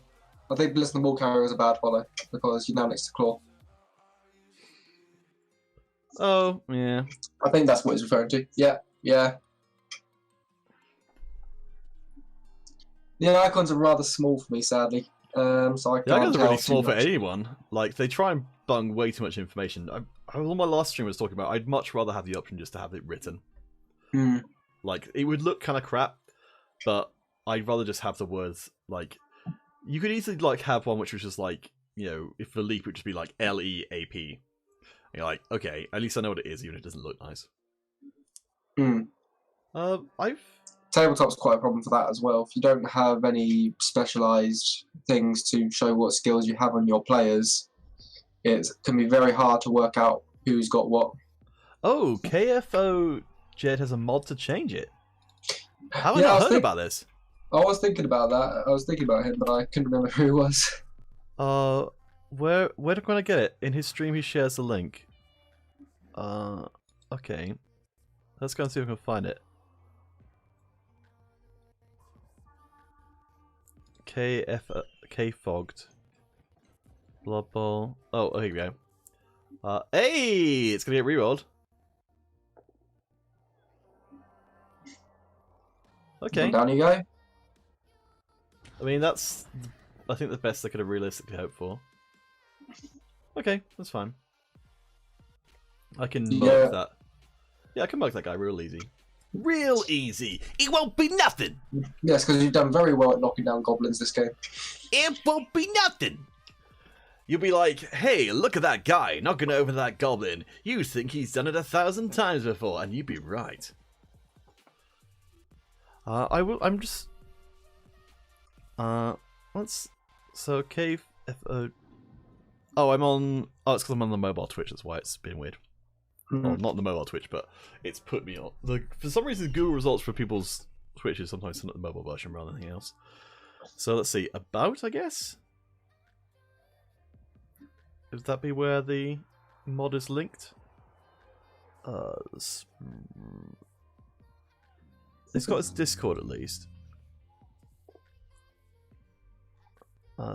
I think blitzing the ball carrier was a bad follow because you're now next to Claw. Oh, yeah. I think that's what he's referring to. Yeah, yeah. The icons are rather small for me, sadly. So I can't The icons are tell really too small for much. anyone. Like, they try and bung way too much information. On my last stream I was talking about, I'd much rather have the option just to have it written. Hmm. Like, it would look kind of crap, but I'd rather just have the words, like... You could easily, like, have one which was just like, you know, if the leap would just be like L-E-A-P. And you're like, okay, at least I know what it is, even if it doesn't look nice. Hmm. Tabletop's quite a problem for that as well. If you don't have any specialised things to show what skills you have on your players, it can be very hard to work out who's got what. Oh, KFO Jed has a mod to change it. How have I Yeah, not heard about this? I was thinking about that. I was thinking about him, but I couldn't remember who he was. Where can I get it? In his stream, he shares the link. Okay. Let's go and see if we can find it. K-Fogged. Blood Bowl. Oh, here we go. Hey! It's gonna get rerolled. Okay. And down you go. I mean, that's, I think, the best I could have realistically hoped for. Okay, that's fine. I can Yeah. mug that. Yeah, I can mug that guy real easy. Real easy. It won't be nothing. Yes, because you've done very well at knocking down goblins this game. It won't be nothing. You'll be like, hey, look at that guy knocking over that goblin. You think he's done it 1,000 times before, and you'd be right. I'm just. So cave. Oh, I'm on. Oh, it's because I'm on the mobile Twitch. That's why it's been weird. Well, not the mobile Twitch, but it's put me on. For some reason, Google results for people's Twitches sometimes send up the mobile version rather than anything else. So let's see. About, I guess? Would that be where the mod is linked? It's got its Discord at least.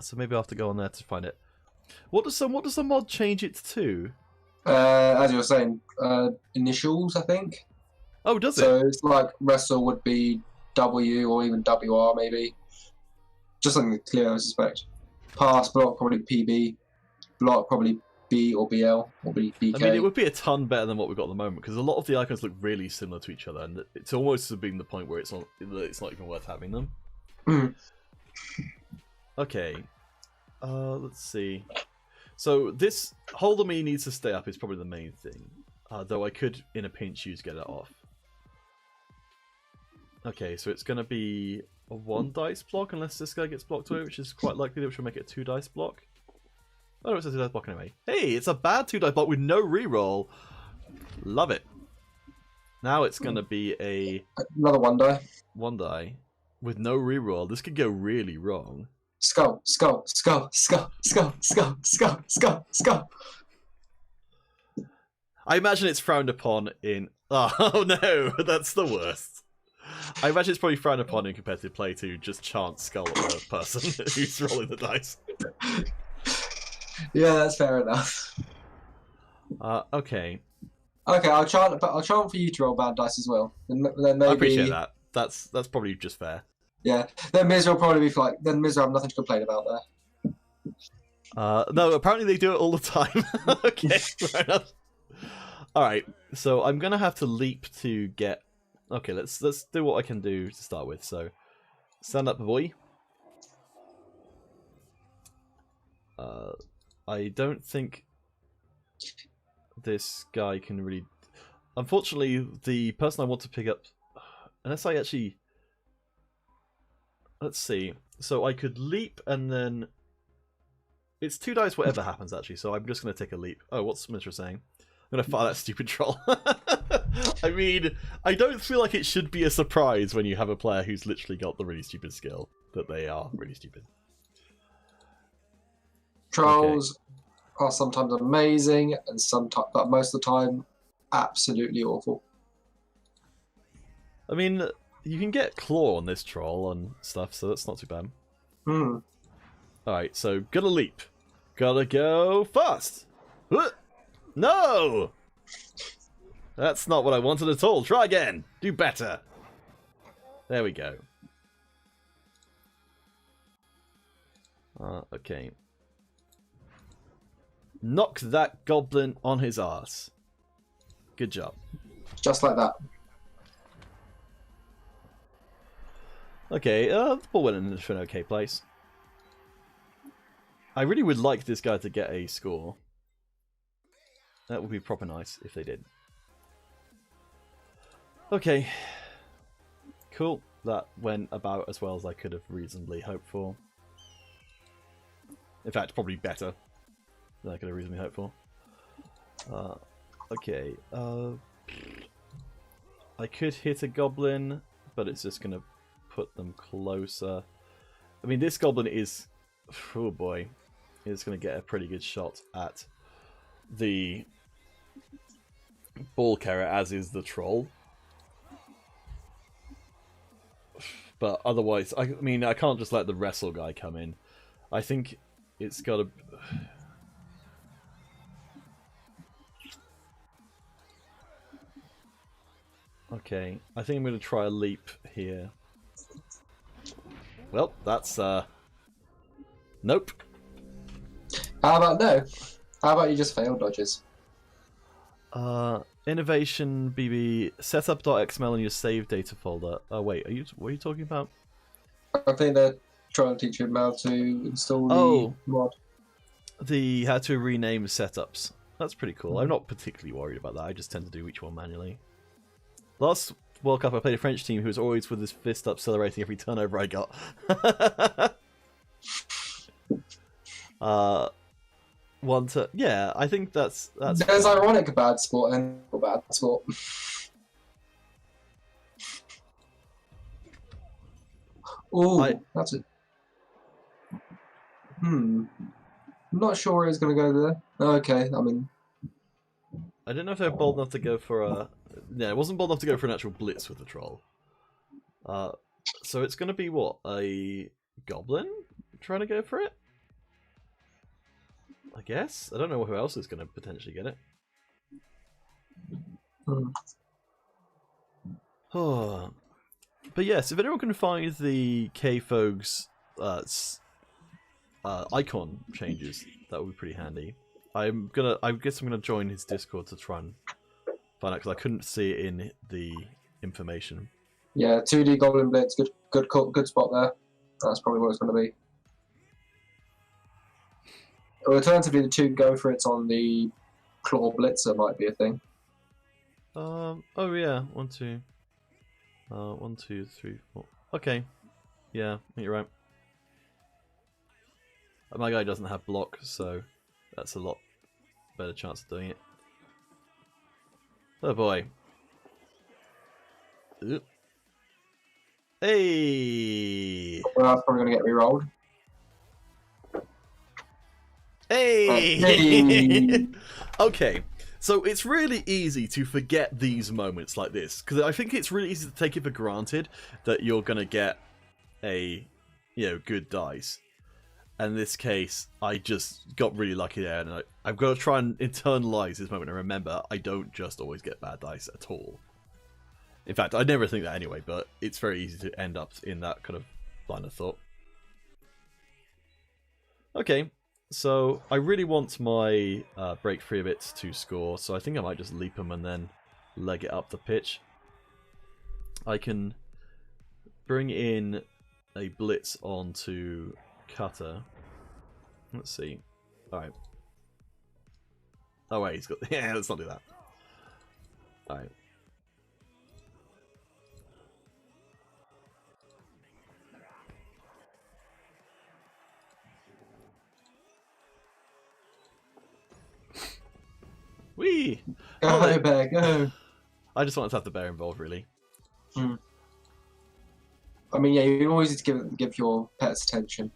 So maybe I have to go on there to find it. What does the mod change it to? As you were saying, initials, I think. Oh, does it? So it's like wrestle would be W or even WR maybe. Just something clear, I suspect. Pass block probably PB. Block probably B or BL or BK. I mean, it would be a ton better than what we've got at the moment because a lot of the icons look really similar to each other, and it's almost been the point where it's not even worth having them. Okay, let's see. So this hold on me needs to stay up is probably the main thing, though I could in a pinch use get it off. Okay, so it's going to be a 1 dice block unless this guy gets blocked away, which is quite likely, which will make it a 2 dice block. Oh no, it's a 2 dice block anyway. Hey, it's a bad 2 dice block with no reroll. Love it. Now it's going to be another 1 die. 1 die with no reroll. This could go really wrong. Skull, skull, skull, skull, skull, skull, skull, skull, skull. I imagine it's frowned upon in... Oh no, that's the worst. I imagine it's probably frowned upon in competitive play to just chant skull at the person who's rolling the dice. Yeah, that's fair enough. Okay. Okay, I'll chant for you to roll bad dice as well. Then maybe... I appreciate that. That's probably just fair. Yeah, then Miz will probably be like, then Miz will have nothing to complain about there. No, apparently they do it all the time. Okay, fair enough. Alright, so I'm gonna have to leap to get... Okay, let's do what I can do to start with. So, stand up, boy. I don't think this guy can really... Unfortunately, the person I want to pick up... Unless I actually... Let's see. So I could leap and then... It's 2 dice whatever happens, actually, so I'm just going to take a leap. Oh, what's Mitra saying? I'm going to fire that stupid troll. I mean, I don't feel like it should be a surprise when you have a player who's literally got the really stupid skill, that they are really stupid. Trolls are sometimes amazing, and sometimes, but most of the time, absolutely awful. I mean... You can get claw on this troll and stuff, so that's not too bad. Alright, so gotta leap. Gotta go fast. No! That's not what I wanted at all. Try again. Do better. There we go. Okay. Knock that goblin on his arse. Good job. Just like that. Okay, the ball went into an okay place. I really would like this guy to get a score. That would be proper nice if they did. Okay. Cool. That went about as well as I could have reasonably hoped for. In fact, probably better than I could have reasonably hoped for. Okay. I could hit a goblin, but it's just going to put them closer. I mean, this goblin is... Oh boy. Is going to get a pretty good shot at the ball carrier, as is the troll. But otherwise, I mean, I can't just let the wrestle guy come in. I think it's got to... Okay, I think I'm going to try a leap here. Well, that's... Nope. How about no? How about you just fail dodges? Innovation BB setup.xml in your save data folder. Oh wait, what are you talking about? I think they're trying to teach him how to install Oh, the mod. the how to rename setups. That's pretty cool. I'm not particularly worried about that. I just tend to do each one manually. Last World Cup, I played a French team who was always with his fist up, celebrating every turnover I got. Yeah, I think that's. There's fun. ironic bad sport and bad sport. Oh, that's it. I'm not sure where he's going to go there. Okay, I mean, I don't know if they're bold enough to go for a. Yeah, it wasn't bold enough to go for an actual blitz with the troll. So it's going to be what, a goblin trying to go for it? I guess. I don't know who else is going to potentially get it. Oh, but yes, if anyone can find the K-Fogs icon changes, that would be pretty handy. I guess I'm gonna join his Discord to try and find out because I couldn't see it in the information. Yeah, 2D Goblin Blitz, good spot there. That's probably what it's going to be. Alternatively, the two go for it on the Claw Blitzer might be a thing. Oh yeah, 1, 2. 1, 2, 3, 4. Okay. Yeah, I think you're right. My guy doesn't have block, so that's a lot better chance of doing it. Oh boy. Oop. Hey! Well, that's probably going to get re-rolled. Hey! Hey! Okay, so it's really easy to forget these moments like this, because I think it's really easy to take it for granted that you're going to get a, good dice. And in this case, I just got really lucky there, and I've got to try and internalize this moment and remember I don't just always get bad dice at all. In fact, I never think that anyway, but it's very easy to end up in that kind of line of thought. Okay, so I really want my break free bits to score, so I think I might just leap them and then leg it up the pitch. I can bring in a blitz onto Cutter. Let's see. Alright. Oh wait, he's got... Yeah, let's not do that. Alright. Whee! Go, bear, go! I just wanted to have the bear involved, really. I mean, yeah, you always need to give your pets attention.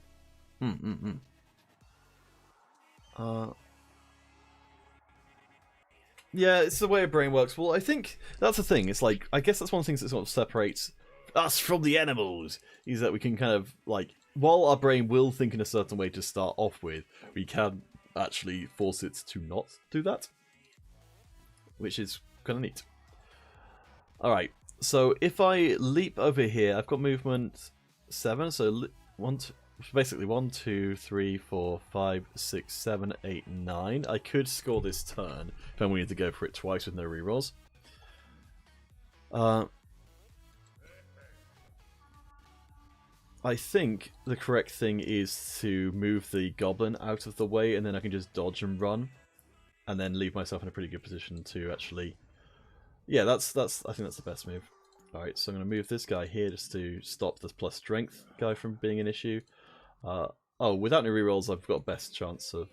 Yeah, it's the way a brain works. Well, I think that's the thing. It's like, I guess that's one of the things that sort of separates us from the animals, is that we can kind of, like, while our brain will think in a certain way to start off with, we can actually force it to not do that. Which is kind of neat. Alright, so if I leap over here, I've got movement 7, so basically 1, 2, 3, 4, 5, 6, 7, 8, 9. I could score this turn if I wanted to go for it twice with no rerolls. I think the correct thing is to move the goblin out of the way, and then I can just dodge and run, and then leave myself in a pretty good position to actually... Yeah, I think that's the best move. Alright, so I'm going to move this guy here just to stop this plus strength guy from being an issue. Oh, without any rerolls, I've got best chance of...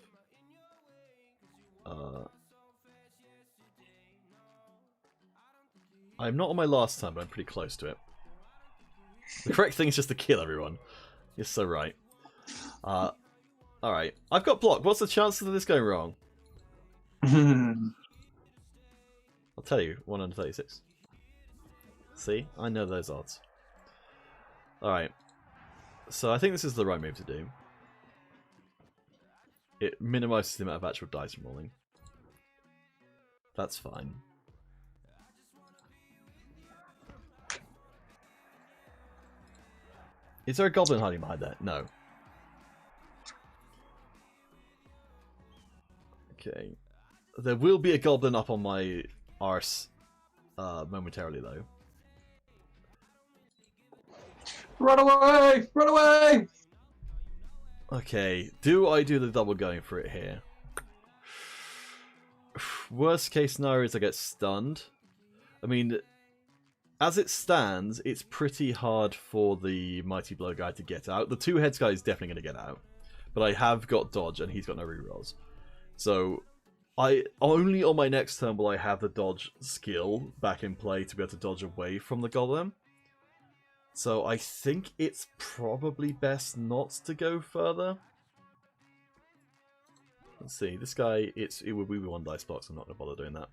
I'm not on my last turn, but I'm pretty close to it. The correct thing is just to kill everyone. You're so right. Alright, I've got block. What's the chances of this going wrong? I'll tell you, 1 under 36. See? I know those odds. Alright. So I think this is the right move to do. It minimises the amount of actual dice rolling. That's fine. Is there a goblin hiding behind there? No. Okay. There will be a goblin up on my arse momentarily, though. Run away! Run away! Okay, do I do the double going for it here? Worst case scenario is I get stunned. I mean, as it stands, it's pretty hard for the Mighty Blow guy to get out. The two heads guy is definitely going to get out. But I have got dodge, and he's got no rerolls. So, only on my next turn will I have the dodge skill back in play to be able to dodge away from the golem. So I think it's probably best not to go further. Let's see, this guy, it would be one dice block, so I'm not going to bother doing that.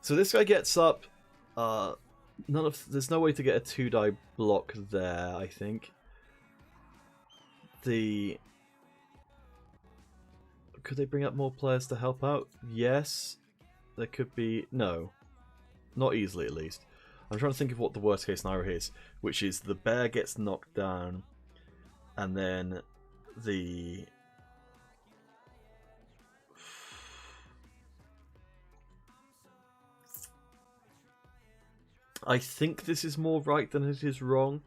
So this guy gets up. There's no way to get a 2-die block there, I think. Could they bring up more players to help out? Yes. There could be... No. Not easily, at least. I'm trying to think of what the worst case scenario is, which is the bear gets knocked down, and then the... I think this is more right than it is wrong.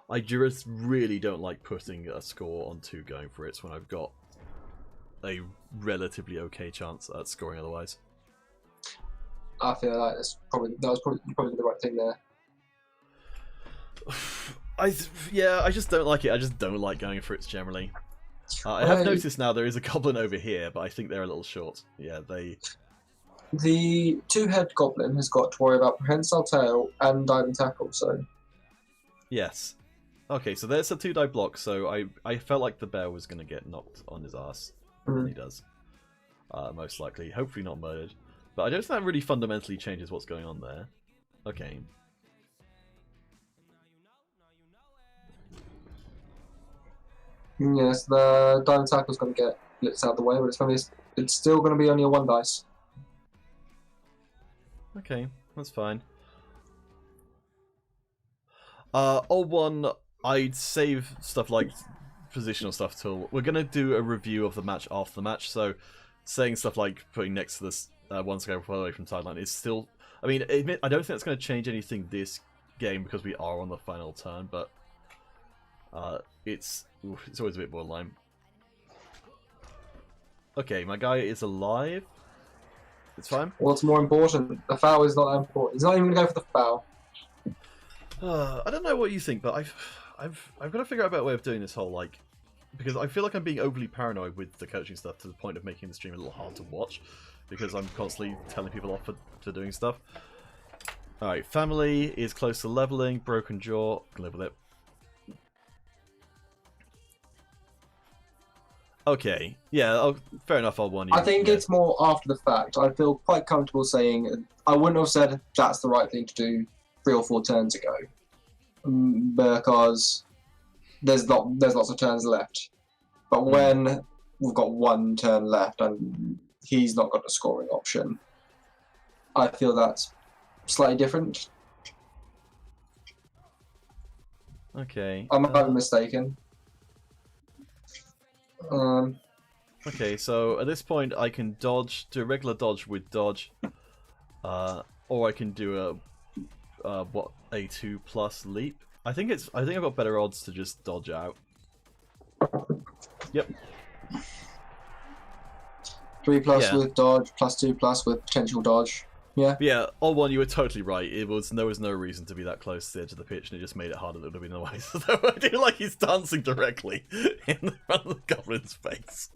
I just really don't like putting a score on 2 going for it when I've got a relatively okay chance at scoring otherwise. I feel like that was probably the right thing there. I just don't like it. I just don't like going for it generally. I have noticed now there is a goblin over here, but I think they're a little short. Yeah, they... The 2-head goblin has got to worry about prehensile tail and diving tackle, so... Yes. Okay, so there's a 2-die block, so I felt like the bear was going to get knocked on his ass. And he does. Most likely. Hopefully not murdered. But I don't think that really fundamentally changes what's going on there. Okay. Yes, the diving tackle's going to get blitzed out of the way, but it's still going to be only a 1 dice. Okay, that's fine. Old one, I'd save stuff like positional stuff till we're gonna do a review of the match after the match. So saying stuff like putting next to this one square far away from sideline is still. I mean, I don't think it's going to change anything this game because we are on the final turn, but it's always a bit borderline. Okay, my guy is alive. It's fine. What's more important? The foul is not that important. He's not even going to go for the foul. I don't know what you think, but I've got to figure out a better way of doing this whole because I feel like I'm being overly paranoid with the coaching stuff to the point of making the stream a little hard to watch because I'm constantly telling people off for doing stuff. All right, family is close to leveling. Broken jaw, can live with it. Okay, yeah, fair enough. I'll warn you. I think it's more after the fact. I feel quite comfortable saying I wouldn't have said that's the right thing to do 3 or 4 turns ago because there's lots of turns left. But when we've got 1 turn left and he's not got a scoring option, I feel that's slightly different. Okay. I might be mistaken. Okay, so at this point I can do a regular dodge with dodge, or I can do a 2+ leap. I think I've got better odds to just dodge out. Yep. 3+ with dodge, +2+ with potential dodge. Yeah. Yeah, on one, you were totally right. There was no reason to be that close to the edge of the pitch, and it just made it harder than it would have been otherwise. So I do like he's dancing directly in front of the goblin's face.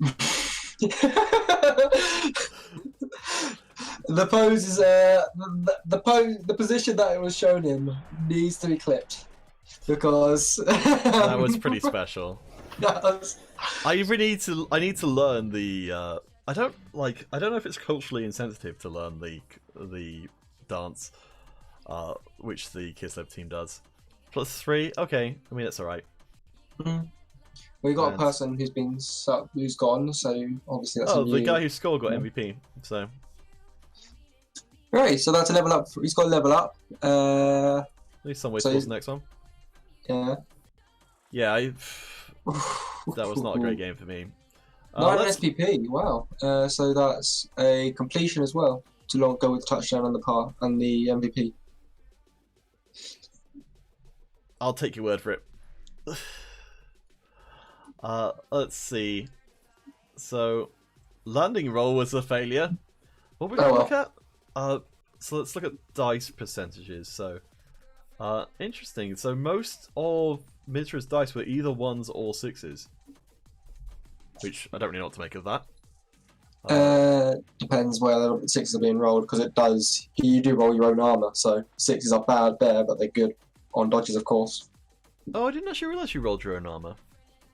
The pose is the position that it was shown in needs to be clipped because that was pretty special. Yes. I need to learn the. I don't know if it's culturally insensitive to learn the dance, which the Kislev team does. +3, okay. I mean, that's all right. We got a person who's gone, so obviously that's. The guy who scored got MVP. So. Right, so that's a level up. He's got a level up. At least some way towards the next one. Yeah. Yeah, that was not a great game for me. Nine Let's. SPP. Wow. So that's a completion as well. To go with touchdown and the par and the MVP. I'll take your word for it. Let's see. So, landing roll was a failure. What would we look at? So let's look at dice percentages. So, interesting. So most of Mitra's dice were either 1s or 6s. Which I don't really know what to make of that. Depends where the 6s are being rolled, because it does. You do roll your own armor, so 6s are bad there, but they're good on dodges, of course. Oh, I didn't actually realize you rolled your own armor.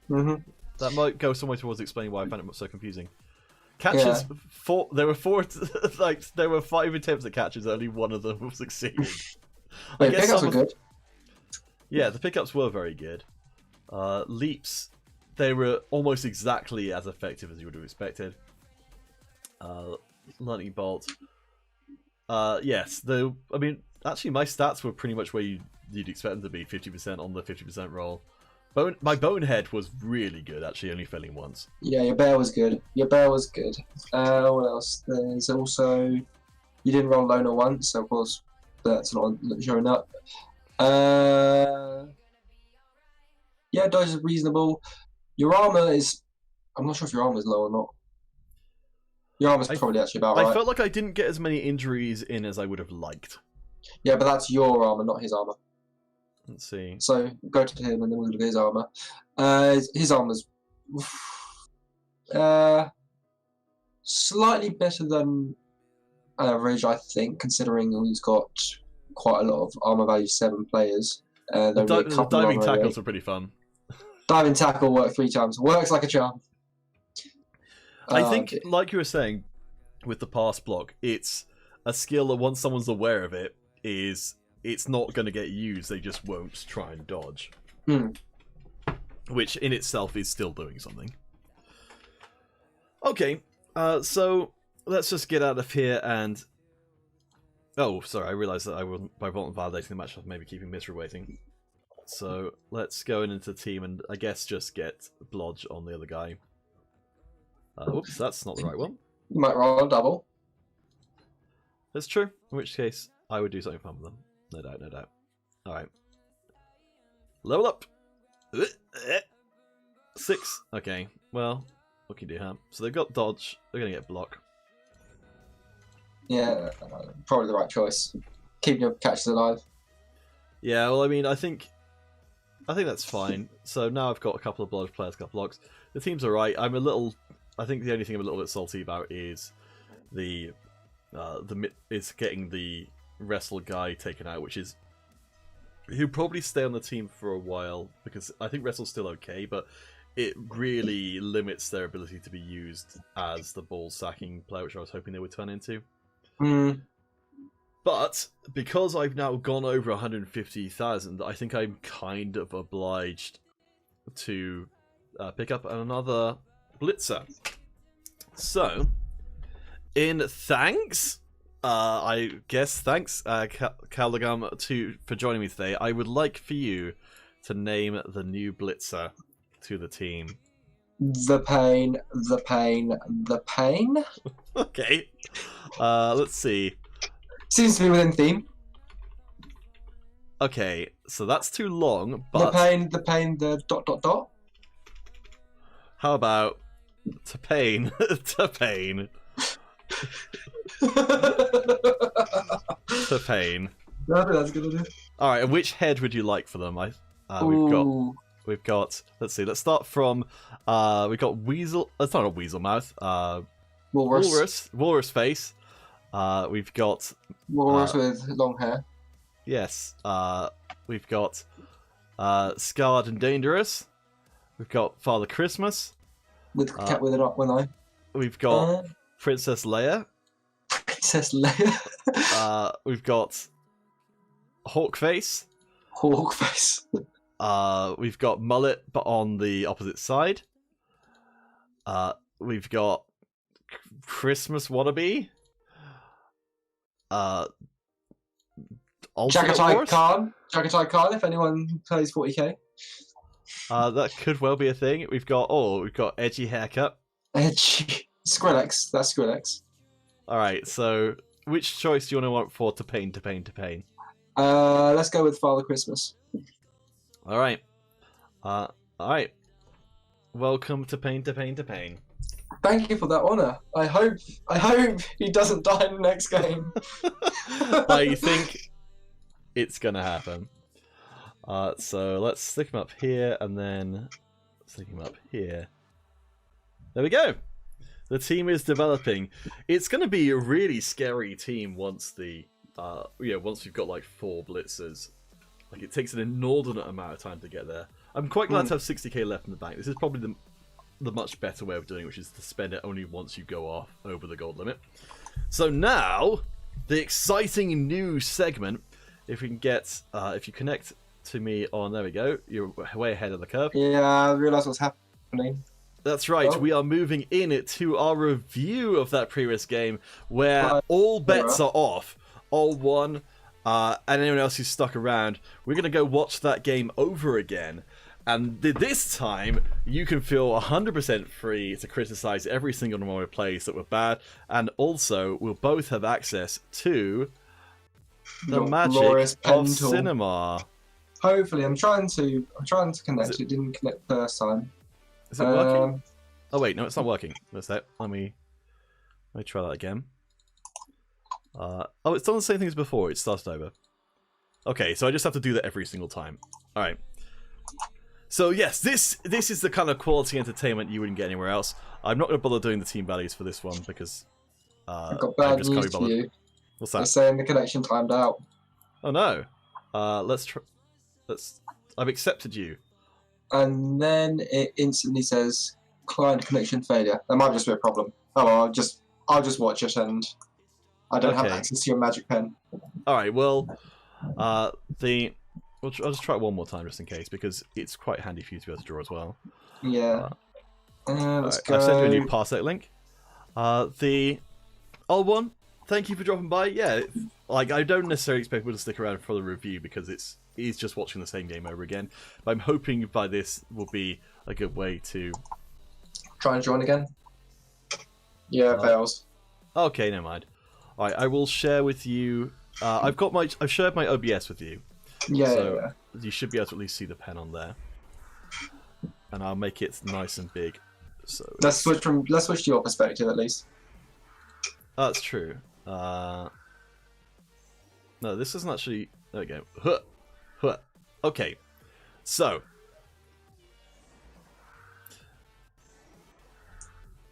That might go somewhere towards explaining why I found it so confusing. Catches, there were 4, there were 5 attempts at catches, only one of them succeeded. Wait, pickups were good. Yeah, the pickups were very good. Leaps, they were almost exactly as effective as you would have expected. Lightning bolt. Yes, I mean, actually my stats were pretty much where you'd expect them to be, 50% on the 50% roll. My bonehead was really good, actually, only failing once. Yeah, your bear was good. What else? There's also... You didn't roll loner once, so of course that's not showing up. Yeah, dodge is reasonable. Your armor is... I'm not sure if your armor is low or not. Your armor's probably actually about right. I felt like I didn't get as many injuries in as I would have liked. Yeah, but that's your armor, not his armor. Let's see. So go to him and then we'll look at his armor. His armor's slightly better than average, I think, considering he's got quite a lot of armor value 7 players. The diving tackles are pretty fun. Diving tackle worked 3 times. Works like a charm. I think, like you were saying, with the pass block, it's a skill that once someone's aware of it, it's not going to get used, they just won't try and dodge. Which in itself is still doing something. Okay, so let's just get out of here and... Oh, sorry, I realised that I wasn't, by validating the match, maybe keeping Mitra waiting. So let's go into the team and I guess just get Blodge on the other guy. Oops, that's not the right one. You might roll a double. That's true, in which case I would do something fun with them. No doubt, no doubt. Alright. Level up! 6. Okay, well, what can you do, huh? So they've got dodge, they're going to get block. Yeah, probably the right choice. Keeping your catches alive. Yeah, well, I mean, I think that's fine. So now I've got a couple of blodge players, a couple of blocks. The team's alright. I think the only thing I'm a little bit salty about is is getting the wrestle guy taken out, which is he'll probably stay on the team for a while because I think wrestle's still okay, but it really limits their ability to be used as the ball sacking player, which I was hoping they would turn into. But because I've now gone over 150,000, I think I'm kind of obliged to pick up another blitzer. So, in thanks, I guess thanks, Calagum, for joining me today. I would like for you to name the new blitzer to the team. The pain, the pain, the pain. Okay. Let's see. Seems to be within theme. Okay, so that's too long, but... The pain, the ... How about... To pain. To pain. To pain. I think that's a good idea. Alright, and which head would you like for them? We've got... Let's see, let's start from... we've got Weasel... That's not a Weasel mouth. Walrus face. We've got... Walrus with long hair. Yes. We've got Scarred and Dangerous. We've got Father Christmas. With a cat with one eye. We've got Princess Leia. Princess Leia. We've got Hawkface. Hawkface. We've got Mullet, but on the opposite side. We've got Christmas Wannabe. Jagatai Khan, if anyone plays 40k. That could well be a thing. We've got Edgy Haircut. Skrillex. That's Skrillex. All right. So, which choice do you want for to pain? Let's go with Father Christmas. All right. All right. Welcome to pain. Thank you for that honor. I hope he doesn't die in the next game. I think it's gonna happen. So let's stick him up here, and then stick him up here. There we go. The team is developing. It's gonna be a really scary team once the once we've got like 4 blitzers. Like, it takes an inordinate amount of time to get there. I'm quite glad to have 60k left in the bank. This is probably the much better way of doing it, which is to spend it only once you go off over the gold limit. So now, the exciting new segment. If we can get, if you connect to me on, there we go, you're way ahead of the curve. Yeah, I realised what's happening. That's right, we are moving in to our review of that previous game, where all bets are off. All won, and anyone else who's stuck around, we're going to go watch that game over again. And this time, you can feel 100% free to criticize every single one of our plays that were bad, and also we'll both have access to the magic of cinema. Hopefully, I'm trying to connect. It didn't connect first time. Is it working? Oh wait, no, it's not working. What's that? Let me try that again. Oh, it's done the same thing as before. It started over. Okay, so I just have to do that every single time. All right. So yes, this is the kind of quality entertainment you wouldn't get anywhere else. I'm not going to bother doing the team values for this one because I've got bad news for you. What's that? They're saying the connection timed out. Oh no. Let's. I've accepted you. And then it instantly says client connection failure. That might just be a problem. Oh well, I'll just watch it, and I don't have access to your magic pen. All right. Well, I'll just try it one more time just in case, because it's quite handy for you to be able to draw as well. Yeah. Let's go. I've sent you a new Parsec link. The old one. Thank you for dropping by. Yeah, like, I don't necessarily expect people to stick around for the review because he's just watching the same game over again. But I'm hoping by this will be a good way to try and join again. Yeah, it fails. Okay, never mind. All right, I will share with you. I've shared my OBS with you. Yeah, so yeah. You should be able to at least see the pen on there, and I'll make it nice and big. So let's switch to your perspective at least. That's true. No, this isn't actually. There we go. Huh. Huh. Okay, so.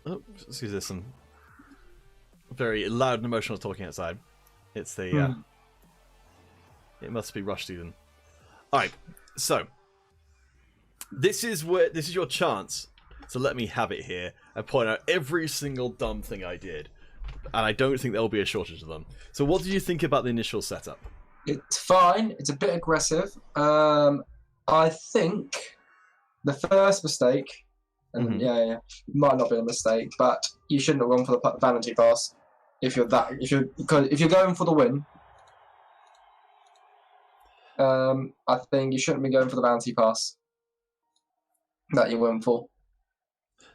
Oh, excuse me, there's some very loud and emotional talking outside. It's the. It must be rush season. All right, so this is your chance to let me have it here and point out every single dumb thing I did, and I don't think there will be a shortage of them. So, what did you think about the initial setup? It's fine. It's a bit aggressive. I think the first mistake, and might not be a mistake, but you shouldn't have gone for the vanity pass if you're going for the win. I think you shouldn't be going for the bounty pass that you went for.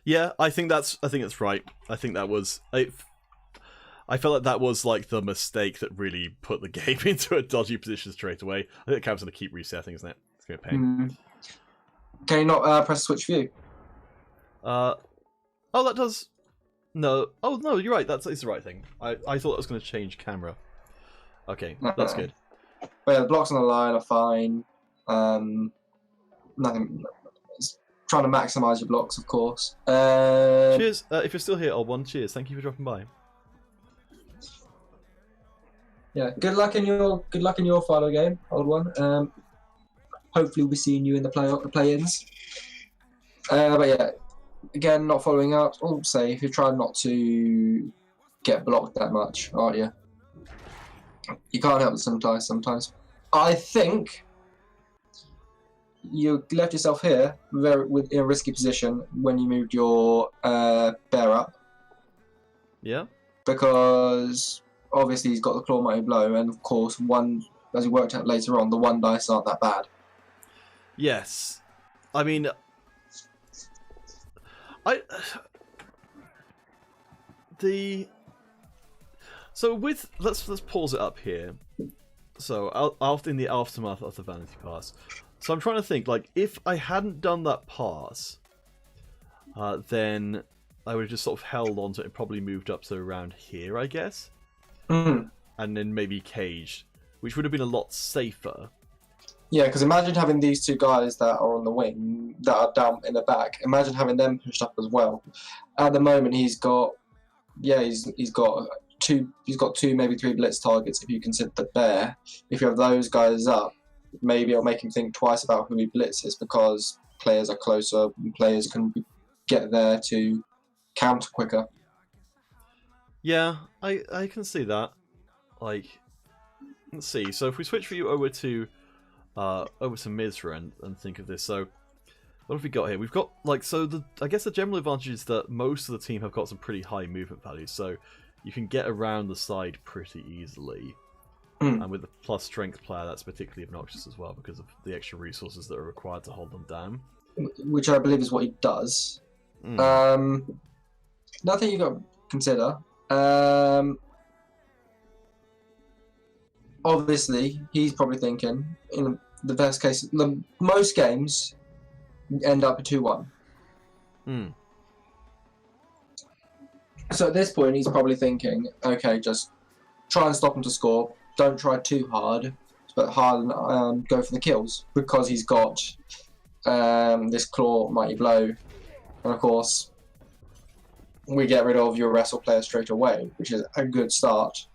Yeah, I think that's right. I think that was I felt like that was like the mistake that really put the game into a dodgy position straight away. I think Cam's gonna keep resetting, isn't it? It's gonna be a pain. Can you not press switch view? Oh, that does. No. Oh no, you're right. That's the right thing. I thought it was gonna change camera. Okay, that's good. But yeah, the blocks on the line are fine. Nothing. Trying to maximise your blocks, of course. Cheers. If you're still here, old one, cheers. Thank you for dropping by. Yeah, good luck in your final game, old one. Hopefully we'll be seeing you in the play-ins. But yeah, again, not following up. All safe. You're trying not to get blocked that much, aren't you? You can't help it sometimes. I think you left yourself here in a risky position when you moved your bear up. Yeah. Because obviously he's got the claw mighty blow, and of course as we worked out later on, the 1 dice aren't that bad. Yes. I mean, So with let's pause it up here. So after in the aftermath of the Vanity Pass, so I'm trying to think like if I hadn't done that pass, then I would have just sort of held on to it and probably moved up to around here, I guess, and then maybe caged, which would have been a lot safer. Yeah, because imagine having these two guys that are on the wing that are down in the back. Imagine having them pushed up as well. At the moment, he's got two, maybe three blitz targets if you consider the bear. If you have those guys up, maybe it'll make him think twice about who he blitzes because players are closer and players can get there to counter quicker. Yeah, I can see that. Like, let's see. So if we switch you over to Mizra and think of this. So what have we got here? We've got like I guess the general advantage is that most of the team have got some pretty high movement values. So you can get around the side pretty easily. And with the plus strength player, that's particularly obnoxious as well because of the extra resources that are required to hold them down. Which I believe is what he does. Another thing you've got to consider. Obviously, he's probably thinking, in the best case, most games end up at 2-1. So at this point, he's probably thinking, okay, just try and stop him to score. Don't try too hard, but hard and go for the kills because he's got this Claw Mighty Blow, and of course, we get rid of your wrestle player straight away, which is a good start.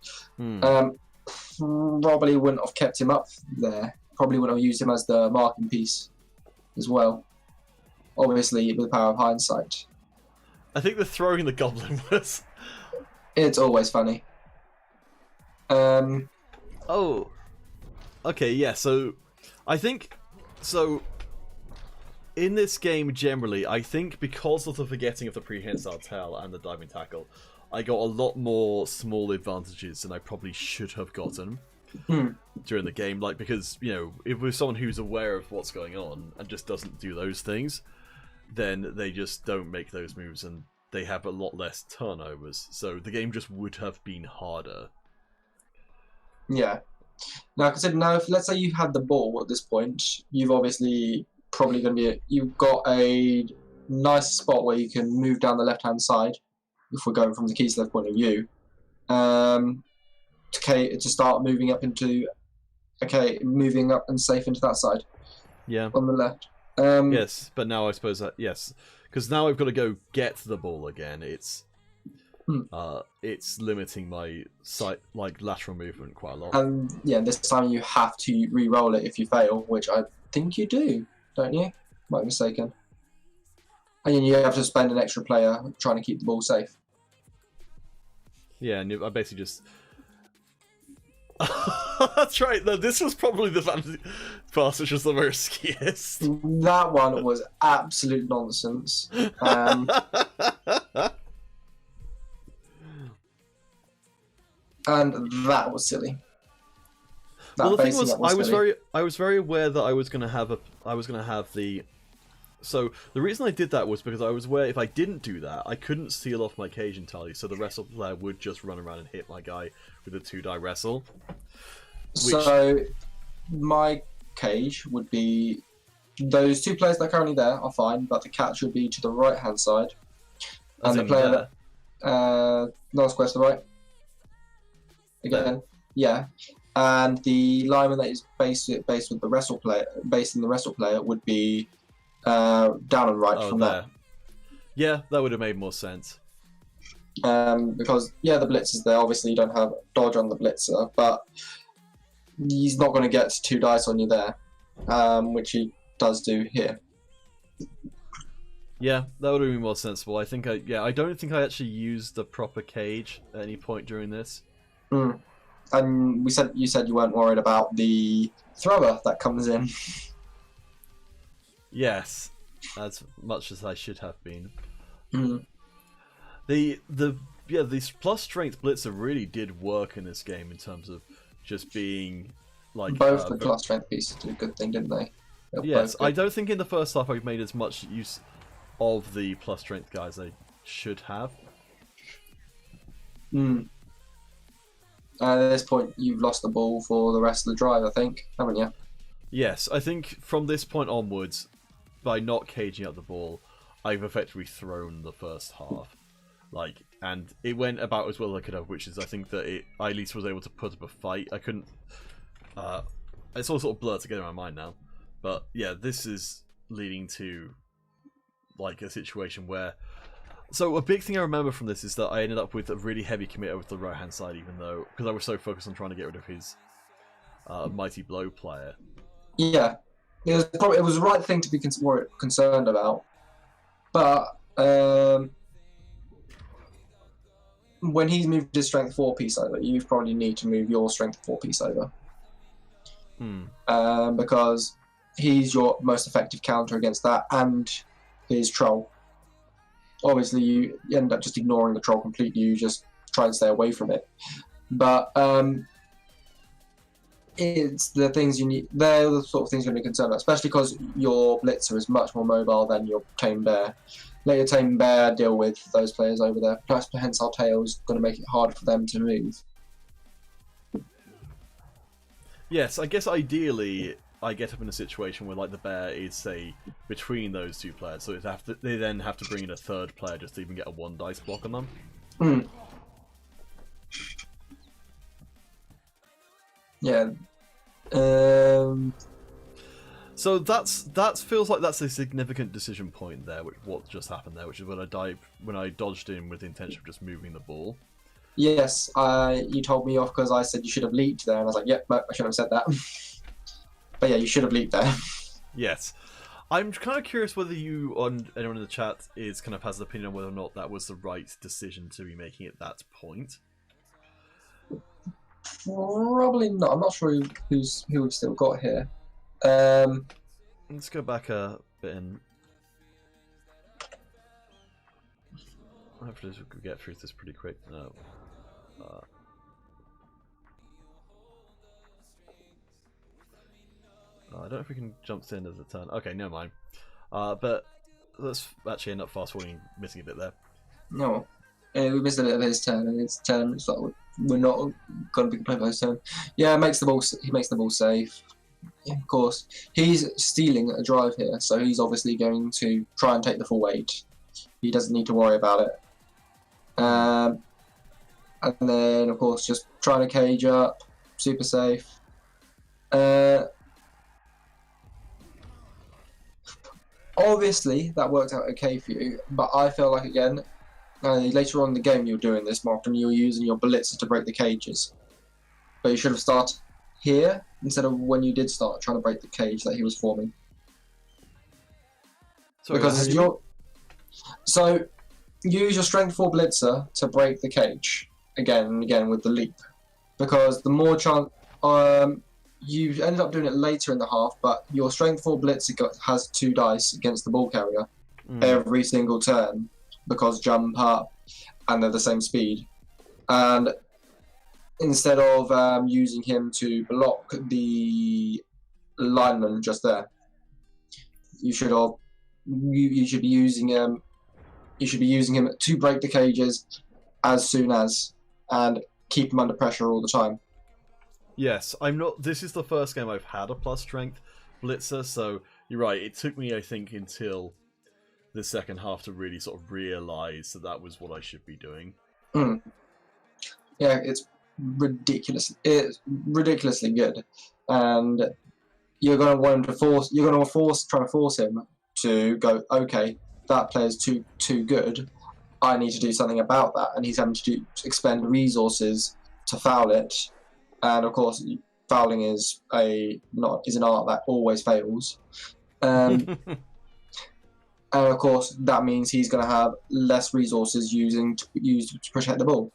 Probably wouldn't have kept him up there. Probably wouldn't have used him as the marking piece as well. Obviously, with the power of hindsight. I think the throwing the goblin was... It's always funny. Oh. Okay, yeah, so... I think... So... In this game, generally, I think because of the forgetting of the prehensile tail and the diving tackle, I got a lot more small advantages than I probably should have gotten during the game. Like, because, you know, if we're someone who's aware of what's going on and just doesn't do those things, then they just don't make those moves and they have a lot less turnovers. So the game just would have been harder. Yeah. Now, consider now, if let's say you had the ball at this point, you've obviously probably going to be you've got a nice spot where you can move down the left-hand side. If we're going from the Kislev point of view, to start moving up into, moving up and safe into that side. Yeah. On the left. Yes, but now I suppose that yes, because now I've got to go get the ball again. It's limiting my lateral movement quite a lot. And yeah, this time you have to re-roll it if you fail, which I think you do, don't you? Might be mistaken. And then you have to spend an extra player trying to keep the ball safe. Yeah, and I basically just... That's right, no, this was probably the fantasy pass which was the riskiest. That one was absolute nonsense. And that was silly. Well, the thing was, I was very aware that I was going to have the. So the reason I did that was because I was aware if I didn't do that, I couldn't seal off my cage entirely, so the wrestle player would just run around and hit my guy with a 2-die wrestle. So my cage would be those two players that are currently there are fine, but the catch would be to the right hand side, and the player last square to the right. Again, yeah. And the lineman that is based with the wrestle player, based in the wrestle player, would be down and right from there. Yeah, that would have made more sense. Because the blitz is there. Obviously, you don't have dodge on the blitzer, but he's not going to get 2 dice on you there, which he does do here. Yeah, that would have been more sensible. I think I don't think I actually used the proper cage at any point during this. And you said you weren't worried about the thrower that comes in. Yes, as much as I should have been. These plus strength blitzer really did work in this game in terms of just being like both the plus strength pieces did a good thing, didn't they? Yes, I don't think in the first half I made as much use of the plus strength guys I should have. Mm. At this point, you've lost the ball for the rest of the drive, I think, haven't you? Yes, I think from this point onwards, by not caging up the ball, I've effectively thrown the first half. And it went about as well as I could have, which is I think that I at least was able to put up a fight. I couldn't. It's all sort of blurred together in my mind now, but yeah, this is leading to a situation where. So a big thing I remember from this is that I ended up with a really heavy commit over to the right hand side, even though because I was so focused on trying to get rid of his Mighty Blow player. Yeah, it was the right thing to be concerned about, but when he's moved his strength 4 piece over, you probably need to move your strength 4 piece over. Because he's your most effective counter against that and his troll. Obviously, you end up just ignoring the troll completely. You just try and stay away from it. But it's the things you need. They're the sort of things you're going to be concerned about, especially because your blitzer is much more mobile than your tame bear. Let your tame bear deal with those players over there. Plus, Prehensile Tail's going to make it hard for them to move. Yes, I guess ideally I get up in a situation where the bear is say between those two players, so they then have to bring in a third player just to even get a 1 dice block on them. Mm. Yeah. So that feels like that's a significant decision point there. What just happened there, which is when I dodged in with the intention of just moving the ball. Yes, you told me off because I said you should have leaped there, and I was like, "Yep, I shouldn't have said that." But yeah, you should have leaped there. Yes, I'm kind of curious whether you or anyone in the chat has an opinion on whether or not that was the right decision to be making at that point. Probably not. I'm not sure who we've still got here. Let's go back a bit and hopefully we could get through this pretty quick. No. I don't know if we can jump to the end of the turn. Okay, never mind. But let's actually end up fast forwarding, missing a bit there. No, we missed a bit of his turn, and his turn it's like we're not going to be playing by his turn. Yeah, he makes the ball safe. Yeah, of course, he's stealing a drive here, so he's obviously going to try and take the full weight. He doesn't need to worry about it. And then, of course, just trying to cage up, super safe. Obviously, that worked out okay for you, but I feel like, again, later on in the game you're doing this more often, you're using your blitzer to break the cages. But you should have started here instead of when you did start trying to break the cage that he was forming. Sorry, because so use your strength 4 blitzer to break the cage again and again with the leap, because the more chance you ended up doing it later in the half, but your strength 4 blitzer has 2 dice against the ball carrier every single turn because jump up and they're the same speed. And instead of using him to block the lineman just there, you should be using him. You should be using him to break the cages as soon as and keep him under pressure all the time. Yes, I'm not. This is the first game I've had a plus strength blitzer, so you're right. It took me, I think, until the second half to really sort of realise that was what I should be doing. Yeah, it's ridiculous. It's ridiculously good, and you're going to want him to force. You're going to try to force him to go. Okay, that player's too good. I need to do something about that, and he's having to expend resources to foul it. And of course, fouling is an art that always fails. And of course, that means he's going to have less resources used to protect the ball.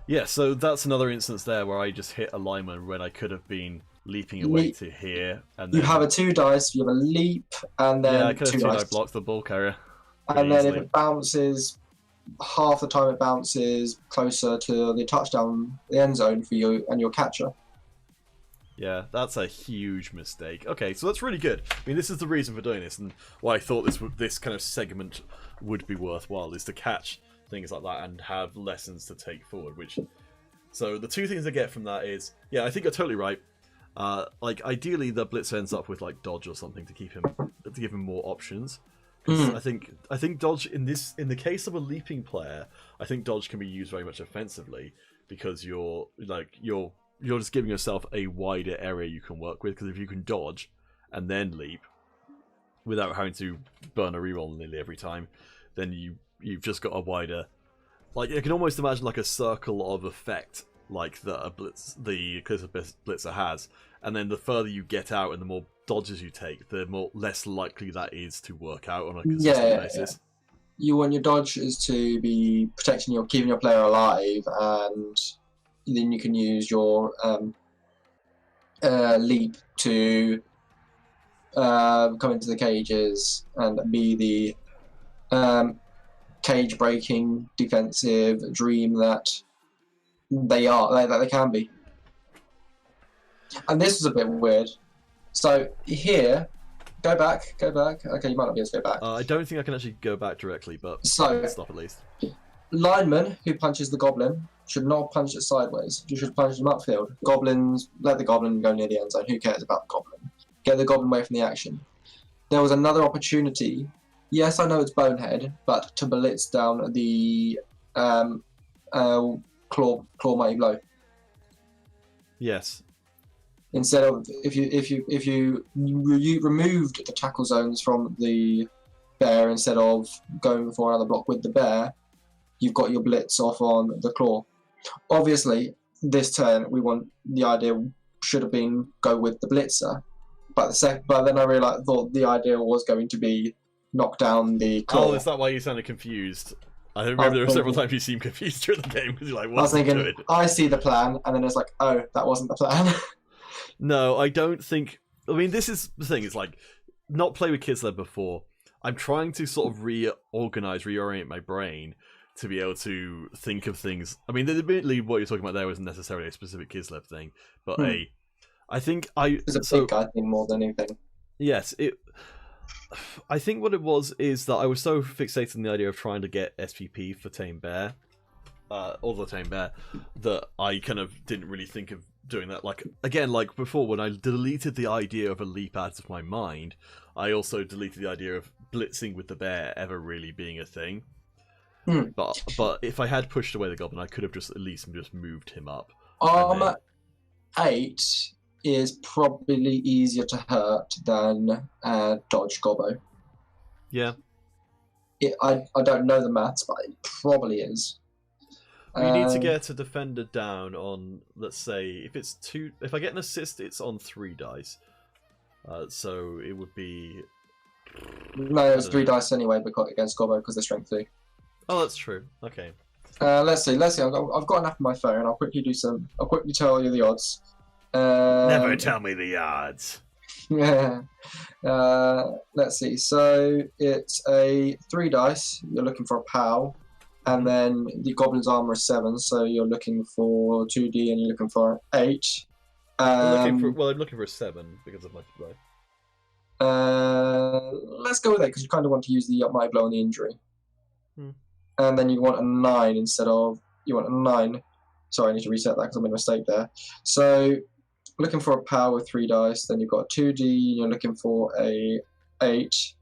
Yeah, so that's another instance there where I just hit a lineman when I could have been leaping away to here. And then, you have a 2 dice, you have a leap, and then I could have 2 dice. blocked the ball carrier. And then if it bounces, half the time it bounces closer to the touchdown, the end zone for you and your catcher. Yeah, that's a huge mistake. Okay, so that's really good. I mean, this is the reason for doing this, and why I thought this kind of segment would be worthwhile, is to catch things like that, and have lessons to take forward. So the two things I get from that is, yeah, I think you're totally right. Like ideally, the Blitzer ends up with like dodge or something to give him more options. I think dodge in the case of a leaping player, I think dodge can be used very much offensively because you're just giving yourself a wider area you can work with. Because if you can dodge and then leap without having to burn a reroll nearly every time, then you've just got a wider. Like you can almost imagine like a circle of effect, like the Blitzer has, and then the further you get out and the more dodges you take, the less likely that is to work out on a consistent basis. Yeah. You want your dodges to be keeping your player alive, and then you can use your leap to come into the cages and be the cage breaking defensive dream that they can be. And this was a bit weird. So here, go back. Okay, you might not be able to go back. I don't think I can actually go back directly, but stop at least. Lineman who punches the goblin should not punch it sideways. You should punch them upfield. Goblins, let the goblin go near the end zone. Who cares about the goblin? Get the goblin away from the action. There was another opportunity. Yes, I know it's bonehead, but to blitz down the claw mighty blow. Yes. Instead of if you removed the tackle zones from the bear instead of going for another block with the bear, you've got your blitz off on the claw. Obviously, this turn the idea should have been go with the blitzer, but then I thought the idea was going to be knock down the claw. Oh, is that why you sounded confused? I remember there were several times you seemed confused during the game because you're like, what's I was thinking, I see the plan, and then it's like, oh, that wasn't the plan. No, I don't think. I mean, this is the thing. It's like not play with Kids Lab before. I'm trying to sort of reorient my brain to be able to think of things. I mean, admittedly, what you're talking about there wasn't necessarily a specific Kids Lab thing, but I think it's a big guy thing more than anything. Yes, I think what it was is that I was so fixated on the idea of trying to get SPP for Tame Bear, or the Tame Bear, that I kind of didn't really think of doing that. Like again, like before, when I deleted the idea of a leap out of my mind, I also deleted the idea of blitzing with the bear ever really being a thing. But if I had pushed away the goblin, I could have just moved him up. Armor 8 is probably easier to hurt than dodge gobbo. Yeah. I don't know the maths, but it probably is. You need to get a defender down on, let's say, if I get an assist, it's on 3 dice. So it would be. No, it was 3 dice anyway against gobbo because they're strength 2. Oh, that's true. Okay. Let's see. I've got an app on my phone. I'll quickly tell you the odds. Never tell me the odds. Yeah. Let's see. So it's a 3 dice. You're looking for a POW. And then the goblin's armor is 7, so you're looking for 2D and you're looking for 8. I'm looking for a 7 because of my blow. Let's go with 8 because you kind of want to use the mighty blow on the injury. And then you want a 9 instead of... You want a 9. Sorry, I need to reset that because I made a mistake there. So, looking for a power with 3 dice, then you've got 2D, you're looking for a 8,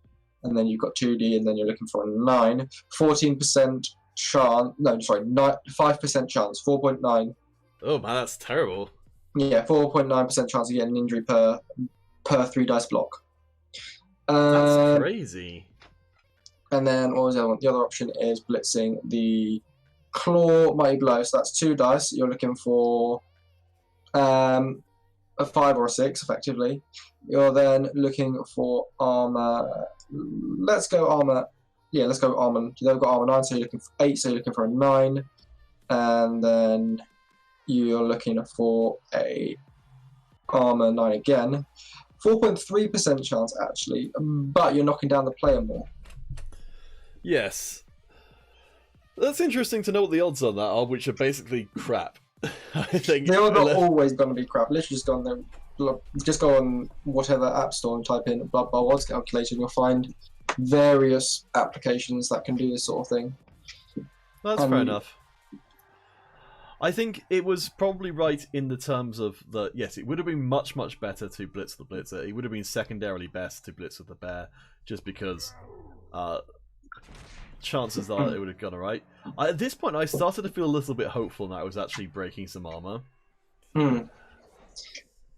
and then you've got 2D, and then you're looking for a 9. 14% chance... No, sorry, 5% chance, 4.9. Oh man, that's terrible. Yeah, 4.9% chance of getting an injury per 3 dice block. That's crazy. And then what was the other one? The other option is blitzing the claw mighty blow. So that's 2 dice. You're looking for a 5 or a 6, effectively. You're then looking for armor. Let's go armor. Yeah, let's go armor. You've got armor 9, so you're looking for 8. So you're looking for a 9, and then you're looking for a armor 9 again. 4.3% chance actually, but you're knocking down the player more. Yes. That's interesting to know what the odds on that are, which are basically crap. I think they're not always going to be crap. Literally just go on whatever app store and type in Blood Bowl odds calculator and you'll find various applications that can do this sort of thing. That's fair enough. I think it was probably right in the terms of that. Yes, it would have been much better to blitz the blitzer. It would have been secondarily best to blitz with the bear, just because chances are it would have gone alright. At this point, I started to feel a little bit hopeful that I was actually breaking some armor. Yeah,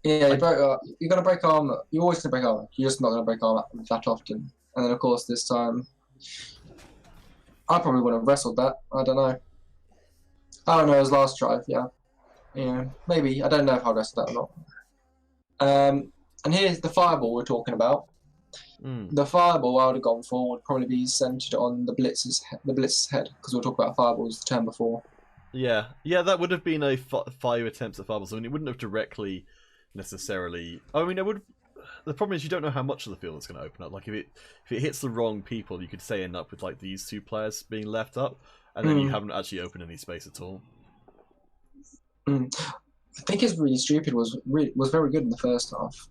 you're gonna break armor. You're always gonna break armor. You're just not gonna break armor that often. And then of course this time, I probably would have wrestled that. I don't know. Oh no, it was last drive. Yeah, maybe. I don't know if I wrestled that or not. And here's the fireball we're talking about. The fireball I would have gone for would probably be centered on the blitz's head, because we'll talk about fireballs the turn before. Yeah, that would have been a 5 attempts at fireballs. I mean, it wouldn't have directly necessarily. I mean, it would. The problem is you don't know how much of the field it's going to open up. Like if it hits the wrong people, you could say end up with like these 2 players being left up, and then you haven't actually opened any space at all. I think his really stupid was very good in the first half.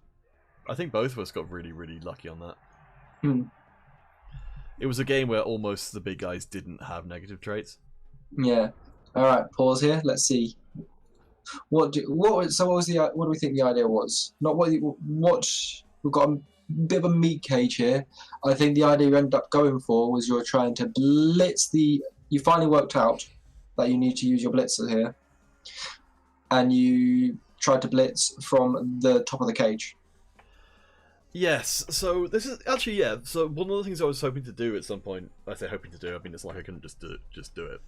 I think both of us got really lucky on that. It was a game where almost the big guys didn't have negative traits. Yeah. All right. Pause here. Let's see. What do we think the idea was? Not what we've got a bit of a meat cage here. I think the idea you ended up going for was you're trying to blitz the. You finally worked out that you need to use your blitzer here, and you tried to blitz from the top of the cage. Yes, so this is actually So one of the things I was hoping to do at some point, I say hoping to do, I mean it's like I couldn't just do it,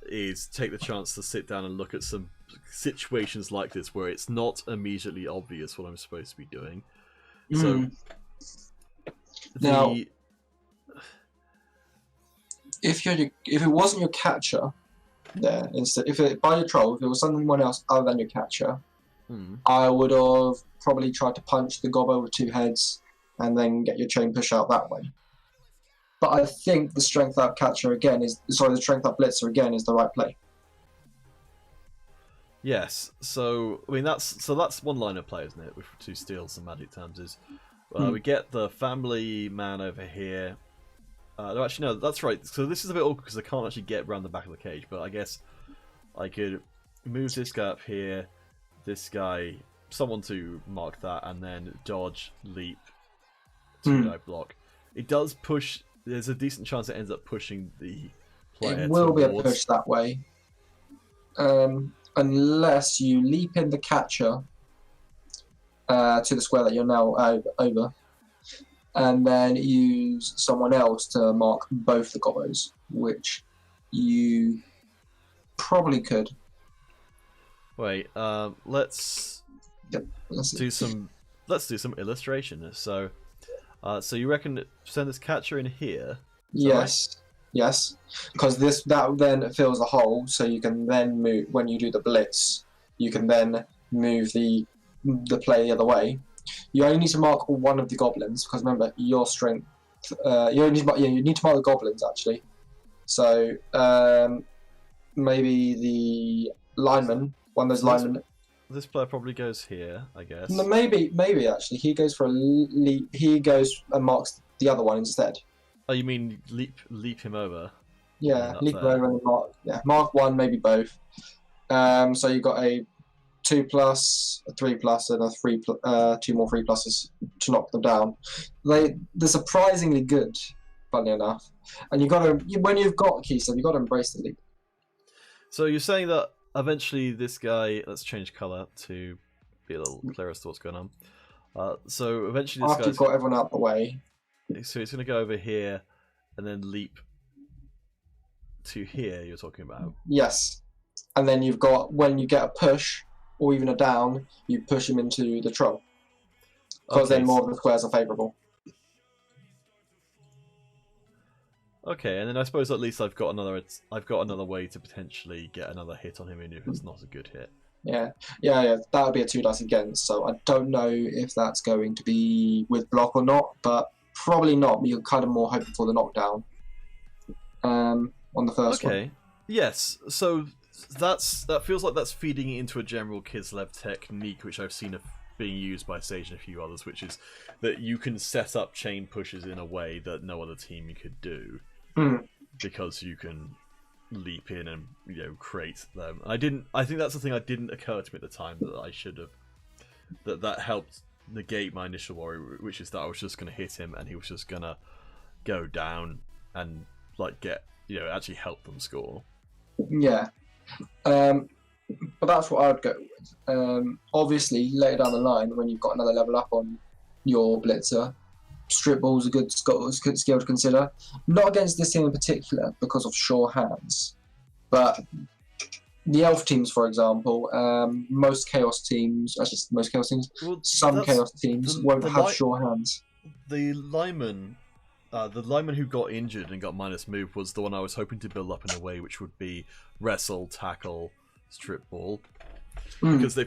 is take the chance to sit down and look at some situations like this where it's not immediately obvious what I'm supposed to be doing. So now, if it wasn't your catcher there, instead, by your troll, if it was someone else other than your catcher, I would have probably tried to punch the gobbo with 2 heads and then get your chain push out that way. But I think the strength up catcher again the strength up blitzer again is the right play. Yes, so I mean that's one line of play, isn't it? To steal some magic terms is we get the family man over here. No, actually no, that's right. So this is a bit awkward because I can't actually get around the back of the cage, but I guess I could move this guy up here. This guy, someone to mark that, and then dodge, leap, 2-guy block. It does push. There's a decent chance it ends up pushing the player. It will be a push that way, unless you leap in the catcher to the square that you're now over, and then use someone else to mark both the gobbos, which you probably could. Wait, let's do some illustration. So, so you reckon send this catcher in here? Yes, yes, because that then fills the hole, so you can then move when you do the blitz. You can then move the play the other way. You only need to mark one of the goblins because remember your strength. You need to mark the goblins actually. So maybe the lineman. One of those linemen. This player probably goes here, I guess. No, maybe actually he goes for a leap. He goes and marks the other one instead. Oh, you mean leap him over? Yeah, leap him over and mark. Yeah, mark one, maybe both. So you've got a 2+, a 3+, and a 2 more 3+s to knock them down. They're surprisingly good, funny enough. And when you've got key stuff, you've got to embrace the leap. So you're saying that eventually this guy, let's change colour to be a little clearer as to what's going on. So eventually this after you've got everyone out the way. So it's going to go over here and then leap to here, you're talking about? Yes. And then you've got, when you get a push or even a down, you push him into the troll. Because then more of the squares are favourable. Okay, and then I suppose at least I've got another way to potentially get another hit on him, even if it's not a good hit. Yeah. That would be a 2 dice against. So I don't know if that's going to be with block or not, but probably not. But you're kind of more hoping for the knockdown on the first one. Okay. Yes. So that feels like that's feeding into a general Kislev technique, which I've seen being used by Sage and a few others, which is that you can set up chain pushes in a way that no other team could do. Because you can leap in and create them. I think that's the thing that didn't occur to me at the time that I should have. That helped negate my initial worry, which is that I was just going to hit him and he was just going to go down and get actually help them score. Yeah, but that's what I would go with. Obviously, later down the line, when you've got another level up on your blitzer, strip ball's a good skill to consider. Not against this team in particular because of sure hands, but the elf teams, for example, most chaos teams, some chaos teams won't have sure hands. The lineman who got injured and got minus move was the one I was hoping to build up in a way which would be wrestle, tackle, strip ball, because the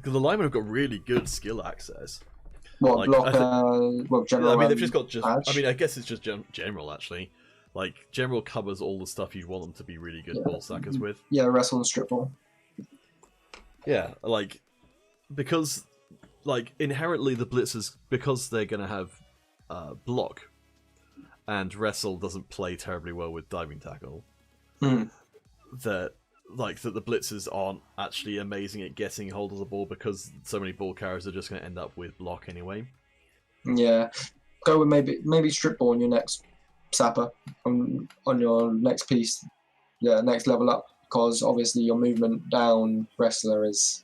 linemen have got really good skill access. What block? General. I mean, they've just got I guess it's just general actually. General covers all the stuff you'd want them to be really good ball sackers with. Yeah, wrestle and strip ball. Yeah, because inherently the blitzers, because they're gonna have block, and wrestle doesn't play terribly well with diving tackle. That the blitzers aren't actually amazing at getting hold of the ball because so many ball carriers are just going to end up with block anyway. Yeah, go with maybe strip ball on your next sapper on your next piece. Yeah, next level up, because obviously your movement down wrestler is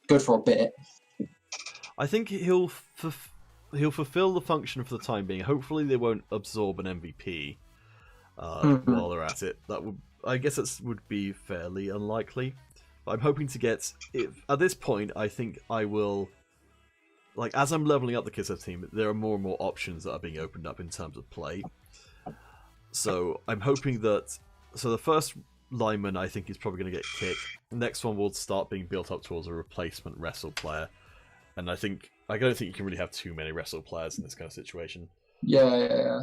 good for a bit. I think he'll fulfill the function for the time being. Hopefully they won't absorb an MVP while they're at it. I guess that would be fairly unlikely. But I'm hoping to get at this point. I think I will, as I'm leveling up the Kislev team, there are more and more options that are being opened up in terms of play. So I'm hoping that. So the first lineman I think is probably going to get kicked. The next one will start being built up towards a replacement wrestle player, and I don't think you can really have too many wrestle players in this kind of situation. Yeah.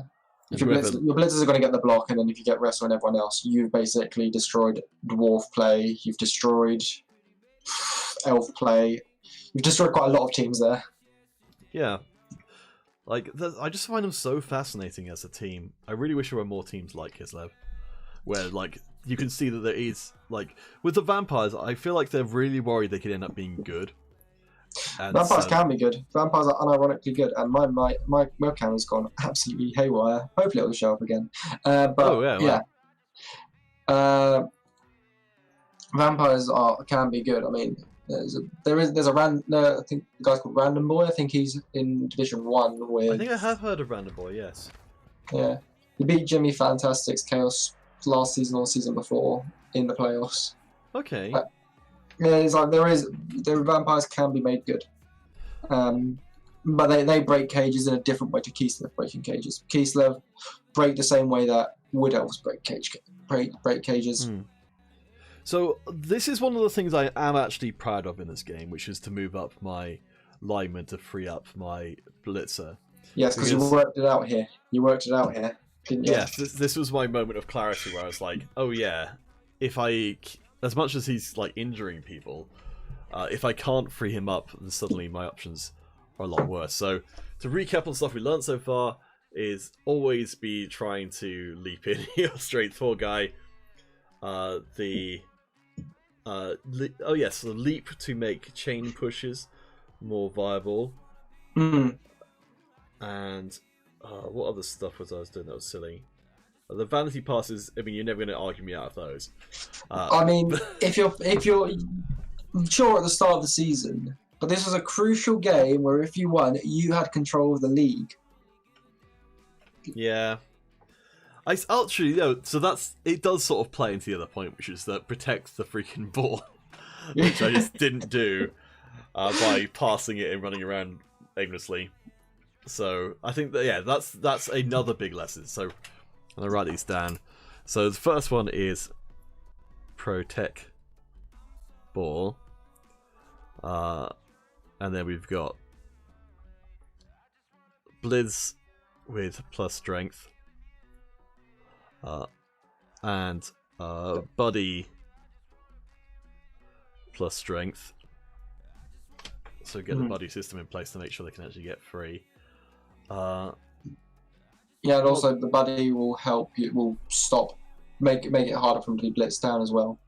If your blitzers are going to get the block, and then if you get wrestle and everyone else, you've basically destroyed dwarf play. You've destroyed elf play. You've destroyed quite a lot of teams there. Yeah, I just find them so fascinating as a team. I really wish there were more teams like Kislev, where you can see that there is with the vampires. I feel like they're really worried they could end up being good. And vampires can be good. Vampires are unironically good, and my webcam has gone absolutely haywire. Hopefully, it will show up again. Vampires can be good. I mean, there's a I think the guy's called Random Boy. I think he's in Division 1 with. I think I have heard of Random Boy. Yes. Yeah, he beat Jimmy Fantastic's Chaos last season or season before in the playoffs. Okay. Yeah, it's the vampires can be made good, but they break cages in a different way to Kislev breaking cages. Kislev break the same way that Wood Elves break cages. So this is one of the things I am actually proud of in this game, which is to move up my lineman to free up my blitzer. Yes, because you worked it out here. Didn't you? Yes, this was my moment of clarity where I was like, oh yeah, as much as he's injuring people, if I can't free him up, then suddenly my options are a lot worse. So to recap on stuff we learned so far is always be trying to leap in your straight 4 guy. The leap to make chain pushes more viable. And what other stuff was I doing that was silly? The vanity passes. I mean, you're never going to argue me out of those. I mean, if you're sure at the start of the season, but this was a crucial game where if you won, you had control of the league. Yeah, actually so it does sort of play into the other point, which is that protect the freaking ball, which I just didn't do by passing it and running around aimlessly. So I think that's another big lesson. So. I'm going to write these down. So the first one is protect ball. And then we've got blitz with plus strength. And buddy plus strength. So get the buddy system in place to make sure they can actually get free. Yeah, and also the buddy will help you. Will stop make it harder for them to be blitzed down as well.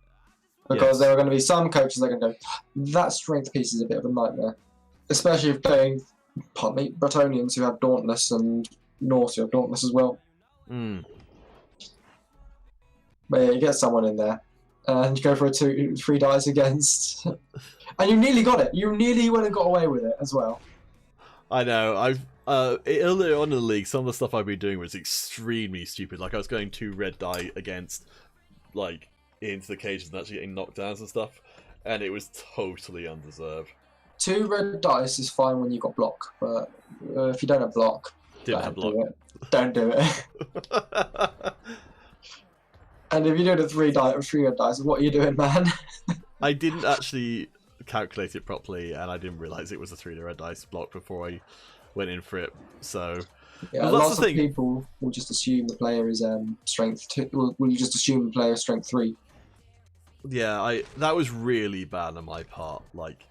Because there are going to be some coaches that are going to go, that strength piece is a bit of a nightmare. Especially if playing, pardon me, Bretonians who have Dauntless and Norse who have Dauntless as well. Mm. But yeah, you get someone in there, and you go for a 3 dice against, and you nearly got it. You nearly went and got away with it as well. I know. I've earlier on in the league, some of the stuff I've been doing was extremely stupid. Like I was going 2 red die against, like, into the cages and actually getting knockdowns and stuff, and it was totally undeserved. 2 red dice is fine when you got block, but if you don't have block, don't do it. And if you're doing a 3 red dice, what are you doing, man? I didn't actually calculate it properly, and I didn't realise it was a 3 red dice block before I went in for it. So yeah, lots of people will just assume the player is strength 2. Will you just assume the player is strength 3? Yeah, that was really bad on my part. Like,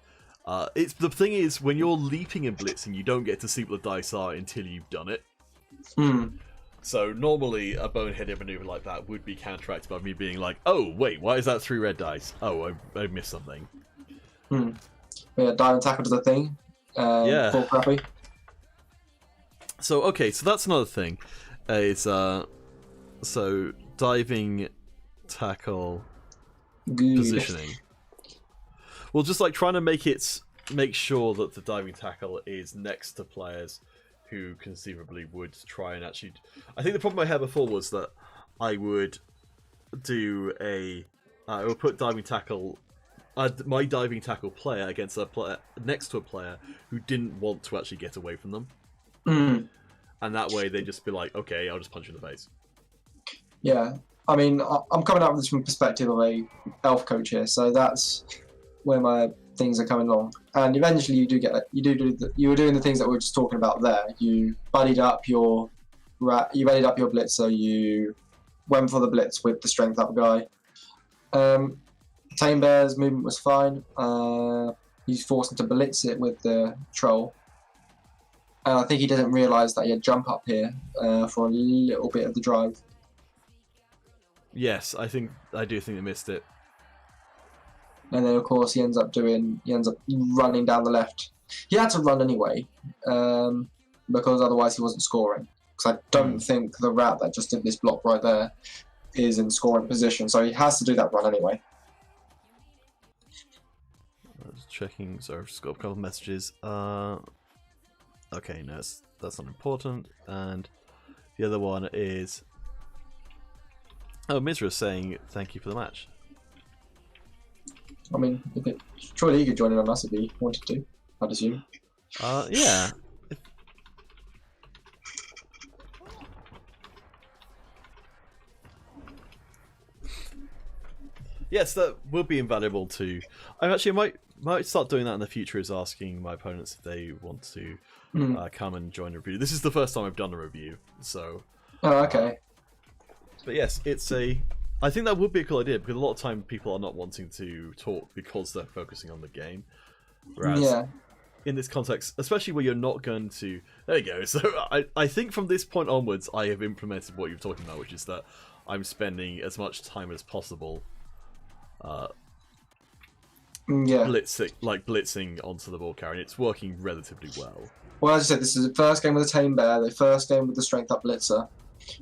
it's the thing is when you're leaping and blitzing, you don't get to see what the dice are until you've done it. So normally a boneheaded maneuver like that would be counteracted by me being like, "Oh wait, why is that 3 red dice? Oh, I missed something." Yeah, dive and tackle does a thing. Yeah. Full crappy. So okay, so that's another thing. Is so diving, tackle, positioning. Well, just like trying to make sure that the diving tackle is next to players who conceivably would try and actually. I think the problem I had before was that I would do I would put diving tackle, my diving tackle player against a player next to a player who didn't want to actually get away from them, and that way they'd just be like, okay, I'll just punch you in the face. Yeah, I mean, I'm coming at this from the perspective of a elf coach here, so that's where my things are coming along. And eventually, you were doing the things that we were just talking about there. You buddied up your blitzer. You went for the blitz with the strength up guy. Tame Bear's movement was fine. You forced him to blitz it with the troll. And I think he didn't realise that he had jump up here for a little bit of the drive. Yes, I do think they missed it. And then, of course, he ends up running down the left. He had to run anyway, because otherwise he wasn't scoring. Because I don't think the rat that just did this block right there is in scoring position, so he has to do that run anyway. I was checking, sorry, I've just got a couple of messages. Okay, no, that's not important. And the other one is... Oh, Mizra saying thank you for the match. I mean, surely he could join in on us if he wanted to, I'd assume. Yeah. Yes, that would be invaluable too. I might start doing that in the future, is asking my opponents if they want to come and join a review. This is the first time I've done a review, so... Oh, okay. But yes, I think that would be a cool idea, because a lot of time people are not wanting to talk because they're focusing on the game. Whereas in this context, especially where you're not going to... There you go. So I think from this point onwards, I have implemented what you're talking about, which is that I'm spending as much time as possible blitzing onto the ball carrier, and it's working relatively well. Well, as I said, this is the first game with the Tame Bear, the first game with the strength up blitzer.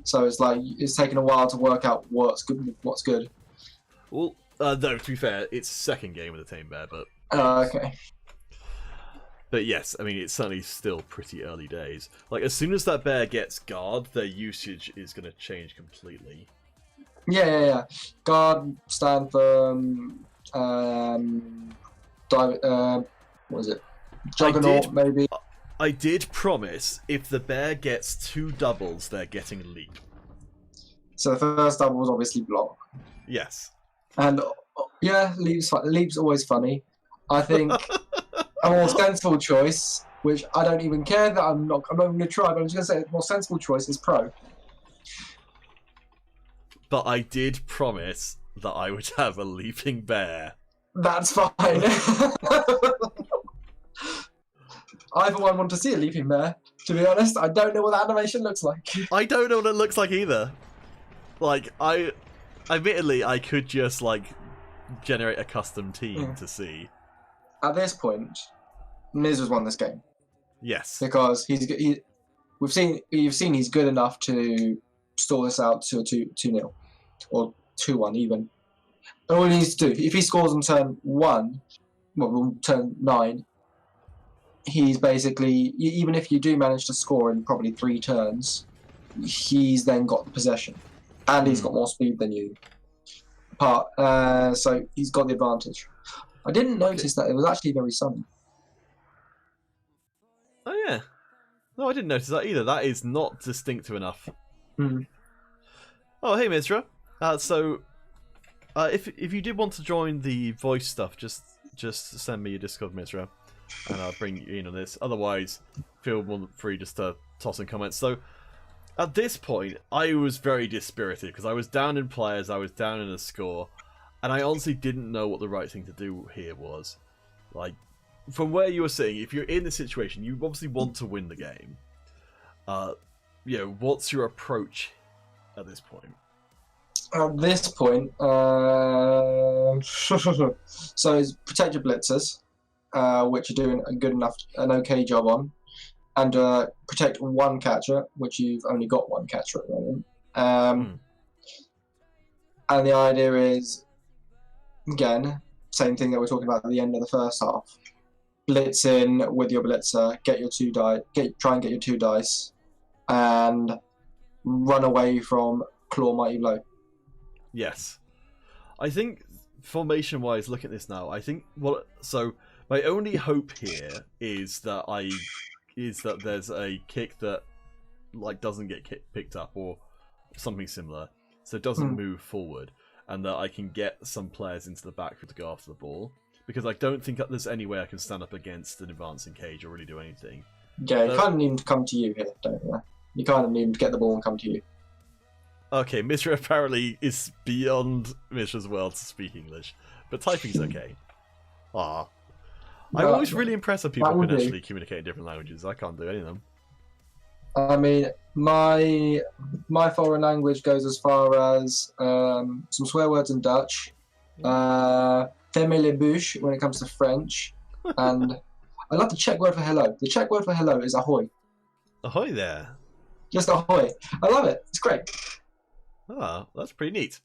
So it's taken a while to work out what's good. Well, no, to be fair, it's second game with the Tame Bear, but... okay. But yes, I mean, it's certainly still pretty early days. Like, as soon as that bear gets guard, their usage is going to change completely. Yeah. Guard, stand firm, what was it? Juggernaut, maybe. I did promise, if the bear gets 2 doubles, they're getting leap. So the first double was obviously block. Yes. And yeah, leap's always funny. I think a more sensible choice, which I don't even care that I'm not going to try, but I'm just going to say a more sensible choice is pro. But I did promise that I would have a leaping bear. That's fine. I, for one, want to see a leaping bear. To be honest, I don't know what that animation looks like. I don't know what it looks like either. Like, Admittedly, I could just like generate a custom team to see. At this point, Miz has won this game Yes. because you've seen he's good enough to stall this out to a 2-0 or 2-1 even. All he needs to do, if he scores on turn 1, well, turn 9, he's basically, even if you do manage to score in probably 3 turns, he's then got the possession. And he's got more speed than you. So he's got the advantage. I didn't notice that it was actually very sunny. Oh yeah. No, I didn't notice that either. That is not distinctive enough. Oh, hey, Mizra. If you did want to join the voice stuff, just send me your Discord, Mizra, and I'll bring you in on this. Otherwise, feel more free just to toss in comments. So, at this point, I was very dispirited because I was down in players, I was down in a score, and I honestly didn't know what the right thing to do here was. Like, from where you were sitting, if you're in this situation, you obviously want to win the game. What's your approach at this point? At this point, so it's protect your blitzers, which you're doing an okay job on, and protect one catcher, which you've only got one catcher at the moment. And the idea is, again, same thing that we're talking about at the end of the first half. Blitz in with your blitzer, get your 2 dice, try and get your 2 dice, and run away from Claw Mighty Blow. Yes. I think, formation-wise, look at this now. I think my only hope here is that there's a kick that doesn't get picked up or something similar, so it doesn't move forward, and that I can get some players into the backfield to go after the ball, because I don't think that there's any way I can stand up against an advancing cage or really do anything. Yeah, you kind of need him to come to you here, don't you? You kind of need him to get the ball and come to you. Okay, Mishra apparently is beyond Mishra's world to speak English, but typing's okay. I'm always really impressed with people who can actually communicate in different languages. I can't do any of them. I mean, my foreign language goes as far as some swear words in Dutch, fermez les bouches when it comes to French, and I love the Czech word for hello. The Czech word for hello is ahoy. Ahoy there. Just ahoy. I love it. It's great. Ah, that's pretty neat.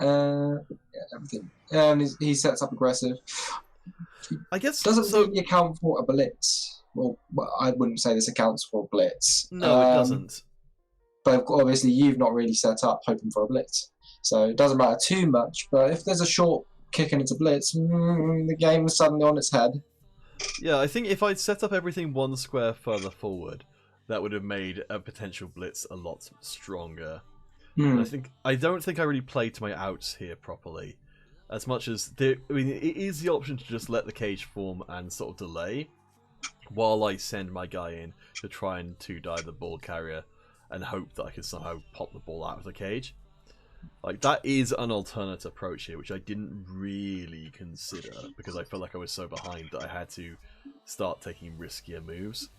Everything. And he sets up aggressive. I guess doesn't really account for a blitz. Well, I wouldn't say this accounts for a blitz. No, it doesn't. But obviously, you've not really set up hoping for a blitz, so it doesn't matter too much. But if there's a short kick and it's a blitz, the game is suddenly on its head. Yeah, I think if I'd set up everything 1 square further forward, that would have made a potential blitz a lot stronger. I don't think I really played to my outs here properly. As much as it is the option to just let the cage form and sort of delay, while I send my guy in to try and 2-die the ball carrier and hope that I can somehow pop the ball out of the cage. Like, that is an alternate approach here, which I didn't really consider because I felt like I was so behind that I had to start taking riskier moves.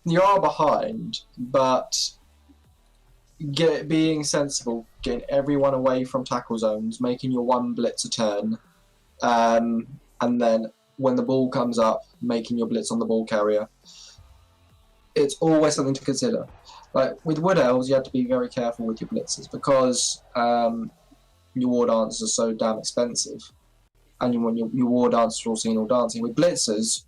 You are behind, but being sensible, getting everyone away from tackle zones, making your 1 blitz a turn, and then when the ball comes up, making your blitz on the ball carrier. It's always something to consider. Like with Wood Elves, you have to be very careful with your blitzes because your war dancers are so damn expensive, and when your war dancers are all singing or dancing. With blitzers,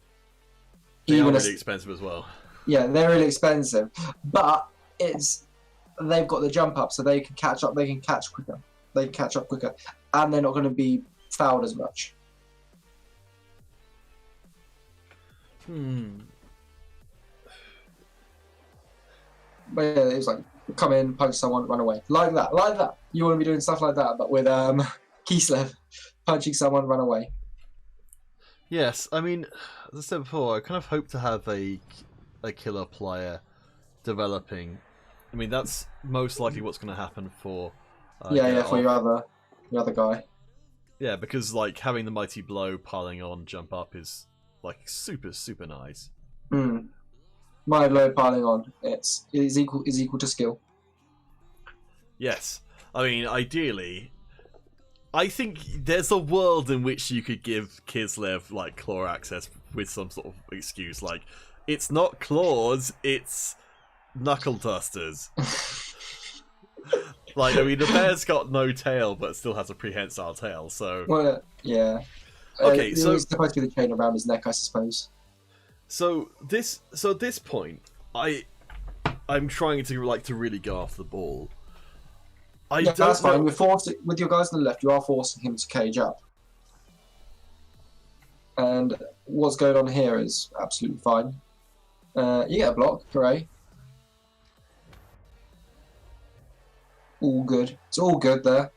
they are really expensive as well. Yeah, they're really expensive, but they've got the jump up, so they can catch up. They can catch quicker. They can catch up quicker, and they're not going to be fouled as much. But yeah, it was like come in, punch someone, run away, like that. You want to be doing stuff like that, but with Kislev, punching someone, run away. Yes, I mean, as I said before, I kind of hope to have a killer player developing. I mean, that's most likely what's going to happen for. For your other guy. Yeah, because like having the mighty blow piling on jump up is like super nice. Mighty blow piling on, is equal to skill. Yes, I mean, ideally, I think there's a world in which you could give Kislev like claw access with some sort of excuse, like it's not claws, it's knuckle dusters. Like, I mean, the bear's got no tail, but still has a prehensile tail. So, Well, yeah. okay, so it's supposed to be the chain around his neck, I suppose. So at this point, I'm trying to really go off the ball. That's fine. With your guys on the left, you are forcing him to cage up. And what's going on here is absolutely fine. You get a block, hooray. All good. It's all good there.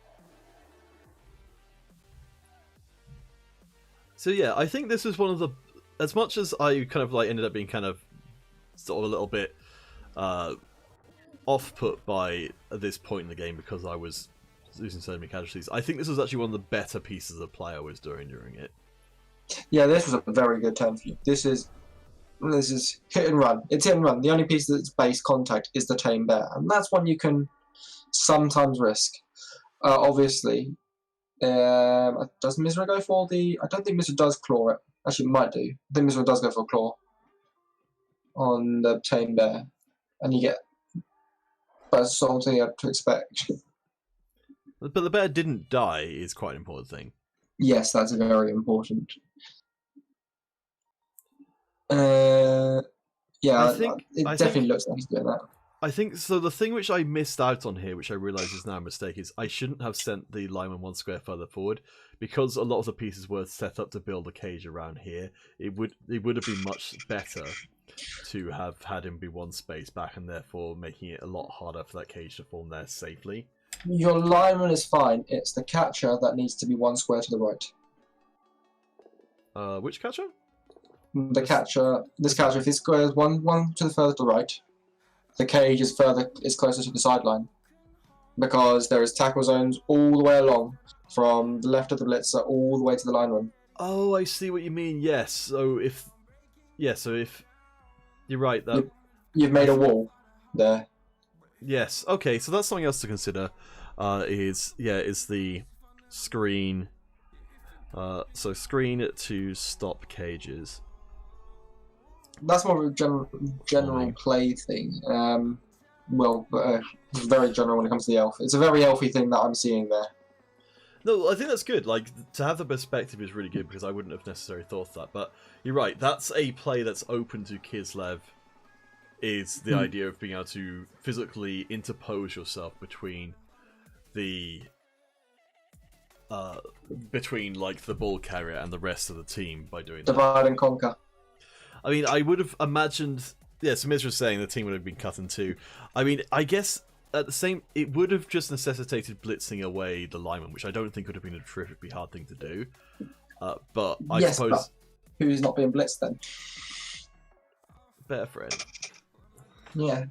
So yeah, I think this is one of the, as much as I kind of like ended up being kind of sort of a little bit off-put by this point in the game because I was losing so many casualties, I think this was actually one of the better pieces of play I was doing during it. Yeah, this was a very good turn for you. This is hit and run. It's hit and run. The only piece that's base contact is the tame bear, and that's one you can sometimes risk. Obviously, does Misra go for the? I don't think Misra does claw it. Actually, it might do. I think Misra does go for a claw on the tame bear, and you get. But that's something you have to expect. But the bear didn't die is quite an important thing. Yes, that's very important. Yeah, it definitely looks like he's doing that. I think so. The thing which I missed out on here, which I realise is now a mistake, is I shouldn't have sent the lineman 1 square further forward, because a lot of the pieces were set up to build a cage around here. It would have been much better to have had him be 1 space back, and therefore making it a lot harder for that cage to form there safely. Your lineman is fine. It's the catcher that needs to be 1 square to the right. Which catcher? The catcher. This catcher. If this goes one to the further to the right, the cage is closer to the sideline, because there is tackle zones all the way along from the left of the blitzer all the way to the lineman. Oh, I see what you mean. Yes. So if you're right, that you've made a wall there. Yes. Okay. So that's something else to consider. Is the screen. So screen to stop cages. That's more of a general play thing. Very general when it comes to the elf. It's a very elfy thing that I'm seeing there. No, I think that's good. Like, to have the perspective is really good, because I wouldn't have necessarily thought of that. But you're right. That's a play that's open to Kislev. Is the idea of being able to physically interpose yourself between the like the ball carrier and the rest of the team by doing that. Divide and conquer. I mean, I would have imagined. Yeah, so Miz was saying the team would have been cut in two. I mean, I guess at the same, it would have just necessitated blitzing away the lineman, which I don't think would have been a terrifically hard thing to do. But I suppose. But who's not being blitzed then? Bear friend. Yeah.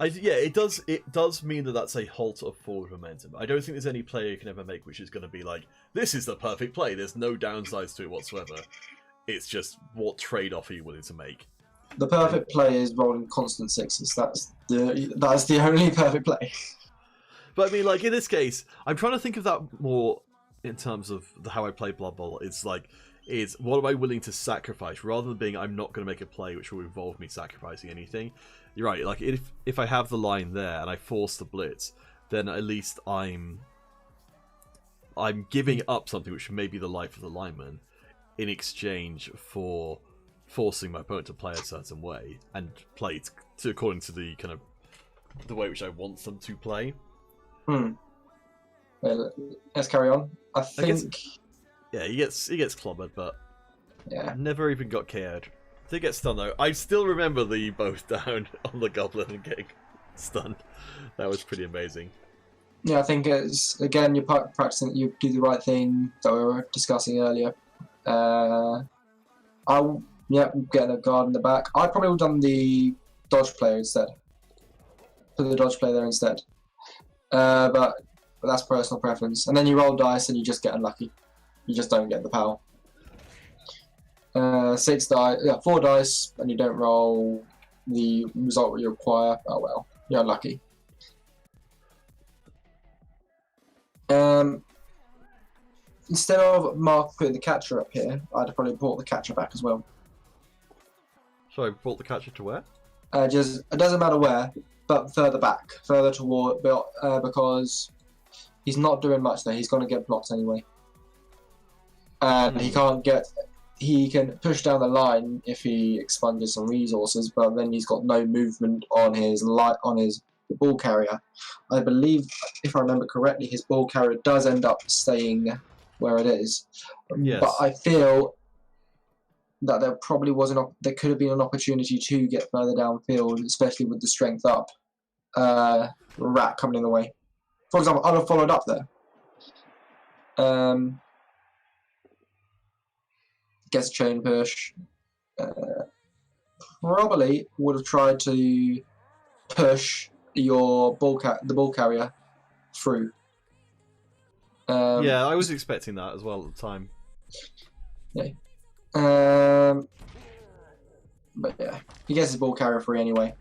It does mean that that's a halt of forward momentum. I don't think there's any play you can ever make which is going to be like, this is the perfect play. There's no downsides to it whatsoever. It's just what trade-off are you willing to make. The perfect play is rolling constant sixes. That's the only perfect play. But I mean, like in this case, I'm trying to think of that more in terms of how I play Blood Bowl. It's like, what am I willing to sacrifice, rather than being I'm not going to make a play which will involve me sacrificing anything. You're right. Like if I have the line there and I force the blitz, then at least I'm giving up something which may be the life of the lineman in exchange for forcing my opponent to play a certain way and play according to the kind of the way which I want them to play. Well, let's carry on. I think. Yeah, he gets clobbered, but yeah, never even got KO'd. Did get stunned though. I still remember the both down on the goblin and getting stunned. That was pretty amazing. Yeah, I think it's again you're practicing. You do the right thing that we were discussing earlier. Getting a guard in the back. I probably would have done the dodge player instead. Put the dodge player there instead. But that's personal preference. And then you roll dice and you just get unlucky. You just don't get the power. 6 dice, 4 dice, and you don't roll the result you require. Oh well, you're unlucky. Instead of Mark putting the catcher up here, I'd have probably brought the catcher back as well. Sorry, brought the catcher to where? Just it doesn't matter where, but further back, further toward, because he's not doing much there. He's going to get blocked anyway, and he can't get. He can push down the line if he expunges some resources, but then he's got no movement on his ball carrier. I believe, if I remember correctly, his ball carrier does end up staying where it is. Yes. But I feel that there probably there could have been an opportunity to get further downfield, especially with the strength up. Rat coming in the way. For example, I'd have followed up there. Gets a chain push. Probably would have tried to push your the ball carrier through. Yeah, I was expecting that as well at the time. Yeah. But yeah, he gets his ball carrier free anyway.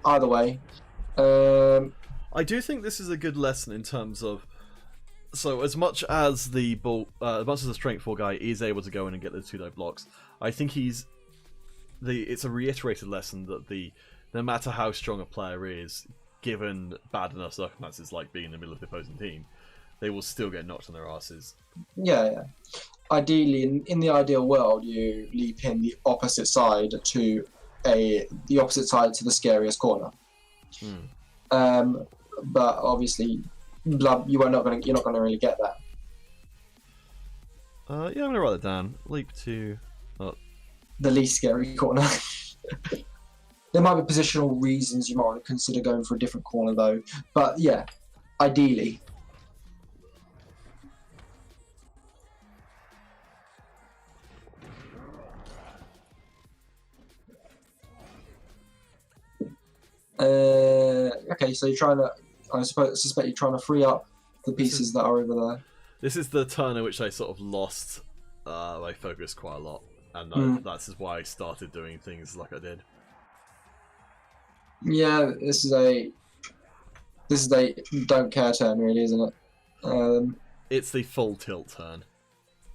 Either way. I do think this is a good lesson in terms of, so as much as the strength 4 guy is able to go in and get the 2-low blocks, I think it's a reiterated lesson that no matter how strong a player is, given bad enough circumstances like being in the middle of the opposing team, they will still get knocked on their asses. Yeah. Ideally, in the ideal world, you leap in the opposite side to the scariest corner. But obviously, you're not going to really get that. Yeah, I'm going to write that down. Leap to the least scary corner. There might be positional reasons you might want to consider going for a different corner though. But yeah, ideally. Okay, so you're trying to. I suspect you're trying to free up the pieces that are over there. This is the turn in which I sort of lost my focus quite a lot, and that's why I started doing things like I did. Yeah, this is a don't care turn, really, isn't it? It's the full tilt turn.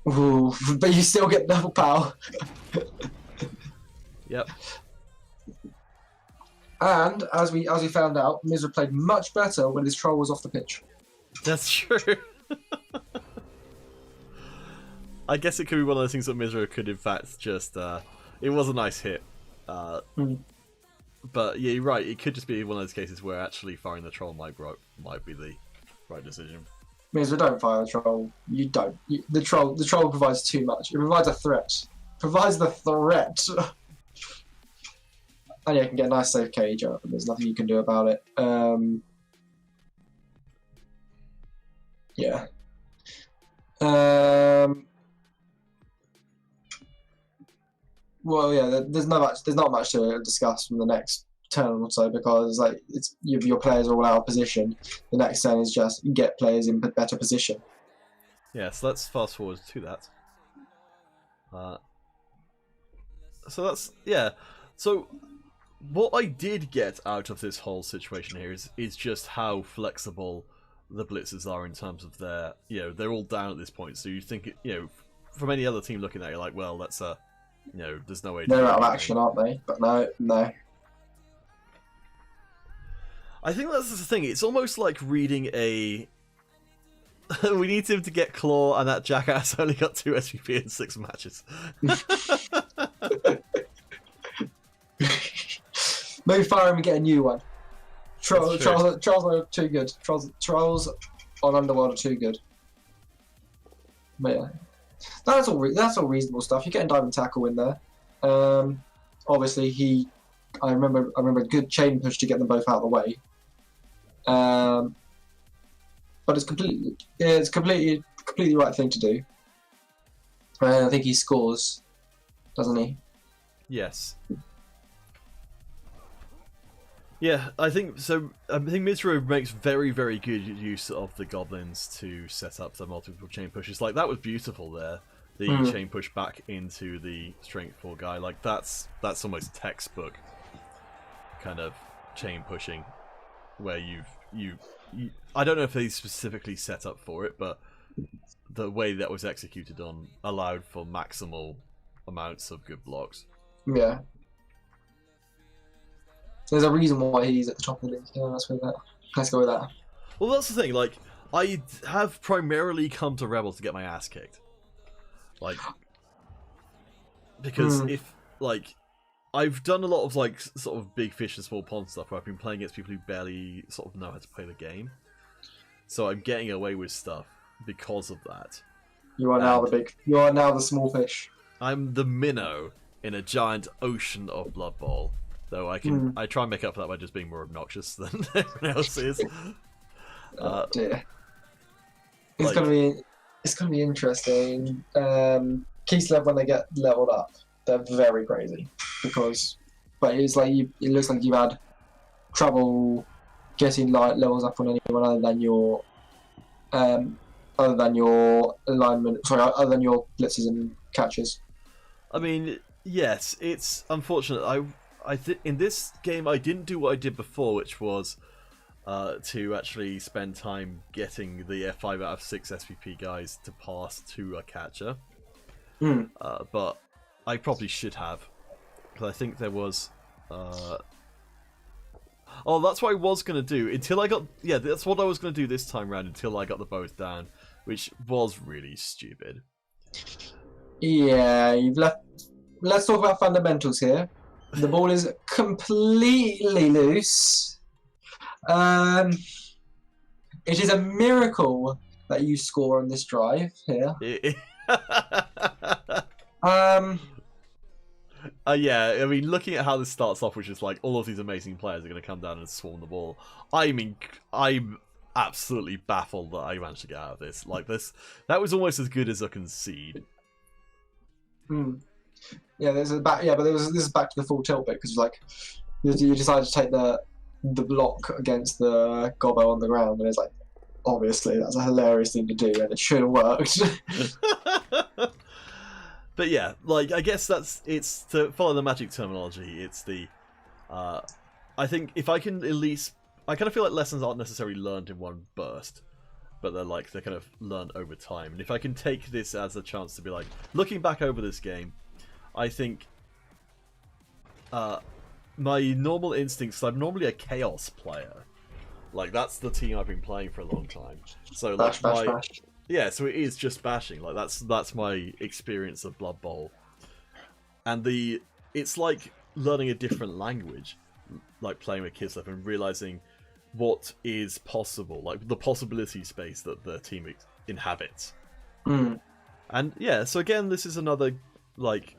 Ooh, but you still get double power. Yep. And as we found out, Mizra played much better when his troll was off the pitch. That's true. I guess it could be one of those things that Mizra could in fact just it was a nice hit. But yeah, you're right, it could just be one of those cases where actually firing the troll might be the right decision. Mizra, don't fire the troll. You don't. The troll provides too much. It provides a threat. Provides the threat. And yeah, you can get a nice safe cage up, and there's nothing you can do about it. Yeah. Well, yeah. There's not much to discuss from the next turn or so because your players are all out of position. The next turn is just get players in better position. Yeah, so let's fast forward to that. So that's So what I did get out of this whole situation here is just how flexible the blitzers are in terms of their, they're all down at this point. So you think, from any other team looking at it, you're like, well, that's there's no way. They're out of action, aren't they? But no. I think that's the thing. It's almost like reading a. We need him to get Claw, and that jackass only got 2 SVP in 6 matches. Maybe fire him and get a new one. Trolls are too good. Trolls on Underworld are too good. But yeah, that's all reasonable stuff. You're getting Diamond Tackle in there. Obviously, I remember a good chain push to get them both out of the way. But it's completely the right thing to do. I think he scores, doesn't he? Yes. Yeah, I think so. I think Mizro makes very, very good use of the goblins to set up the multiple chain pushes. Like that was beautiful there. The chain push back into the strength 4 guy. Like that's almost textbook kind of chain pushing, where you I don't know if they specifically set up for it, but the way that was executed on allowed for maximal amounts of good blocks. Yeah. There's a reason why he's at the top of the league. Yeah, let's go with that. Let's go with that. Well, that's the thing. Like, I have primarily come to REBBL to get my ass kicked. Like, because if, like, I've done a lot of, like, sort of big fish and small pond stuff where I've been playing against people who barely sort of know how to play the game. So I'm getting away with stuff because of that. You are now the big. You are now the small fish. I'm the minnow in a giant ocean of Blood Bowl. Though I try and make up for that by just being more obnoxious than everyone else is. Oh dear. Like, It's gonna be interesting. Kislev, when they get leveled up, they're very crazy because, but it looks like you've had trouble getting levels up on anyone other than your alignment. Sorry, other than your blitzes and catches. I mean, yes, it's unfortunate. In this game I didn't do what I did before, which was to actually spend time getting the F5 out of 6 SVP guys to pass to a catcher. But I probably should have, because I think there was. Oh, that's what I was gonna do until I got. Yeah, that's what I was gonna do this time round until I got the both down, which was really stupid. Yeah, you've left. Let's talk about fundamentals here. The ball is completely loose. It is a miracle that you score on this drive here. Yeah, I mean, looking at how this starts off, which is like all of these amazing players are going to come down and swarm the ball. I mean, I'm absolutely baffled that I managed to get out of this. Like this, that was almost as good as a concede. Yeah, this is back to the full tilt bit because like you decided to take the block against the gobbo on the ground, and it's like obviously that's a hilarious thing to do, and it should have worked. But yeah, like I guess it's to follow the Magic terminology. It's the I think if I can at least, I kind of feel like lessons aren't necessarily learned in one burst, but they're kind of learned over time. And if I can take this as a chance to be like looking back over this game, I think my normal instincts. I'm normally a chaos player. Like that's the team I've been playing for a long time. So like bash. Yeah, so it is just bashing. Like that's my experience of Blood Bowl, and it's like learning a different language, like playing with Kislev and realizing what is possible, like the possibility space that the team inhabits. And yeah, so again, this is another like.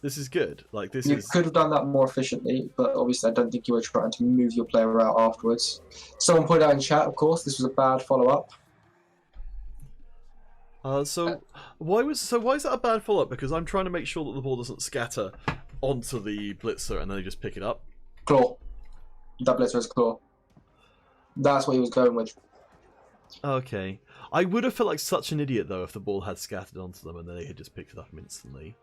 This is good. Like you could have done that more efficiently, but obviously I don't think you were trying to move your player out afterwards. Someone pointed out in chat, of course, this was a bad follow-up. So why is that a bad follow-up? Because I'm trying to make sure that the ball doesn't scatter onto the blitzer and then they just pick it up. Claw. That blitzer is claw. That's what he was going with. Okay. I would have felt like such an idiot though if the ball had scattered onto them and they had just picked it up instantly.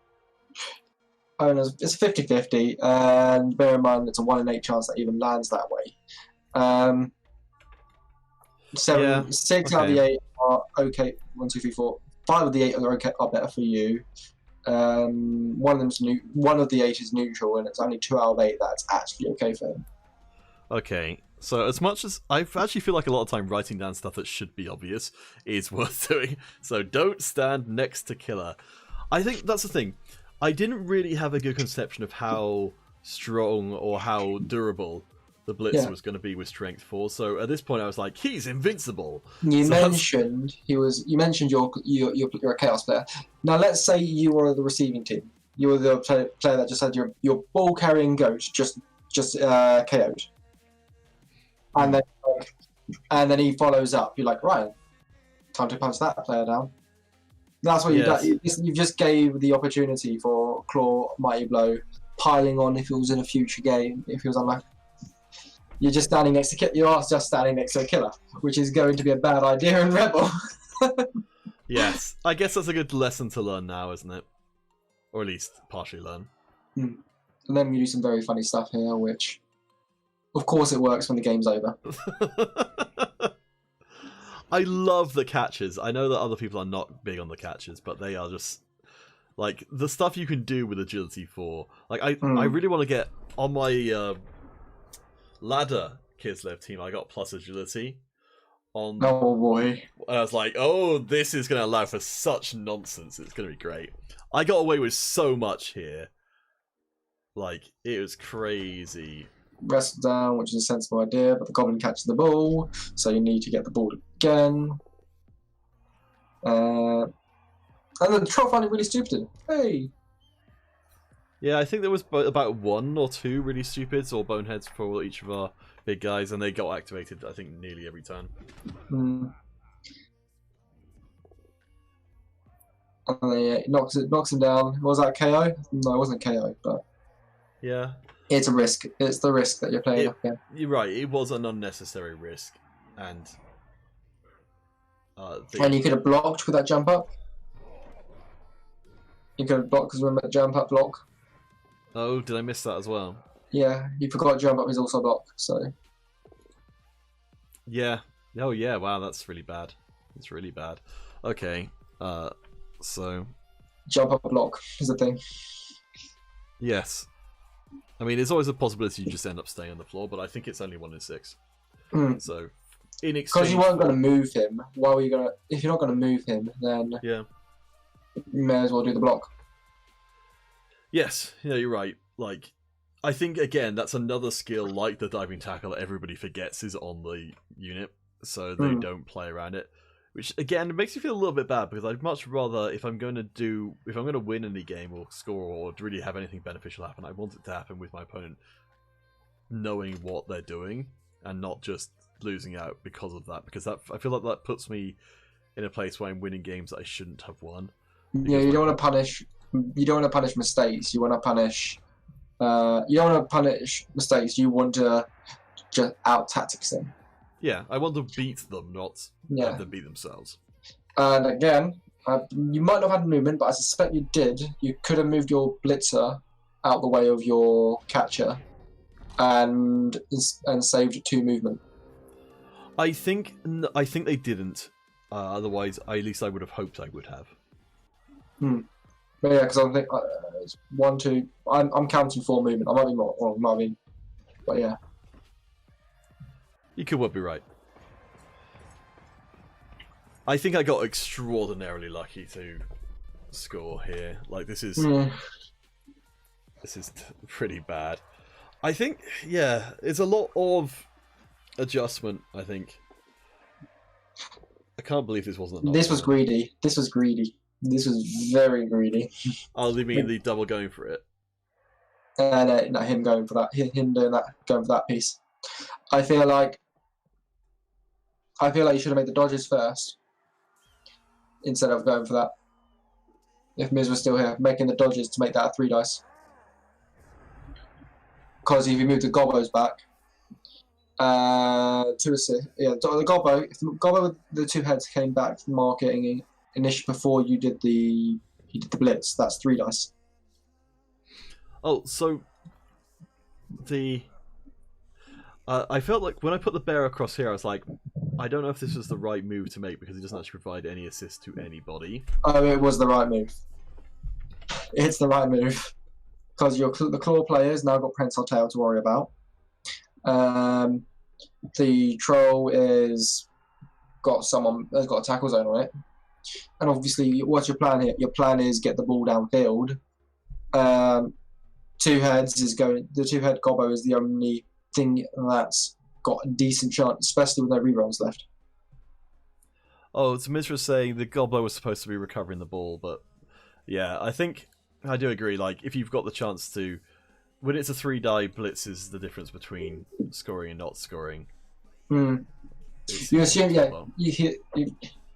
Oh, no, it's 50-50, and bear in mind it's a 1 in 8 chance that even lands that way. 6 out of the 8 are okay. 1, 2, 3, 4. 5 of the 8 are okay, are better for you. One of the 8 is neutral, and it's only 2 out of 8 that's actually okay for him. Okay, so as much as I actually feel like a lot of time writing down stuff that should be obvious is worth doing. So don't stand next to killer. I think that's the thing. I didn't really have a good conception of how strong or how durable the blitzer was going to be with strength 4. So at this point, I was like, he's invincible. You mentioned you're a chaos player. Now let's say you were the receiving team. You were the player that just had your ball carrying goat just KO'd, and then he follows up. You're like, right, time to punch that player down. That's what you've done. You just gave the opportunity for Claw, Mighty Blow, piling on if it was in a future game, if he was unlucky. You are just standing next to a killer, which is going to be a bad idea in REBBL. Yes, I guess that's a good lesson to learn now, isn't it? Or at least partially learn. And then we do some very funny stuff here, which, of course, it works when the game's over. I love the catches. I know that other people are not big on the catches, but they are just like the stuff you can do with agility 4. Like I really want to get on my ladder Kislev team. I got plus agility on. Oh boy! And I was like, oh, this is going to allow for such nonsense. It's going to be great. I got away with so much here. Like it was crazy. Wrestle down, which is a sensible idea, but the goblin catches the ball, so you need to get the ball again. And then the troll found it really stupid. Hey! Yeah, I think there was about 1 or 2 really stupids or boneheads for each of our big guys, and they got activated, I think, nearly every turn. And then it knocks him down. Was that KO? No, it wasn't KO, but yeah, it's a risk. It's the risk that you're playing up against. You're right. It was an unnecessary risk, and and you could have blocked with that jump up. You could have blocked because remember the jump up block. Oh, did I miss that as well? Yeah, you forgot jump up is also a block. So yeah. Oh yeah. Wow, that's really bad. It's really bad. Okay. So jump up block is the thing. Yes. I mean, there's always a possibility you just end up staying on the floor, but I think it's only 1 in 6. So, in exchange, because you weren't going to move him. Why were you going to? If you're not going to move him, then yeah, you may as well do the block. Yes, yeah, you're right. Like, I think again that's another skill like the diving tackle that everybody forgets is on the unit, so they don't play around it. Which again makes you feel a little bit bad because I'd much rather if I'm going to win any game or score or really have anything beneficial happen, I want it to happen with my opponent knowing what they're doing and not just losing out because of that. Because that I feel like that puts me in a place where I'm winning games that I shouldn't have won. Yeah, you don't want to punish. You don't want to punish mistakes. You want to punish. You don't want to punish mistakes. You want to just out tactics them. Yeah, I want to beat them, not have them beat themselves. And again, you might not have had movement, but I suspect you did. You could have moved your blitzer out the way of your catcher, and saved 2 movement. I think they didn't. Otherwise, at least I would have hoped I would have. But yeah, because I think it's 1, 2. I'm counting 4 movement. I might be more. Well, might be, but yeah. You could well be right. I think I got extraordinarily lucky to score here. Like this is pretty bad. I think it's a lot of adjustment. I think. I can't believe this wasn't. This was greedy. This was greedy. This was very greedy. Oh, you mean the double going for it? No, him going for that. Him doing that, going for that piece. I feel like you should have made the dodges first instead of going for that. If Miz was still here, making the dodges to make that a 3 dice. Because if you move the gobos back, 2 assists. Yeah, the gobbo. If the gobbo with the 2 heads came back from marketing initially before you did the blitz, that's 3 dice. Oh, so I felt like when I put the bear across here, I was like, I don't know if this was the right move to make because it doesn't actually provide any assist to anybody. Oh, it was the right move. It's the right move because the claw player's now got Prehensile Tail to worry about. The troll has got a tackle zone on it, and obviously, what's your plan here? Your plan is get the ball downfield. 2 heads is going. The 2-head gobbo is the only thing that's got a decent chance, especially with no rerolls left. Oh, it's Mizra saying the gobbo was supposed to be recovering the ball, but yeah, I think I do agree. Like, if you've got the chance to, when it's a 3-die blitz, is the difference between scoring and not scoring. You assume,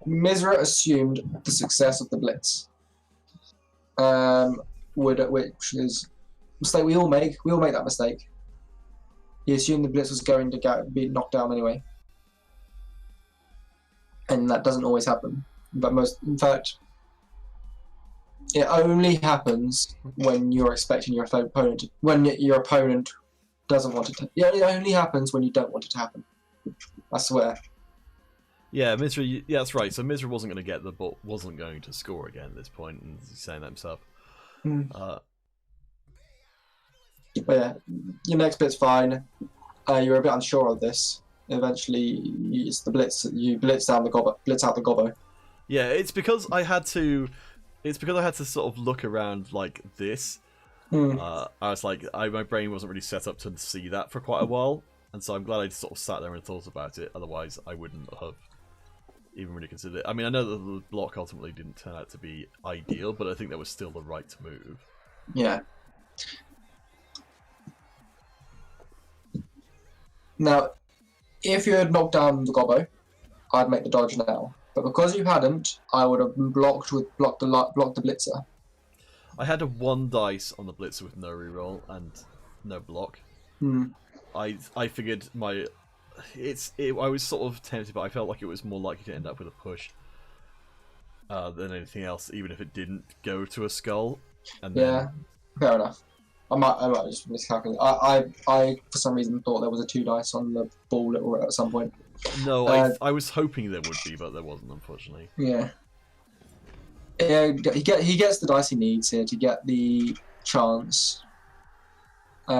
Mizra assumed the success of the blitz, which is a mistake we all make. We all make that mistake. He assumed the blitz was going to be knocked down anyway, and that doesn't always happen. But in fact, it only happens when you're expecting your opponent. When your opponent doesn't want it to. It only happens when you don't want it to happen. I swear. Yeah, Mizra. Yeah, that's right. So Mizra wasn't going to get the ball, wasn't going to score again at this point, and he's saying that himself. But yeah, your next bit's fine. You were a bit unsure of this. Eventually, it's the blitz. You blitz out the gobbo. Yeah, it's because I had to. It's because I had to sort of look around like this. I was like, my brain wasn't really set up to see that for quite a while, and so I'm glad I just sort of sat there and thought about it. Otherwise, I wouldn't have even really considered it. I mean, I know that the block ultimately didn't turn out to be ideal, but I think that was still the right move. Yeah. Now, if you had knocked down the gobbo, I'd make the dodge now. But because you hadn't, I would have blocked the blitzer. I had a 1 dice on the blitzer with no reroll and no block. I figured I was sort of tempted, but I felt like it was more likely to end up with a push than anything else, even if it didn't go to a skull. And yeah, fair enough. I might just miscalculate. I for some reason thought there was a 2 dice on the ball at some point. No, I was hoping there would be, but there wasn't, unfortunately. Yeah. Yeah, he gets the dice he needs here to get the chance. He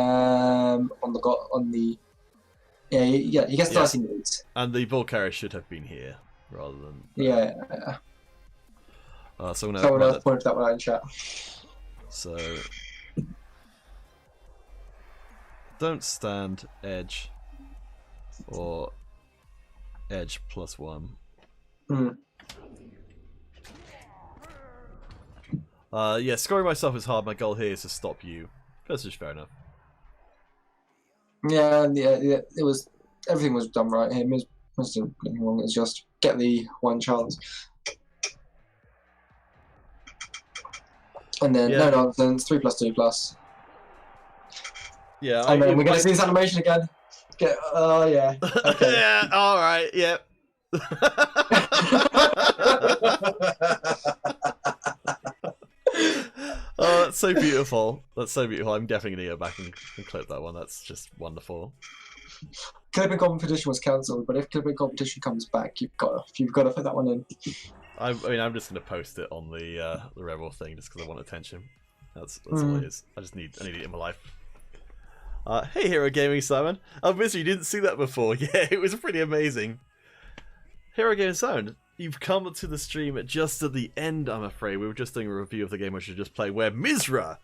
gets the dice he needs. And the ball carrier should have been here rather than. Yeah. Someone else pointed that one out in chat. So. Don't stand edge or edge +1. Yeah, scoring myself is hard. My goal here is to stop you. That's just fair enough. Yeah, it was. Everything was done right here. Miz wasn't anything wrong. It was just get the 1 chance. And then, no nonsense, 3+2+. Yeah, and then we're going to see this animation again. Oh, yeah. Okay. Yeah, alright, yep. Oh, that's so beautiful. That's so beautiful. I'm definitely going to go back and clip that one. That's just wonderful. Clipping competition was cancelled, but if clipping competition comes back, you've got to put that one in. I mean, I'm just going to post it on the REBBL thing just because I want attention. That's all it is. I need it in my life. Hey, Hero Gaming Simon. Oh, Mister, you didn't see that before. Yeah, it was pretty amazing. Hero Gaming Simon, you've come to the stream just at the end, I'm afraid. We were just doing a review of the game I should just play, where Mizra,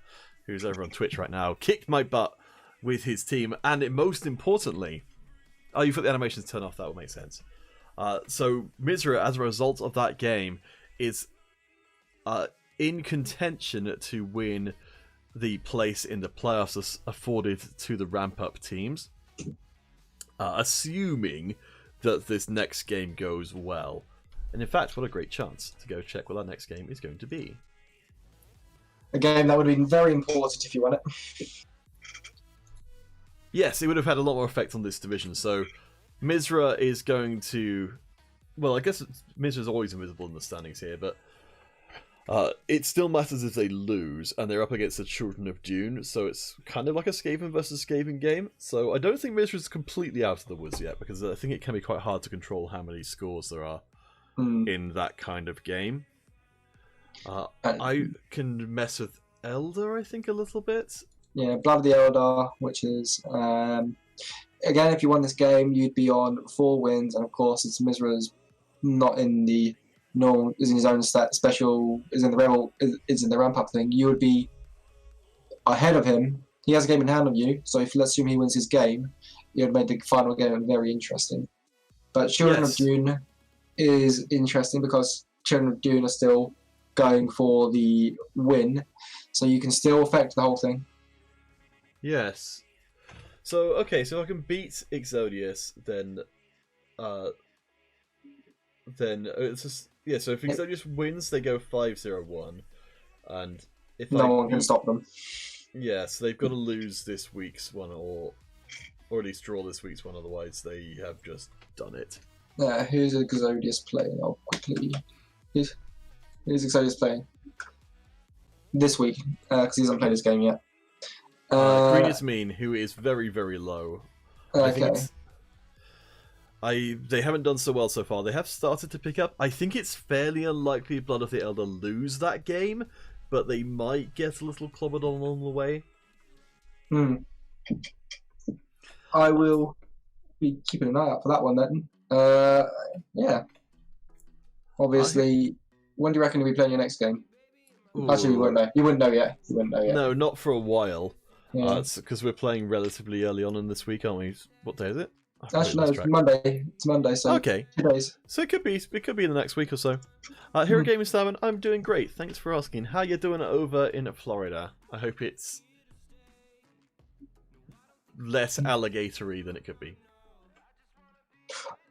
who's over on Twitch right now, kicked my butt with his team, and most importantly... Oh, you put the animations turn off, that would make sense. So, Mizra, as a result of that game, is in contention to win the place in the playoffs afforded to the ramp-up teams, assuming that this next game goes well. And in fact, what a great chance to go check what that next game is going to be. A game that would have been very important if you won it. Yes, it would have had a lot more effect on this division. So, Mizra is going to... Well, I guess Mizra's always invisible in the standings here, but it still matters if they lose, and they're up against the Children of Dune, so it's kind of like a Skaven versus Skaven game. So I don't think Mizra's completely out of the woods yet, because I think it can be quite hard to control how many scores there are in that kind of game. I can mess with Elder, I think, a little bit. Yeah, Blood of the Elder, which is... again, if you won this game, you'd be on 4 wins, and of course, it's Mizra's not in the... No, is in his own special, is in the REBBL, is in the ramp-up thing. You would be ahead of him. He has a game in hand of you, so if let's assume he wins his game, you would make the final game very interesting. But Children of Dune is interesting because Children of Dune are still going for the win, so you can still affect the whole thing. Yes. So, okay, so if I can beat Exodius, then it's just... Yeah, so if Exodius wins, they go 5-0-1, and if no one can stop them. Yeah, so they've got to lose this week's one, or at least draw this week's one, otherwise they have just done it. Yeah, who's Exodius playing? I'll quickly... Who's Exodius playing? This week, because he hasn't played this game yet. Green is Mean, who is very, very low. Okay. They haven't done so well so far. They have started to pick up. I think it's fairly unlikely Blood of the Elder lose that game, but they might get a little clobbered on along the way. I will be keeping an eye out for that one then. Yeah. Obviously, when do you reckon you'll be playing your next game? Ooh. Actually, you won't know. You wouldn't know yet. No, not for a while. Yeah. Because we're playing relatively early on in this week, aren't we? What day is it? Actually, no, it's Monday. It's Monday, so okay. 2 days. So it could be in the next week or so. Hero Gaming Simon, I'm doing great. Thanks for asking. How you doing over in Florida? I hope it's less alligatory than it could be.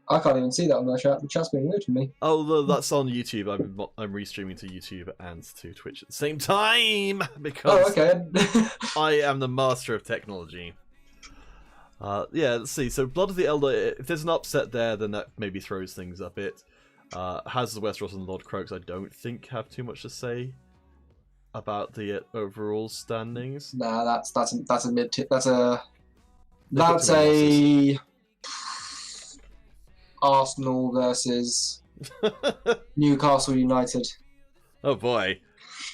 I can't even see that on the chat. The chat's being weird to me. Oh, that's on YouTube. I'm restreaming to YouTube and to Twitch at the same time because I am the master of technology. Yeah, let's see. So Blood of the Elder, if there's an upset there, then that maybe throws things a bit. Has the Westeros and Lord Croaks, I don't think have too much to say about the overall standings. Nah, that's a mid tip. That's a Arsenal versus Newcastle United. Oh boy,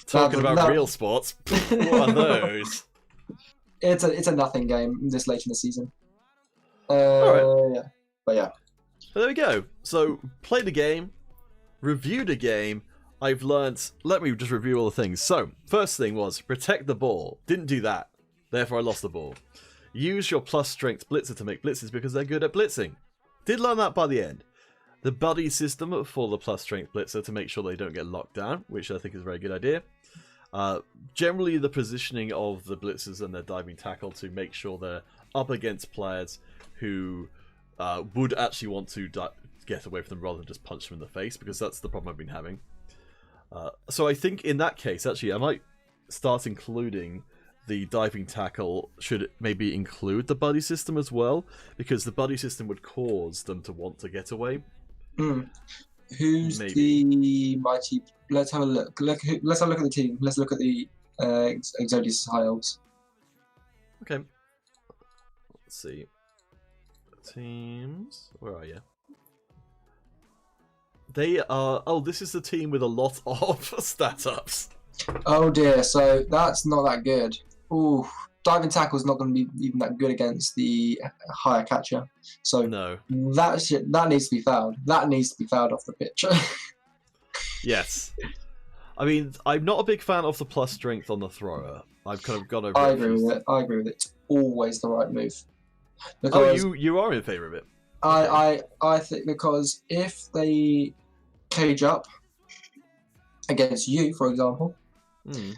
talking about real sports. What are those? It's a nothing game this late in the season. Alright. Yeah. But yeah. So there we go. So, played a game, reviewed a game, I've learnt... Let me just review all the things. So, first thing was, protect the ball. Didn't do that. Therefore, I lost the ball. Use your plus strength blitzer to make blitzes because they're good at blitzing. Did learn that by the end. The buddy system for the plus strength blitzer to make sure they don't get locked down, which I think is a very good idea. Generally, the positioning of the blitzers and their diving tackle to make sure they're up against players who would actually want to get away from them rather than just punch them in the face, because that's the problem I've been having. So I think in that case, actually, I might start including the diving tackle, should maybe include the buddy system as well, because the buddy system would cause them to want to get away. Who's the mighty? Let's have a look. Let's have a look at the team. Let's look at the Exodus High Elves. Okay. Let's see. Teams. Where are you? They are... Oh, this is the team with a lot of stat ups. Oh dear, so that's not that good. Ooh, diving tackle's not going to be even that good against the higher catcher. So no, that needs to be fouled. That needs to be fouled off the pitch. Yes. I mean, I'm not a big fan of the plus strength on the thrower. I've kind of gone over I agree with it. It's always the right move. Because you are in favour of it. I think because if they cage up against you, for example, you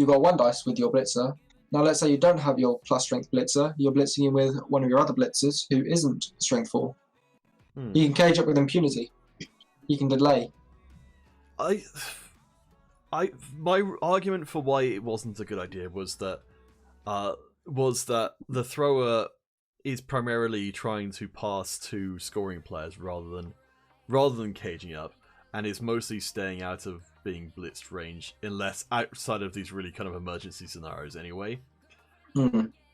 got 1 dice with your blitzer. Now let's say you don't have your plus strength blitzer, you're blitzing him with one of your other blitzers who isn't strength 4. You can cage up with impunity. You can delay. My argument for why it wasn't a good idea was that the thrower is primarily trying to pass to scoring players rather than caging up, and is mostly staying out of being blitzed range, unless outside of these really kind of emergency scenarios anyway.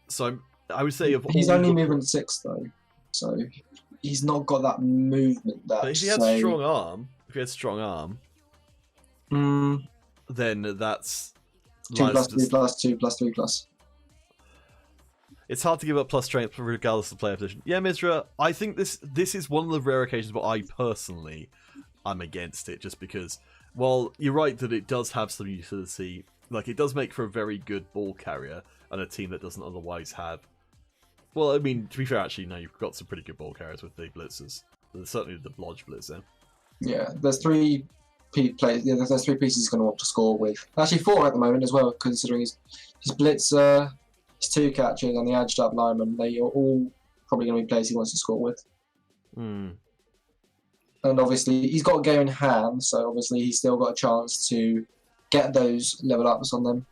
So I would say he's only moving 6 though, so he's not got that movement. That but if he had strong arm, then that's 2 plus 3 plus 2 plus 3 plus. It's hard to give up plus strength regardless of player position. Yeah, Mizra, I think this is one of the rare occasions where I personally am against it, just because, while you're right that it does have some utility, like it does make for a very good ball carrier and a team that doesn't otherwise have. Well, I mean, to be fair, actually, no, you've got some pretty good ball carriers with the blitzers. There's certainly the Blodge blitzer. Yeah, there's 3 players. Yeah, there's 3 pieces he's going to want to score with. Actually, 4 at the moment as well, considering his blitzer, his 2 catchers, and the edged up lineman. They are all probably going to be players he wants to score with. And obviously, he's got a game in hand, so obviously he's still got a chance to get those level ups on them.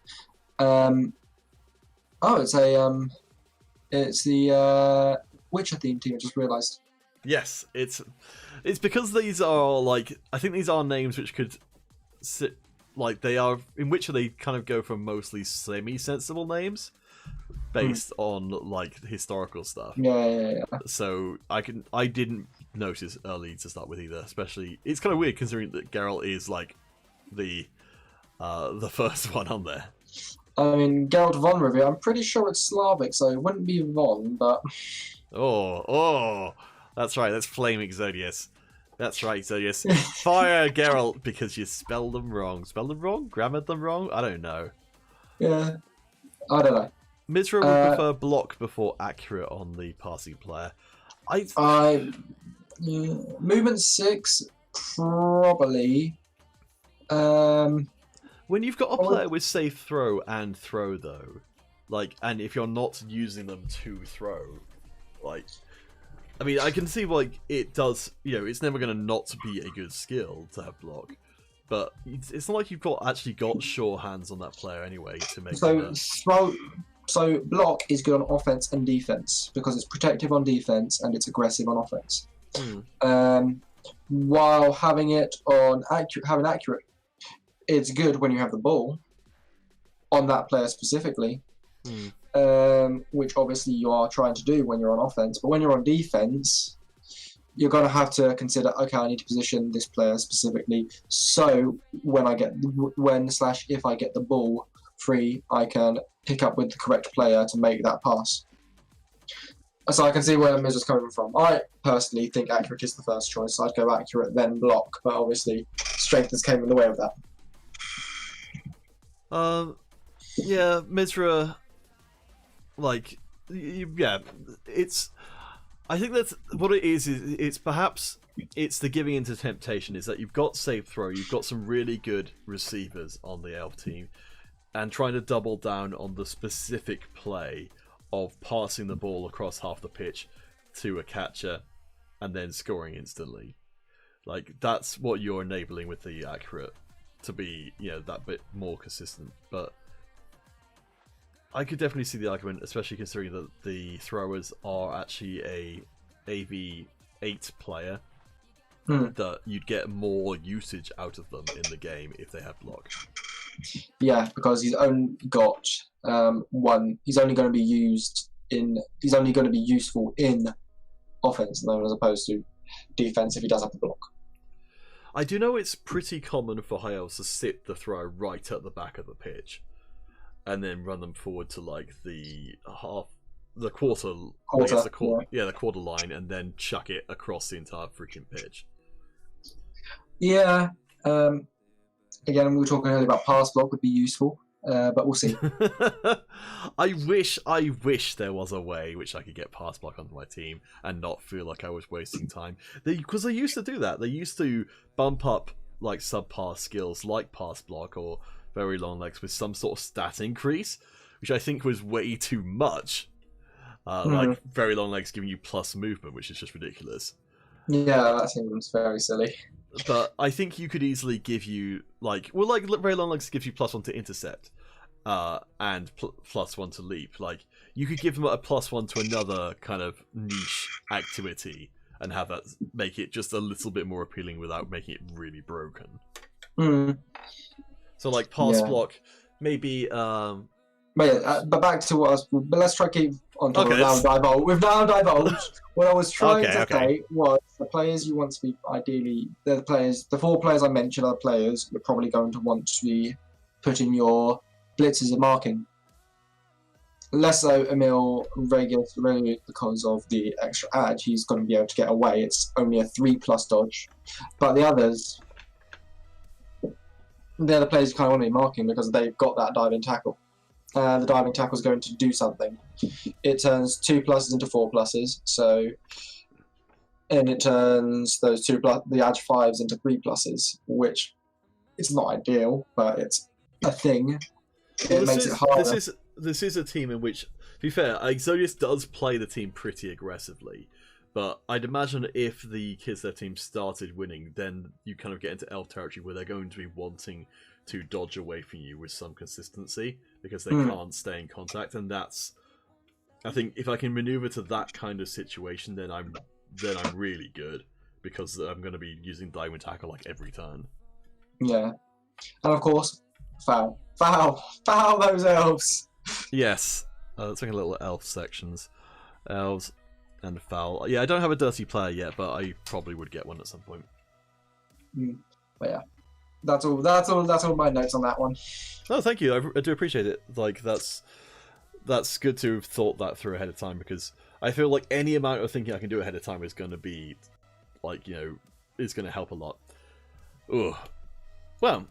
It's the Witcher themed team. I just realised. Yes, it's because these are I think these are names which could sit they are in Witcher. They kind of go for mostly semi-sensible names. based on like historical stuff. Yeah. So I didn't notice early to start with either. Especially, it's kind of weird considering that Geralt is like the first one on there. I mean, Geralt von Rivia, I'm pretty sure it's Slavic, so it wouldn't be Von, but... Oh, that's right, that's Flame Exodius. That's right, Exodius. Fire Geralt because you spelled them wrong. Spelled them wrong? Grammared them wrong? I don't know. Yeah, I don't know. Mizra would prefer block before accurate on the passing player. Movement 6, probably. When you've got a player with safe throw and throw though, like, and if you're not using them to throw, like, I mean, I can see like it does. It's never going to not be a good skill to have block, but it's not like you've actually got sure hands on that player anyway to make. So block is good on offense and defense because it's protective on defense and it's aggressive on offense. While having it on accurate, it's good when you have the ball on that player specifically, which obviously you are trying to do when you're on offense. But when you're on defense, you're going to have to consider, okay, I need to position this player specifically. So when if I get the ball free, I can pick up with the correct player to make that pass. So I can see where Miz is coming from. I personally think accurate is the first choice. So I'd go accurate, then block. But obviously, strength has came in the way of that. Yeah, Mizra, like, yeah, I think that's what it is it's perhaps it's the giving into temptation, is that you've got safe throw, you've got some really good receivers on the elf team, and trying to double down on the specific play of passing the ball across half the pitch to a catcher and then scoring instantly. Like, that's what you're enabling with the accurate to be, that bit more consistent. But I could definitely see the argument, especially considering that the throwers are actually a AV8 player, that you'd get more usage out of them in the game if they have block. Yeah, because he's only got one. He's only going to be used in. He's only going to be useful in offense, though, as opposed to defense if he does have the block. I do know it's pretty common for high elves to sit the throw right at the back of the pitch, and then run them forward to like the quarter the quarter line, and then chuck it across the entire freaking pitch. Yeah. Again, we were talking earlier about pass block would be useful, but we'll see. I wish there was a way which I could get pass block onto my team and not feel like I was wasting time. Because they used to do that. They used to bump up like subpar skills like pass block or very long legs with some sort of stat increase, which I think was way too much. Like very long legs giving you plus movement, which is just ridiculous. Yeah, that seems very silly. But I think you could easily give you very long legs gives you +1 to intercept, and +1 to leap. Like, you could give them a +1 to another kind of niche activity and have that make it just a little bit more appealing without making it really broken. So like pass block, maybe. But back to what I was. But let's try to keep on top of now. We've now divulged. What I was trying to say was the players you want to be ideally the 4 players I mentioned are the players you're probably going to want to be putting your blitzes and marking. Less so Emil Regulus because of the extra edge, he's going to be able to get away. It's only a 3+ dodge, but the others, they're the players you kind of want to be marking because they've got that diving tackle. The diving tackle is going to do something. It turns 2+ into 4+, and it turns those the edge 5s into 3+, which it's not ideal, but it's a thing. It makes it harder. This is a team in which, to be fair, Exodius does play the team pretty aggressively, but I'd imagine if the Kislev team started winning, then you kind of get into elf territory where they're going to be wanting to dodge away from you with some consistency because they can't stay in contact, and that's, I think, if I can maneuver to that kind of situation, then I'm really good because I'm going to be using diving tackle like every turn. Yeah, and of course, foul those elves. Yes, Let's look at little elf sections. Elves and foul. Yeah, I don't have a dirty player yet, but I probably would get one at some point. But yeah, that's all my notes on that one. Oh, thank you. I do appreciate it. Like that's good to have thought that through ahead of time, because I feel like any amount of thinking I can do ahead of time is going to be, like, you know, is going to help a lot. Ugh. Well,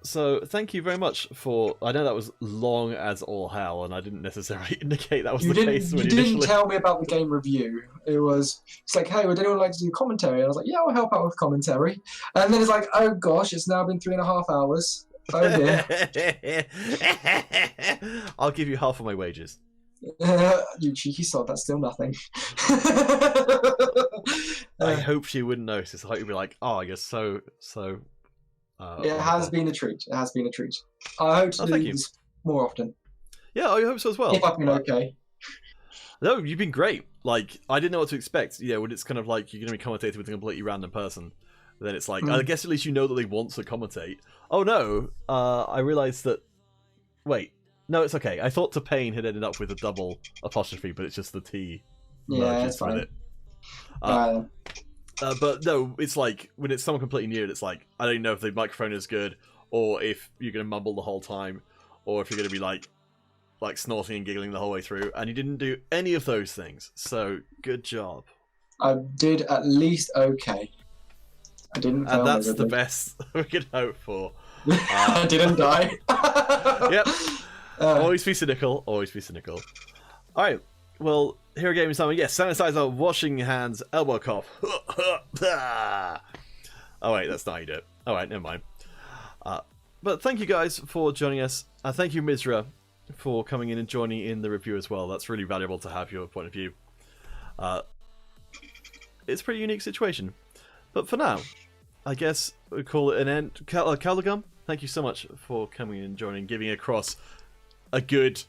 so thank you very much for. I know that was long as all hell, and I didn't necessarily indicate that was the case. You didn't tell me about the game review. It's like, hey, would anyone like to do commentary? And I was like, yeah, I'll help out with commentary. And then it's like, oh gosh, it's now been 3.5 hours. Oh dear. I'll give you half of my wages. You cheeky sod, that's still nothing. I hope she wouldn't notice. I hope you'd be like, oh, I guess so. It has been a treat. It has been a treat. I hope to do this more often. Yeah, I hope so as well. If I've been okay. No, you've been great. Like, I didn't know what to expect. Yeah, when it's kind of like you're going to be commentating with a completely random person, then it's like, I guess at least you know that they want to commentate. Oh no, I realised that. Wait, no, it's okay. I thought to pain had ended up with a double apostrophe, but it's just the T. Yeah, it's fine. But no, it's like when it's someone completely new, it's like I don't know if the microphone is good, or if you're going to mumble the whole time, or if you're going to be like snorting and giggling the whole way through, and you didn't do any of those things. So good job. I did at least okay. I didn't. And that's the best we could hope for. I didn't die. Yep. Always be cynical. Always be cynical. All right. Well, Hero Gaming Simon. Yes, sanitizer, washing hands, elbow cough. Oh wait, that's not how you do it. All right, never mind. But thank you guys for joining us. Thank you, Mizra, for coming in and joining in the review as well. That's really valuable to have your point of view. It's a pretty unique situation. But for now, I guess we'll call it an end. Caldigum, thank you so much for coming in and joining, giving across a good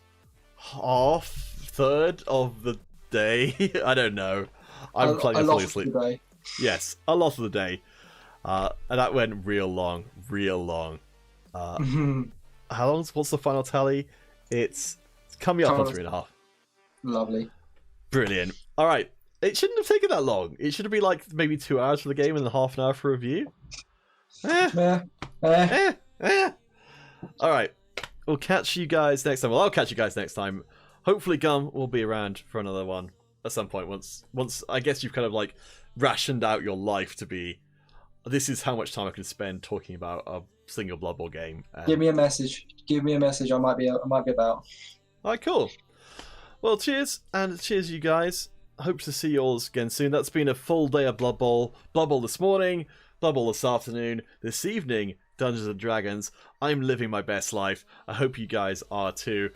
third of the day. I don't know. I'm planning to fall asleep. Yes, a lot of the day. And that went real long. How long? What's the final tally? It's coming up on 3.5. Lovely. Brilliant. All right. It shouldn't have taken that long. It should have been like maybe 2 hours for the game and then half an hour for review. All right. We'll catch you guys next time. Well, I'll catch you guys next time. Hopefully Gum will be around for another one at some point. Once I guess you've kind of like rationed out your life to be, this is how much time I can spend talking about a single Blood Bowl game. Give me a message. I might be about. Alright, cool. Well, cheers, and cheers you guys. Hope to see you all again soon. That's been a full day of Blood Bowl. Blood Bowl this morning, Blood Bowl this afternoon, this evening, Dungeons & Dragons. I'm living my best life. I hope you guys are too.